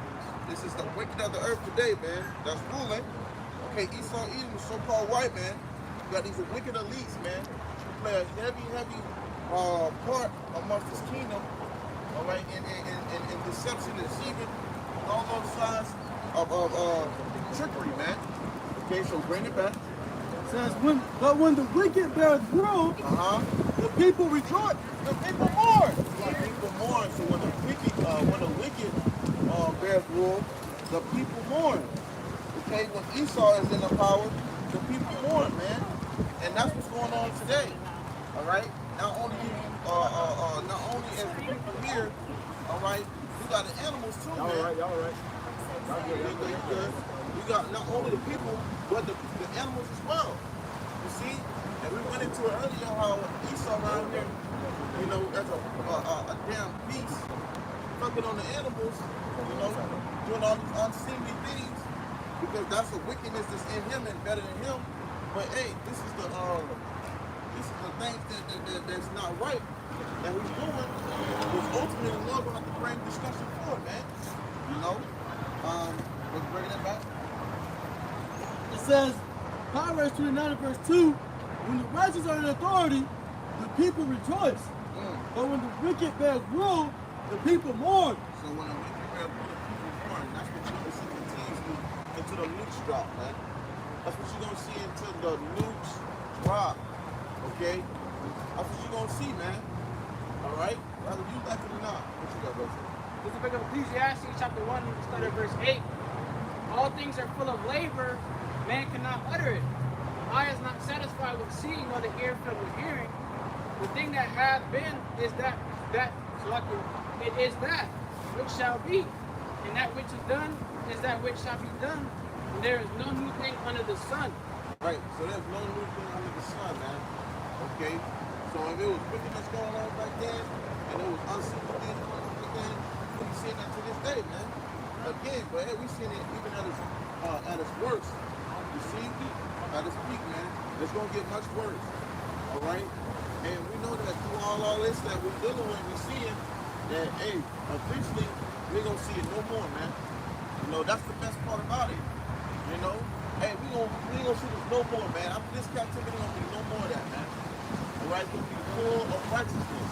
This is the wicked of the earth today, man. That's ruling. Okay, Esau Edom, so-called white man. You got these wicked elites, man. Who play a heavy part amongst this kingdom. All right, in deception, deceiving, and all those signs of trickery, man. Okay, so bring it back. it says, when the wicked beareth rule, the people rejoice. The people mourn. The people mourn. So when the wicked bears rule, the people mourn. Okay, when Esau is in the power, the people mourn, man. And that's what's going on today. All right. Not only as the people here, all right. We got the animals too, man. Y'all all right. Good. We got not only the people, but the animals as well. You see? And we went into it earlier how Esau around here, you know, as a damn beast, fucking on the animals, you know, doing all these unseemly things. because that's a wickedness that's in him and better than him. But hey, this is the things that's not right that he's doing, which ultimately the Lord will have to bring discussion for, man. You know? Let's bring that back. It says, Proverbs 29 verse 2, when the righteous are in authority, the people rejoice. But when the wicked bears rule, the people mourn. So when the wicked bears rule, the people mourn. That's what you're going to see continuously into the nukes drop, man. That's what you're going to see until the nukes drop. Okay? That's what you're going to see, man. All right? Whether you like it or not. What you got, brother? This is the book of Ecclesiastes, chapter 1, start at verse 8. All things are full of labor, man cannot utter it. Eye is not satisfied with seeing, nor the ear filled with hearing. The thing that hath been is that it is that which shall be, and that which is done is that which shall be done. And there is no new thing under the sun. Right, so there's no new thing under the sun, man. Okay? So if it was wickedness going on back then, and it was unseen things going on back then, we seeing that to this day, man. Again, but hey, we seeing it even at its worst. You see? At its peak, man. It's going to get much worse. All right? And we know that through all this that we're dealing with, we're seeing that, hey, eventually, we're going to see it no more, man. You know, that's the best part about it. You know? Hey, we ain't gonna see this no more, man. After this captivity, gonna be no more of that, man. All right? It's going to be full of righteousness.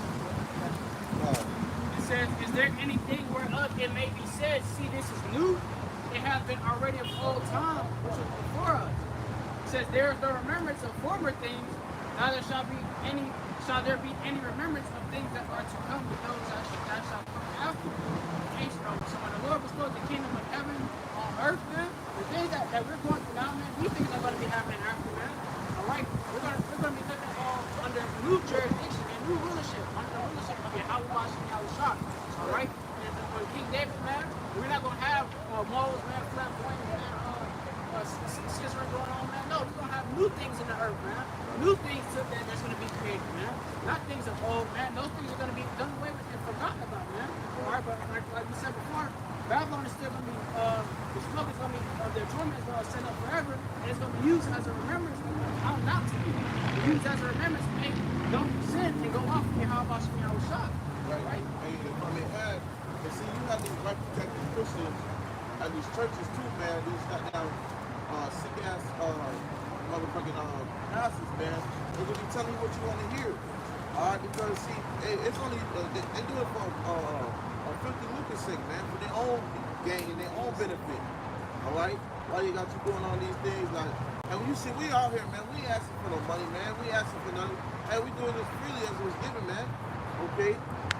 It says, is there anything whereof it may be said, see, this is new? It hath been already of old time, which was before us. It says, there is no remembrance of former things, neither shall there be any remembrance of things that are to come with those that shall come after. So when the Lord bestows the kingdom of heaven on earth, man, the things that we're going through now, man, these things are going to be happening after, man. All right? We're going to be living all under new jurisdiction and new rulership, under the rulership of YAHAWASHI. All right? And for King David, man, we're not going to have walls, man, flamboyant, man, scissors going on, man. No, we're going to have new things in the earth, man. New things that's going to be created, man. Not things of old, man. Those things are going to be done away with and forgotten about, man. All right, but like we said before, Babylon is still going to be, the smoke is going to be, their torment is going to send up forever, and it's going to be used as a remembrance how not to be. Used as a remembrance, hey, don't sin and go off in YAHAWASHI. Right? And see, you have these right protected Christians at these churches too, man. These goddamn sick ass motherfucking pastors, man. They're gonna be telling you what you want to hear. Alright, because see, it's only they do it for filthy lucre's sake, man, for their own gain and their own benefit. Alright? Why you got you doing all these things like, and when you see we out here, man, we ain't asking for no money, man. We asking for nothing. Hey, we doing this freely as it was given, man. Okay?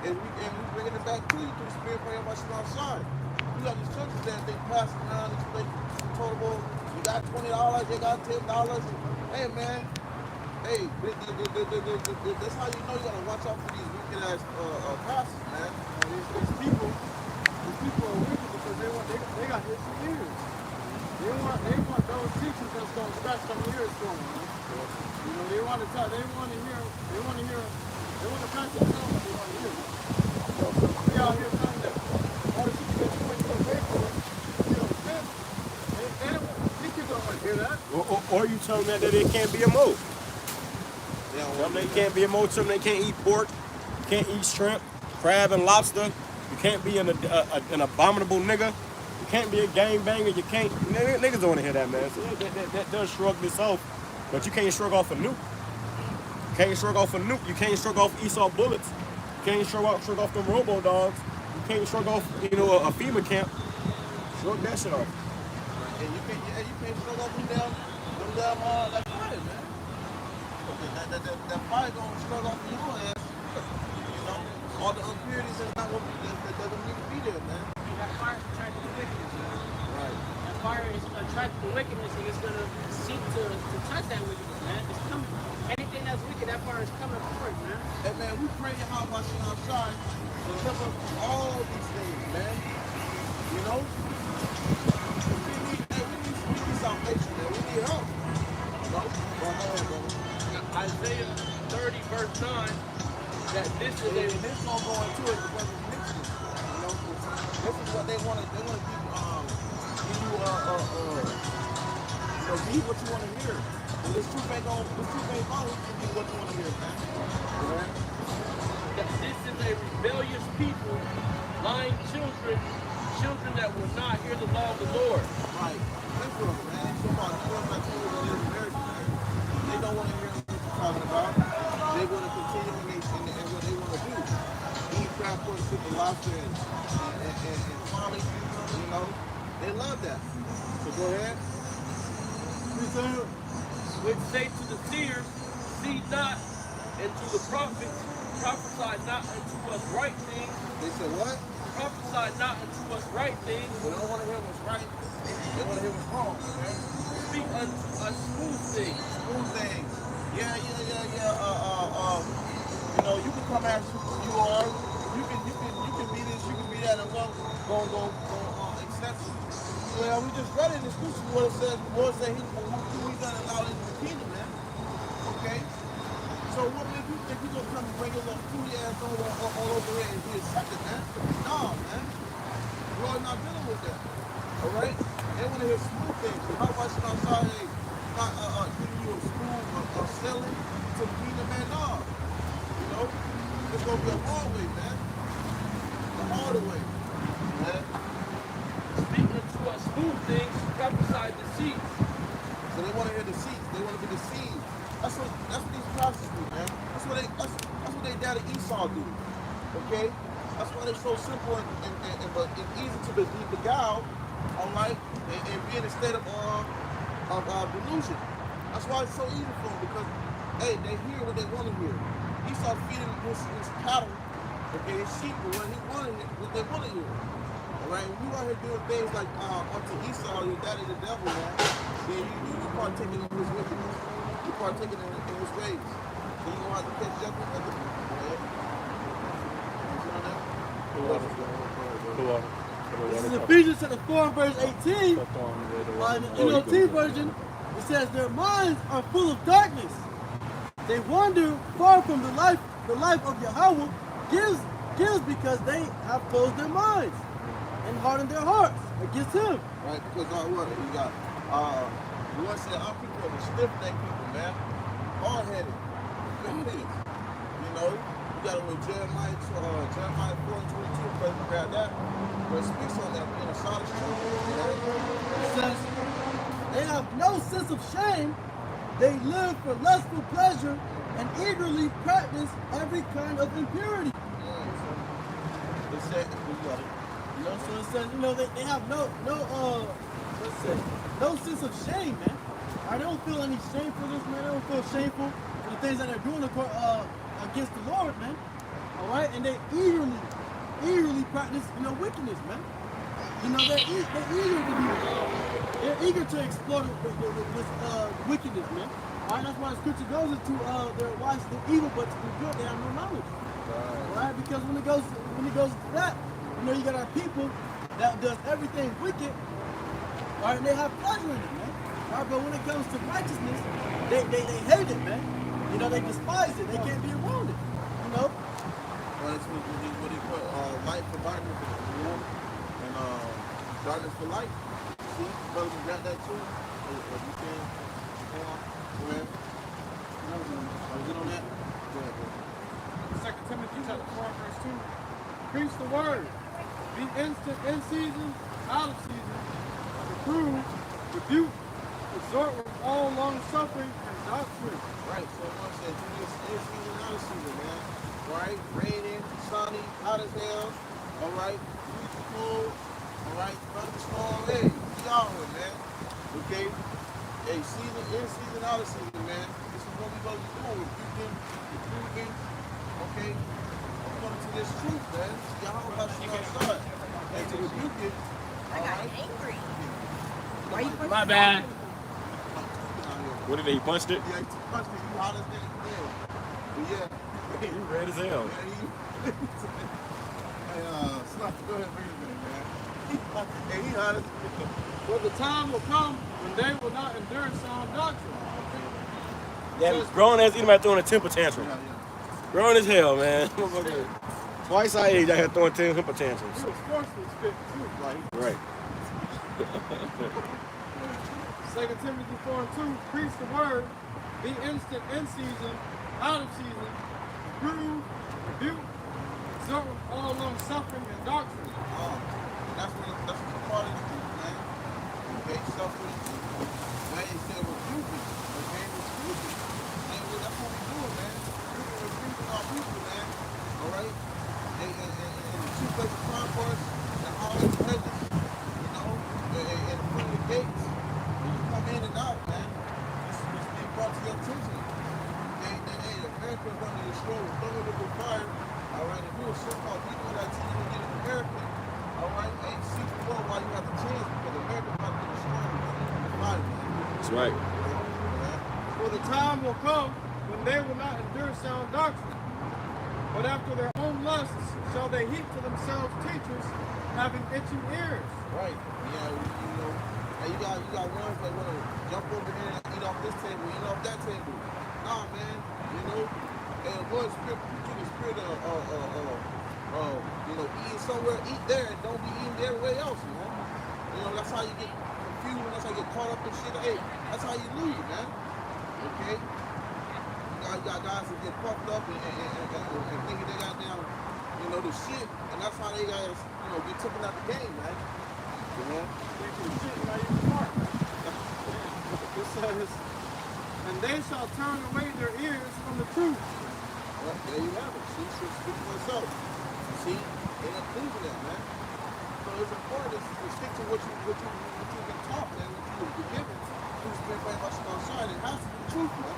And we bringing it back to you through the spirit for everybody outside. You got these churches that they pass around this place total. You got $20, they got $10. And, hey, man. Hey, that's how you know you gotta watch out for these wicked ass pastors, man. These people are wicked because they got hits and ears. They want those teachers that's gonna scratch some ears for them, man. You know, they want to pass it down, they want to hear. We out here telling them all the people that you went to pay for, you know, these people don't want to hear that. Or you tell them that they can't be a mo. Tell them they can't be a mo. Tell them they can't eat pork, can't eat shrimp, crab, and lobster. You can't be an abominable nigga. You can't be a gangbanger. You can't. Niggas don't want to hear that, man. So that does shrug this off, but you can't shrug off a nuke. You can't shrug off a nuke. You can't shrug off Esau bullets. You can't shrug off them robo dogs. You can't shrug off, a FEMA camp. Shrug that shit off. And you can't shrug off them down that fire, man. That fire gonna shrug off your ass. You know, all the impurities that don't need to be there, man. And that fire is attracting the wickedness, man. Right. That fire is attracting the wickedness, and it's gonna seek to touch that wickedness, man. It's coming. Anything that's wicked, that fire is coming for it, man. And man, we pray YAHAWASHI outside to help us with all these things, man. You know? We need salvation, man. We need help. You know? Go ahead, brother. Isaiah 30, verse 9, that this is And this gonna go into it because it's mixed. You know? This is what they want to do. Give you So be what you want to hear. And this truth ain't going, this truth ain't going to be what you want to hear, man. Alright? That this is a rebellious people, lying children, children that will not hear the law of the Lord. Right. Listen, man. Somebody feels like people that is American, man. They don't want to hear what you're talking about. They want to continue in what they want to do. Eat crab pork, chicken, lobster, and farming, you know. They love that. So go ahead. Which say to the seers, see not, and to the prophets, prophesy not unto us right things. They said what? Prophesy not unto us right things. They don't want to hear what's right. They want to hear what's wrong. Okay? Speak unto us smooth things. Smooth things. Yeah. You know, you can come as you are. You can be this. You can be that, and go accept you. Well, we just read in the scripture what it says. The Lord said He's gonna allow into the kingdom, man. Okay. So what if you think you're gonna come and bring your little fruity ass all over here and be accepted, man? No, man. The Lord's not dealing with that. All right. They want to hear smooth things. How much I'm sorry, not giving you a smooth or selling to the kingdom, man? No. You know, it's gonna be a hard way, man. The harder way, man. Speak unto us smooth things, prophesy deceit. So they want to hear deceit. They want to be deceived. That's what these prophets do, man. That's what they daddy Esau do. Okay? That's why they're so simple and easy to be beguiled, all right, and be in a state of delusion. That's why it's so easy for them, because hey, they hear what they want to hear. Esau feeding his cattle, okay, his sheep what they want to hear. Right? When you out here doing things like unto Esau, your daddy the devil, man, then you partaking in his wickedness. You partaking in his ways. So you're going to have to catch up with other people, man. This is Ephesians chapter 4, verse 18. On the NLT version, it says, their minds are full of darkness. They wander far from the life of Yahweh gives because they have closed their minds and hardened their hearts against him. Right, because what? You got, the Lord said, our people are the stiff-necked people, man. Hard-headed. You know, you got to read Jeremiah 4:22, President grab that. Where it speaks on that being a solid truth. It says, they have no sense of shame. They live for lustful pleasure and eagerly practice every kind of impurity. It said, You know, so it says, you know, they have no sense of shame, man. They don't feel any shame for this, man. They don't feel shameful for the things that they're doing against the Lord, man. All right, and they eagerly practice, you know, wickedness, man. You know, they're eager to do it. They're eager to explore this wickedness, man. All right, that's why the scripture goes into their wives do evil, but to do good, they have no knowledge. All right, because when it goes to that, you know, you got our people that does everything wicked, all right, and they have pleasure in it, man. All right, but when it comes to righteousness, they hate it, man. You know, they despise it. They can't be around it, you know. Well, it's what they put light for darkness, you know, and darkness for light. See, brothers, you got that too? Or you can, go ahead. Is it on that? Go ahead, bro. 2 Timothy chapter 4, verse 2. Preach the word. Be instant in season, out of season. Reprove, rebuke, exhort with all long suffering and doctrine. Right, so one said, in season, out of season, man. Right, raining, sunny, hot as hell. All right, cool. All right, thunderstorm. Hey, we out here, man. Okay. Hey, season in season, out of season, man. This is what we go to do. Rebuking, reproving. Okay. According to this truth, man. Yahawah outside. And to rebuke it. I got angry. Why you pushing My bad. What did he punched it? Yeah, he punched it. You hot as hell. But yeah. You red as hell. Hey, Slap, go ahead and bring it in, man. Hey, he hot as hell. But the time will come when they will not endure sound doctrine. Yeah, grown ass Edomite throwing a temper tantrum. Yeah. Grown as hell, man. Twice our age, I had throwing temper tantrums. He was forced to spit too. Like, Right. 2 Timothy 4:2, preach the word, be instant in season, out of season, reprove, rebuke, exhort with all long suffering and doctrine. That's what the part of the truth, man. Okay, suffering. Man, he said rebuking. Okay, rebuking. And that's what we doing, man. We're rebuking our people, man. All right? And the two places of concourse, the hallways, hedges, you know, and the front of the gates. When you come in and out, man, it's being brought to your attention. Hey, America's under the stroll, throwing it with fire. All right, if you're a so-called people that teach you to get an American, all right, ain't seek the Lord while you have the chance, because America's about to be destroyed. That's right. For the time will come when they will not endure sound doctrine, but after their own lusts shall they heap to themselves teachers having itching ears. Right. Yeah, you know, and you got ones that want to jump over here and eat off this table, eat off that table. Nah, man, you know, and one spirit, to the spirit of, you know, eating somewhere, eat there, and don't be eating everywhere else, man. You know, that's how you get confused, that's how you get caught up in shit. Hey, that's how you lose, man. Okay? You got guys that get puffed up and thinking they got down, you know, the shit, and that's how they guys, you know, get taken out the game, man. You know? It says, and they shall turn away their ears from the truth. Well, there you have it. See, so speak for itself. See, they're not losing that, man. So it's important to stick to what you've been taught, man, what you've been given. Who's been playing by some outside. It has to be the truth, man.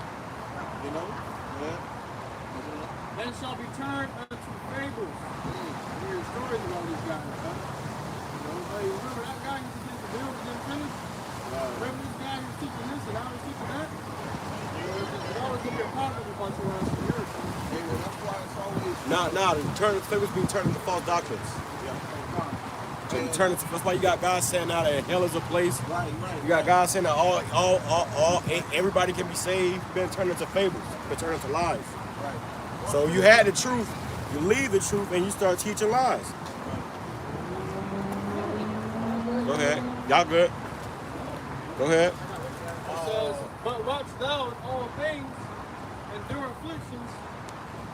You know? Yeah. Then shall be turned unto fables. You hear stories about these guys, huh? You know, hey, remember that guy used to get the bill and then finish? Remember this guy who's teaching this and I was teaching that? It's always going to be a problem with a bunch of us from here. Hey, well, that's why it's always... The fables being turned into false doctrines. So you turn into, that's why you got guys saying now that hell is a place. Right. You got guys saying that everybody can be saved. Been turned into fables. Been turned into lies. Right. So you had the truth, you leave the truth, and you start teaching lies. Go ahead. Y'all good? Go ahead. It says, but watch thou in all things, endure afflictions,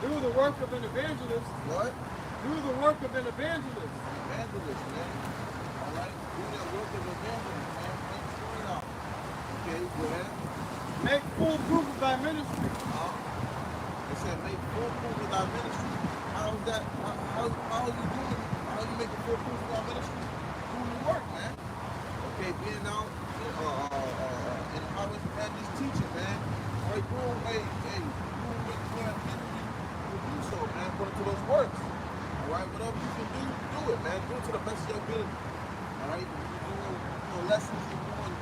do the work of an evangelist. What? Do the work of an evangelist. Evangelist, man. All right? Do that work of evangelist, man. Make sure it out. Okay, go ahead. Make full proof of thy ministry. It said make full proof of thy ministry. How is that? How are you doing? How are you making full proof of thy ministry? Doing the work, man. Okay, being out in the highways and just teaching, man. All right, doing what God given you to do so, man. According to those works. All right, whatever you can do it, man. Do it to the best of your ability. All right, you're doing lessons, you're doing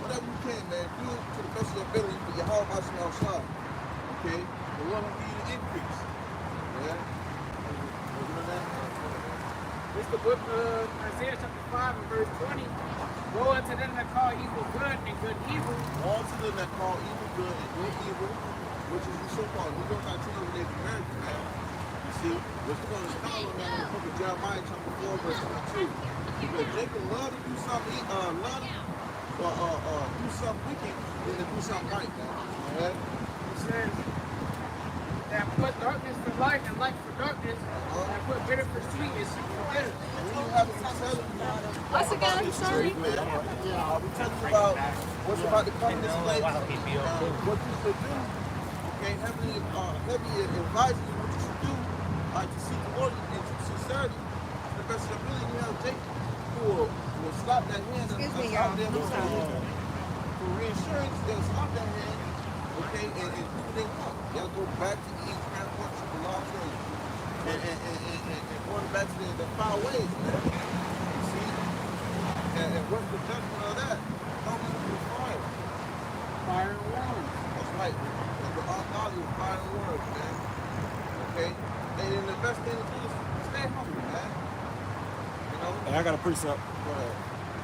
whatever you can, man. Do it to the best of your ability for YAHAWASHI outside. Okay, the Lord will give you the increase. Yeah. This is the book of Isaiah chapter 5 and verse 20. Woe unto them that call evil good and good evil. Woe unto them that call evil good and good evil, which is the so-called Negro Latino Native American, man. You see, which we're going to start on that in the book of Jeremiah chapter 4 verse 22. Because Jacob loved to do something, do something wicked than to do something right, man. Alright? It says that put darkness for light and light for darkness, and put bitter for sweet and sweet for bitter. And we have to be telling you What's again? I'm sorry. we telling you about what's about to come in this place, what you should do. Okay, heavily advising you what you should do, to seek the Lord in sincerity, to the best of your ability. You have Jacob who will stop that hand. Excuse me, y'all. For reinsurance, they'll stop that hand. Okay, and do what they want. They'll go back to eating transport to the law trade. And going back to the foul ways, man. You see? And what's the judgment of that? Don't even be fire. Fire and water. That's right. And the ungodly with fire and words, man. Okay? And the best thing to do is stay humble, man. You know? Hey, I got a precept. Go ahead.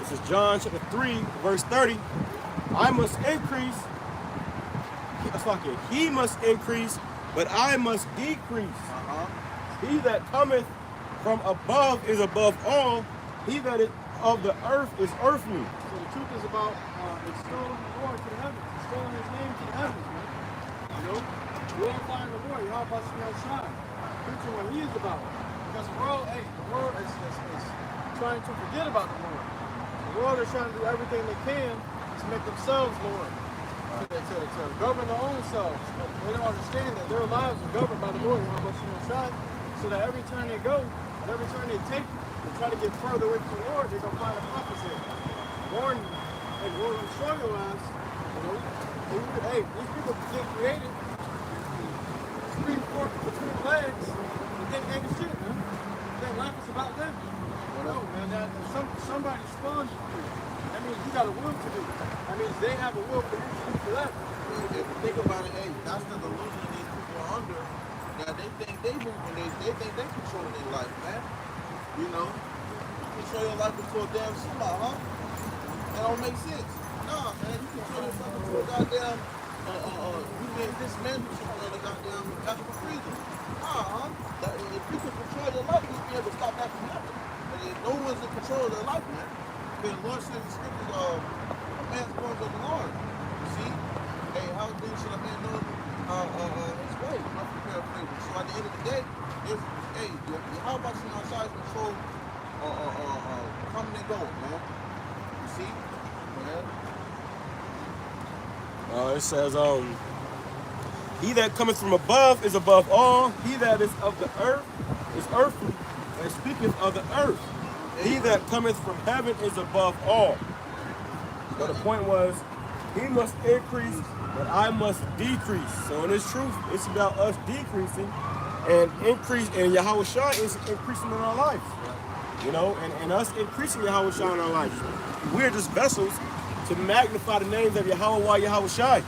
This is John chapter 3, verse 30. I must increase. He must increase, but I must decrease. He that cometh from above is above all. He that is of the earth is earthly. So the truth is about extolling the Lord to the heavens, extolling his name to the heavens, man. You know? Glorifying the Lord, YAHWASHI, preaching what he is about. Because the world is trying to forget about the Lord. The world is trying to do everything they can to make themselves Lord. To govern their own selves. They don't understand that their lives are governed by the Lord, YAHWASHI, so that every turn they go, and every turn they take, they try to get further away from the Lord, they're going to find a prophecy. Warn you. And what I'm struggling with, you know, hey, these people get created, scream forth between the legs, and then ain't shit, man. That life is about them. No, man, that somebody spawns you. That means you got a will to do. That means they have a will for you to do for them. If you think about it, hey, that's the delusion these people are under. That they think they moving, they think they controlling their life, man. You know, you control your life into a damn slot, huh? That don't make sense. Nah, man, you control yourself into a goddamn, you may dismantle something the goddamn African freedom. Nah, if you can control your life, you'll be able to stop that from happening. And if no one's in control of their life, man. Because the Lord said in the scriptures, a man's born of the Lord. You see? Hey, how then should a man know his way? Not for paraphrasing. So at the end of the day, how about you outside control coming and going, man? You see? It says, he that cometh from above is above all. He that is of the earth is earthly, and speaketh of the earth. He that cometh from heaven is above all. But the point was, he must increase, but I must decrease. So in this truth, it's about us decreasing and increase, and YAHWASHI is increasing in our lives. You know, and us increasing YAHWASHI in our lives. We're just vessels to magnify the names of YAHWAH, YAHWASHI.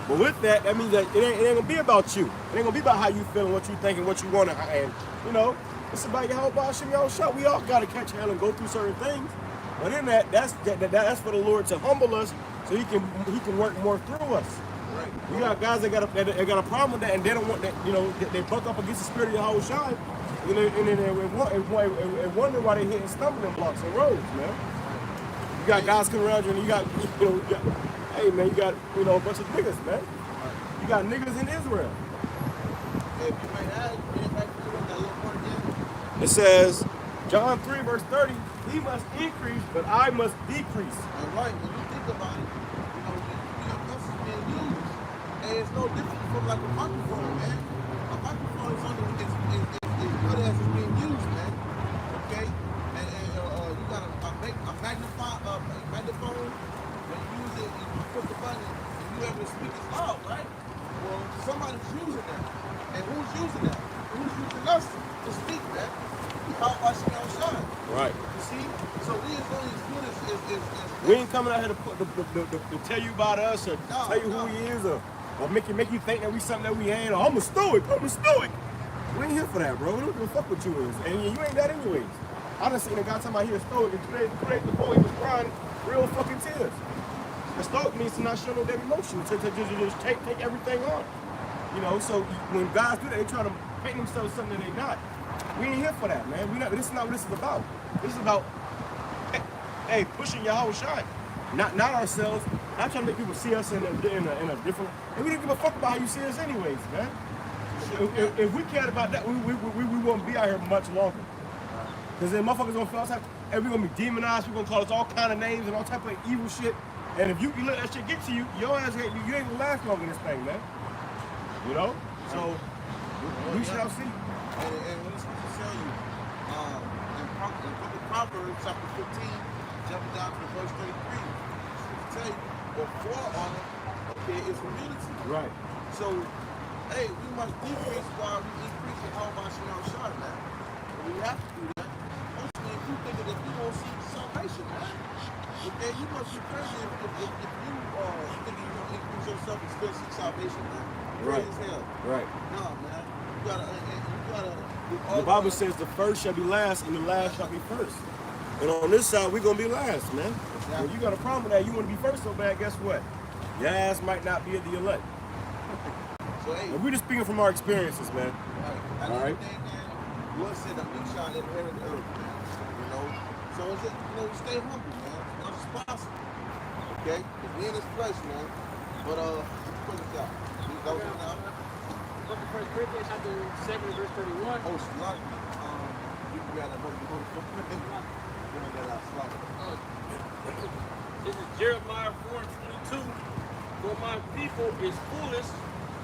But with that, that means that it ain't gonna be about you. It ain't gonna be about how you feel and what you think and what you want to, and you know, it's about YAHWAH. We all gotta catch hell and go through certain things. But in that's for the Lord to humble us, so He can work more through us. Right. You got guys that got a problem with that, and they don't want that. You know, they buck up against the spirit of YAHWASHI, and wonder why they hitting stumbling blocks and roads, man. You got guys coming around you, and you got hey man, you got a bunch of niggas, man. You got niggas in Israel. Hey, if you may add, that little part again. It says, John 3 verse 30, he must increase, but I must decrease. And right, when you think about it, your vessels being used, and it's no different from like a microphone, man. A microphone is only as good as it's being used, man. Okay, and you got a magniphone. When you use it, you push the button, and you able to speak as loud, right? Well, somebody's using that, and who's using that? Who's using us to speak, man? YAHWASHI. Right. You see? So we is only as good as we ain't coming out here to tell you about us or tell you who he is or make you think that we something that we ain't. Or I'm a stoic. We ain't here for that, bro. We don't give a fuck what you is. And you ain't that anyways. I done seen a guy talking about he a stoic, and today before he was crying real fucking tears. A stoic means to not show no damn emotion, to just take everything on. You know, so when guys do that, they try to paint themselves something that they not. We ain't here for that, man. This is not what this is about. This is about, hey, pushing YAHWASHI. Not ourselves. Not trying to make people see us in a different. And we didn't give a fuck about how you see us anyways, man. If we cared about that, we wouldn't be out here much longer. Because then motherfuckers gonna feel outside, and we're gonna be demonized. We're gonna call us all kind of names and all type of evil shit. And if you let that shit get to you, your ass you ain't gonna last long in this thing, man. You know? So we shall see. And what it's going to tell you, in Proverbs chapter 15, jumping down to verse 33, it's going to tell you, before honor, okay, is humility. Right. So, hey, we must decrease while we increase in YAHWASHI, man. We have to do that. Mostly if you think that we won't see salvation, man. Okay, you must be crazy if you think you're going to increase yourself and still see salvation, man. Right. As hell. Right. No, man. You gotta the Bible says the first shall be last and the last shall be first. And on this side, we're going to be last, man. Exactly. When you got a problem with that, you want to be first so bad, guess what? Your ass might not be at the elect. So, hey, and we're just speaking from our experiences, man. All right. Lord said the meek shall inherit the earth, man. You know? So it's just, you know, we stay humble, man, as much as possible. Okay? Because we in this flesh, man. But let's put this out. That was it now. Book of 1 Corinthians chapter 7 verse 31. Oh, slug. You can grab that book. Bring that out, slug. This is Jeremiah 4:22. For my people is foolish,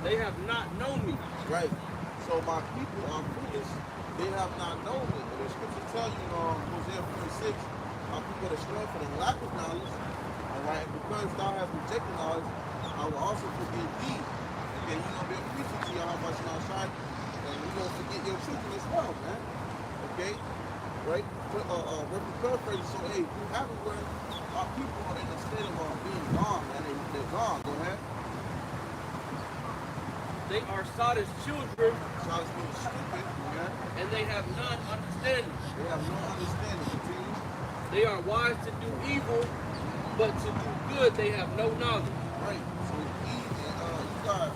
they have not known me. Right. So my people are foolish, they have not known me. And the scripture tell you in Hosea 4:6, my people are strong for the lack of knowledge. All right, and because thou hast rejected knowledge, I will also forget thee. Okay, you're going to be a preacher to YAHAWASHI outside, and you're going to forget your children as well, man. Okay? Right? We're paraphrasing, so hey, you haven't learned, our people are in a state of being gone, man. They're gone. Go ahead. They are Sodom's children, Sounds really stupid, man. and they have none understanding. They have no understanding. Continue. They are wise to do evil, but to do good they have no knowledge. Right. So you got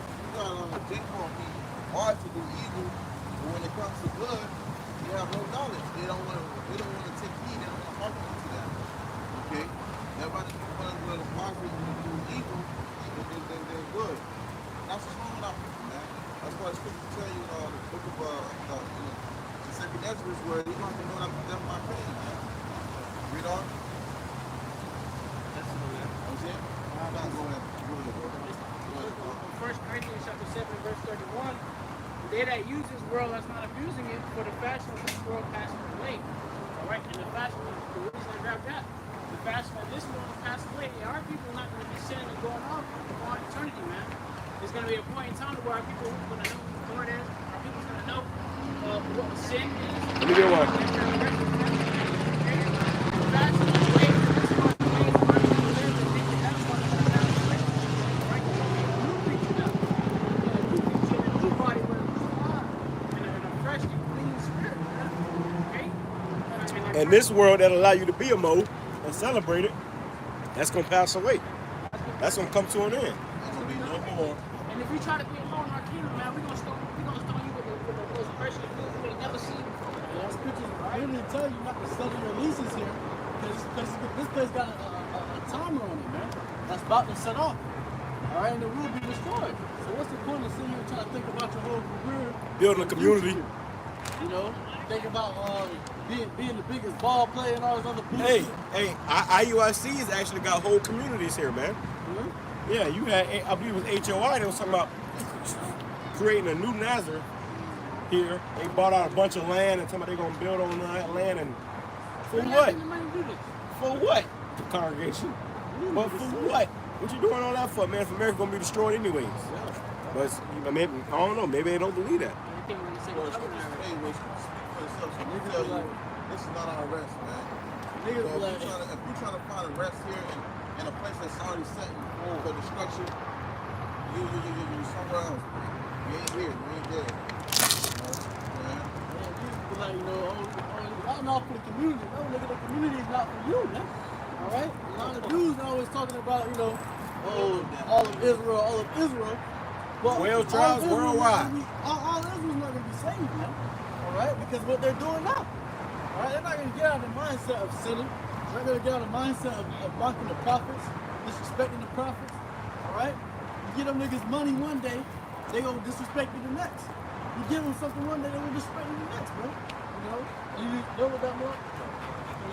Jake on me hard to do evil, but when it comes to good, you have no knowledge. They don't want to take heed. They don't want to hearken to that. Okay. Everybody want to hard to do evil, they're good. That's what's wrong with our people, man. That's why the scripture tell you in the book of the second Ezra where you don't have to know that them my pain, man. Read on. That's it. That's it. Go ahead. 1 Corinthians chapter 7 verse 31. They that use this world that's not abusing it, for the fashion of this world passes away. Alright, and the fashion of the reason I grabbed that, the fashion of this world passes away. And our people are not going to be sinning and going on for all eternity, man. There's going to be a point in time where our people are going to know what the Lord is. Our people's going to know what sin is. Let me get one. And this world that allow you to be a mo and celebrate it, that's gonna pass away. That's gonna come to an end. There's gonna be no more. And if you try to be alone in our kingdom, man, we're gonna stone you with the most precious things you ain't never seen before. And that scripture literally tell you not to settle your leases here, because this place got a timer on it, man. That's about to set off. All right, and it will be destroyed. So what's the point of sitting here trying to think about your whole career? Building a community. You know, think about being the biggest ball player and all this other Hey, bullshit. IUIC has actually got whole communities here, man. Mm-hmm. Yeah, you had, I believe it was HOI, they was talking about creating a new Nazareth here. They bought out a bunch of land and talking about they're going to build on that land. And for what? For what? The congregation. But for what? What you doing all that for, man? If America's going to be destroyed anyways. But maybe, I don't know, maybe they don't believe that. This is not our rest, man. So if you're trying to find a rest here in a place that's already set for destruction, you're somewhere else, man. You ain't here, you ain't there. I'm not for the community. No, nigga, the community is not for you, man. All right? A lot of dudes are always talking about, all of Israel. But Well, trials worldwide. All Israel's not going to be saved, man. All right? Because what they're doing now. All right? They're not going to get out of the mindset of sinning. They're not going to get out of the mindset of mocking the prophets, disrespecting the prophets. All right? You give them niggas money one day, they going to disrespect you the next. You give them something one day, they will disrespect you the next, bro. You know? And you know what that means?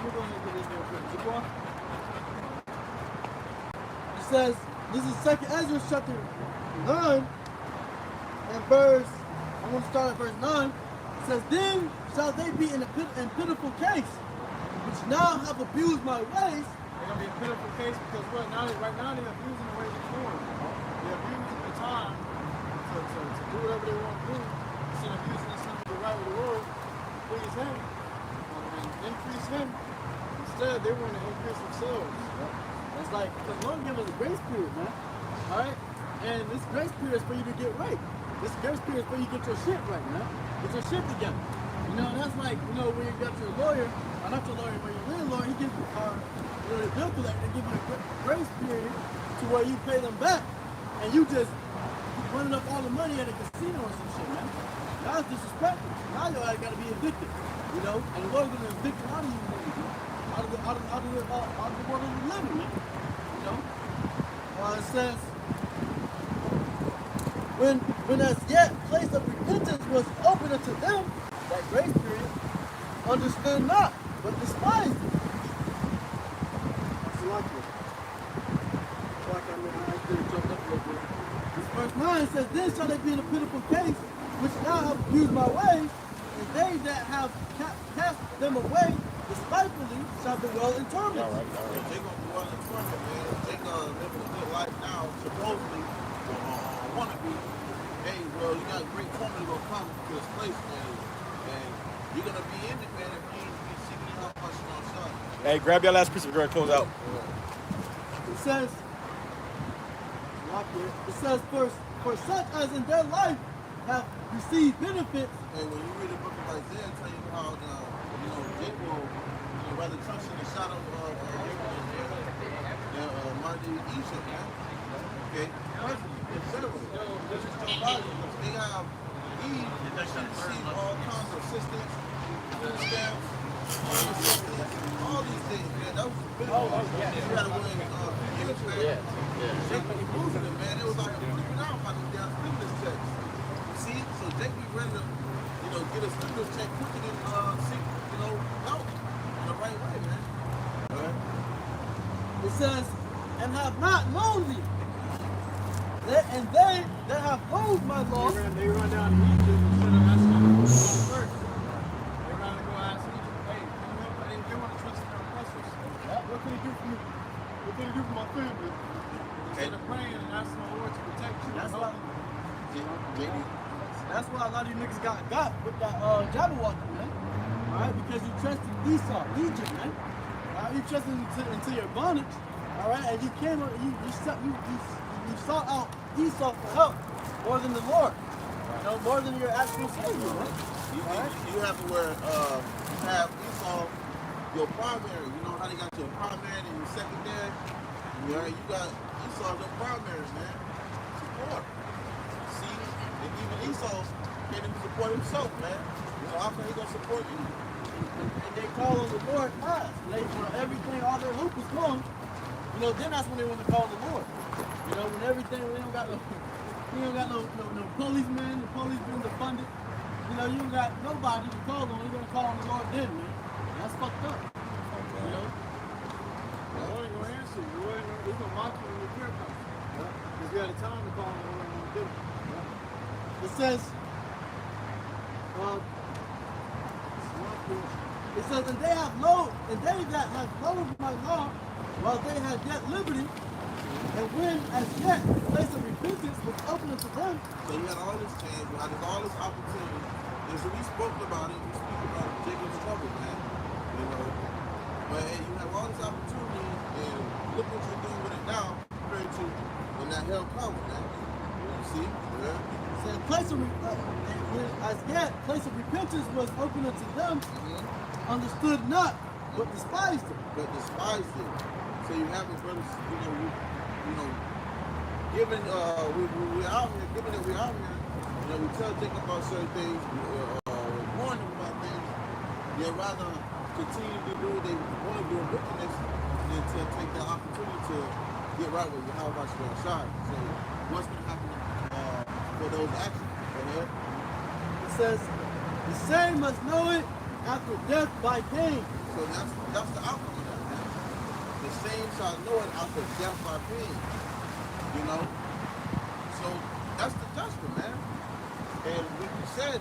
We're going to get this real quick. Keep on. It says, this is 2nd Ezra chapter 9 and verse, I want to start at verse 9. It says, then shall they be in a pitiful case, which now have abused my ways. They're going to be a pitiful case because right now they're abusing the ways of the Lord. They're abusing the time to do whatever they want to do. Instead of using this time to go right with the Lord, please Him, and increase Him. Instead, they want to increase themselves. That's like, because the Lord give us a grace period, man. All right? And this grace period is for you to get right. This grace period is for you to get your shit right, man. Get your shit together. You know, that's like, when you got your lawyer, or not your lawyer, but your landlord, he gives you, the bill collector, they give you a grace period to where you pay them back. And you just running up all the money at a casino or some shit, man. Now it's disrespectful. Now your ass got to be evicted, and the Lord's going to evict you out of you. out of the world of the living, man. You know? It says, when as yet place of repentance was open unto them, that grace period, understood not, but despised it. It's like it. It's like I could have jumped up a little bit. This verse 9 says, then shall they be in a pitiful case, which now have abused my ways, and they that have cast them away despitefully shall dwell in torment. All right. They gonna dwell in torment, man. They gonna live a good life now, supposedly, wanna be. Hey, well, you got great torment gonna come to this place, man. And you're gonna be in it, man, if you ain't be seeking help much on son. Hey, grab your last piece of girl, close out. It says, for such as in their life have received benefits. Hey, when you read the book of Isaiah, tell you how Jacob, rather trust in the shadow of Monday Egypt, man. Okay? In general, this is Joe Biden. They have Eve that should receive all kinds of assistance, food stamps, all these things, man. That was the benefit. You had to win years, man. Jacob was losing it, man. It was like freaking out by the damn stimulus checks. See? So Jacob be ready to, get a stimulus check quicker than seek, help in the right way, man. All right? It says, and have not known thee. And they that have loathed my law. They run down to Egypt instead of asking them to go first. They run to go ask Egypt, hey, they want to trust in their oppressors. What can he do for me? What can he do for my family? Instead of praying and asking the Lord to protect you. That's why a lot of you niggas got with that Jabberwock, man. Alright, because you trusted Esau, Egypt, man. Alright, you trusted into your bondage. Alright, and you came, you sought out Esau for help more than the Lord. More than your actual Savior, man. You have to have Esau your primary. You know how they got your primary and your secondary? You got Esau your primary, man. Support. See? And even Esau can't even support himself, man. So how can he gonna support you? And they call on the Lord last. Everything, all their hope is gone. Then that's when they want to call the Lord. When everything, we don't got no policemen, the police being defunded. You don't got nobody to call on. You're going to call on the Lord then, man. That's fucked up. The Lord ain't going to answer you. He's going to mock you when your prayer comes. Because you had a time to call on the Lord and you didn't. It says, and they that have loathed my law, while they had yet liberty, and when as yet the place of repentance was open unto them. So you had all this chance, you had all this opportunity. And so we spoke about it, we speak about Jacob's trouble, man. But hey, you have all this opportunity, and look what you're doing with it now, compared to when that hell comes, man. You see? Yeah. So as yet place of repentance was open unto them, understood not, but despised it. So you have it, brothers, given we're out here, given that we're out here, we tell Jacob about certain things, warn them about things. They'd rather continue to do what they want to do in wickedness than to take the opportunity to get right with YAHAWASHI on side. So what's going to happen for those actions? It says, the same must know it after death by pain. So that's the outcome of that, man. The same shall know it after death by pain. So that's the judgment, man. And we said,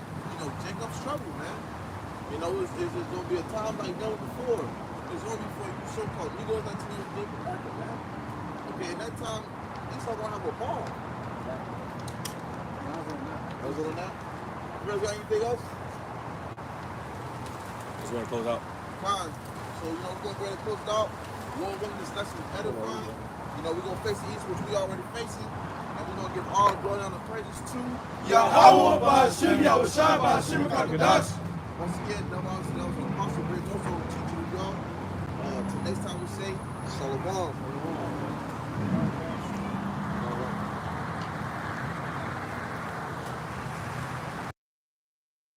Jacob's trouble, man. It's going to be a time like never before. It's going to be for you so-called Negroes like today, David Parker, man. Okay, in that time, Esau going to have a ball. I was on that. You guys got anything else? Just want to close out. Fine. So, we're going to go ahead and close it out. We're going to this lesson edifying. We're going to face the east, which we already facing. And we're going to give all glory and praises to Yahawah, BAHASHAM, YAHAWASHI, BAHASHAM, Kakadash. Once again, that was an apostle bridge also teaching you y'all. Till next time we say, Shalom.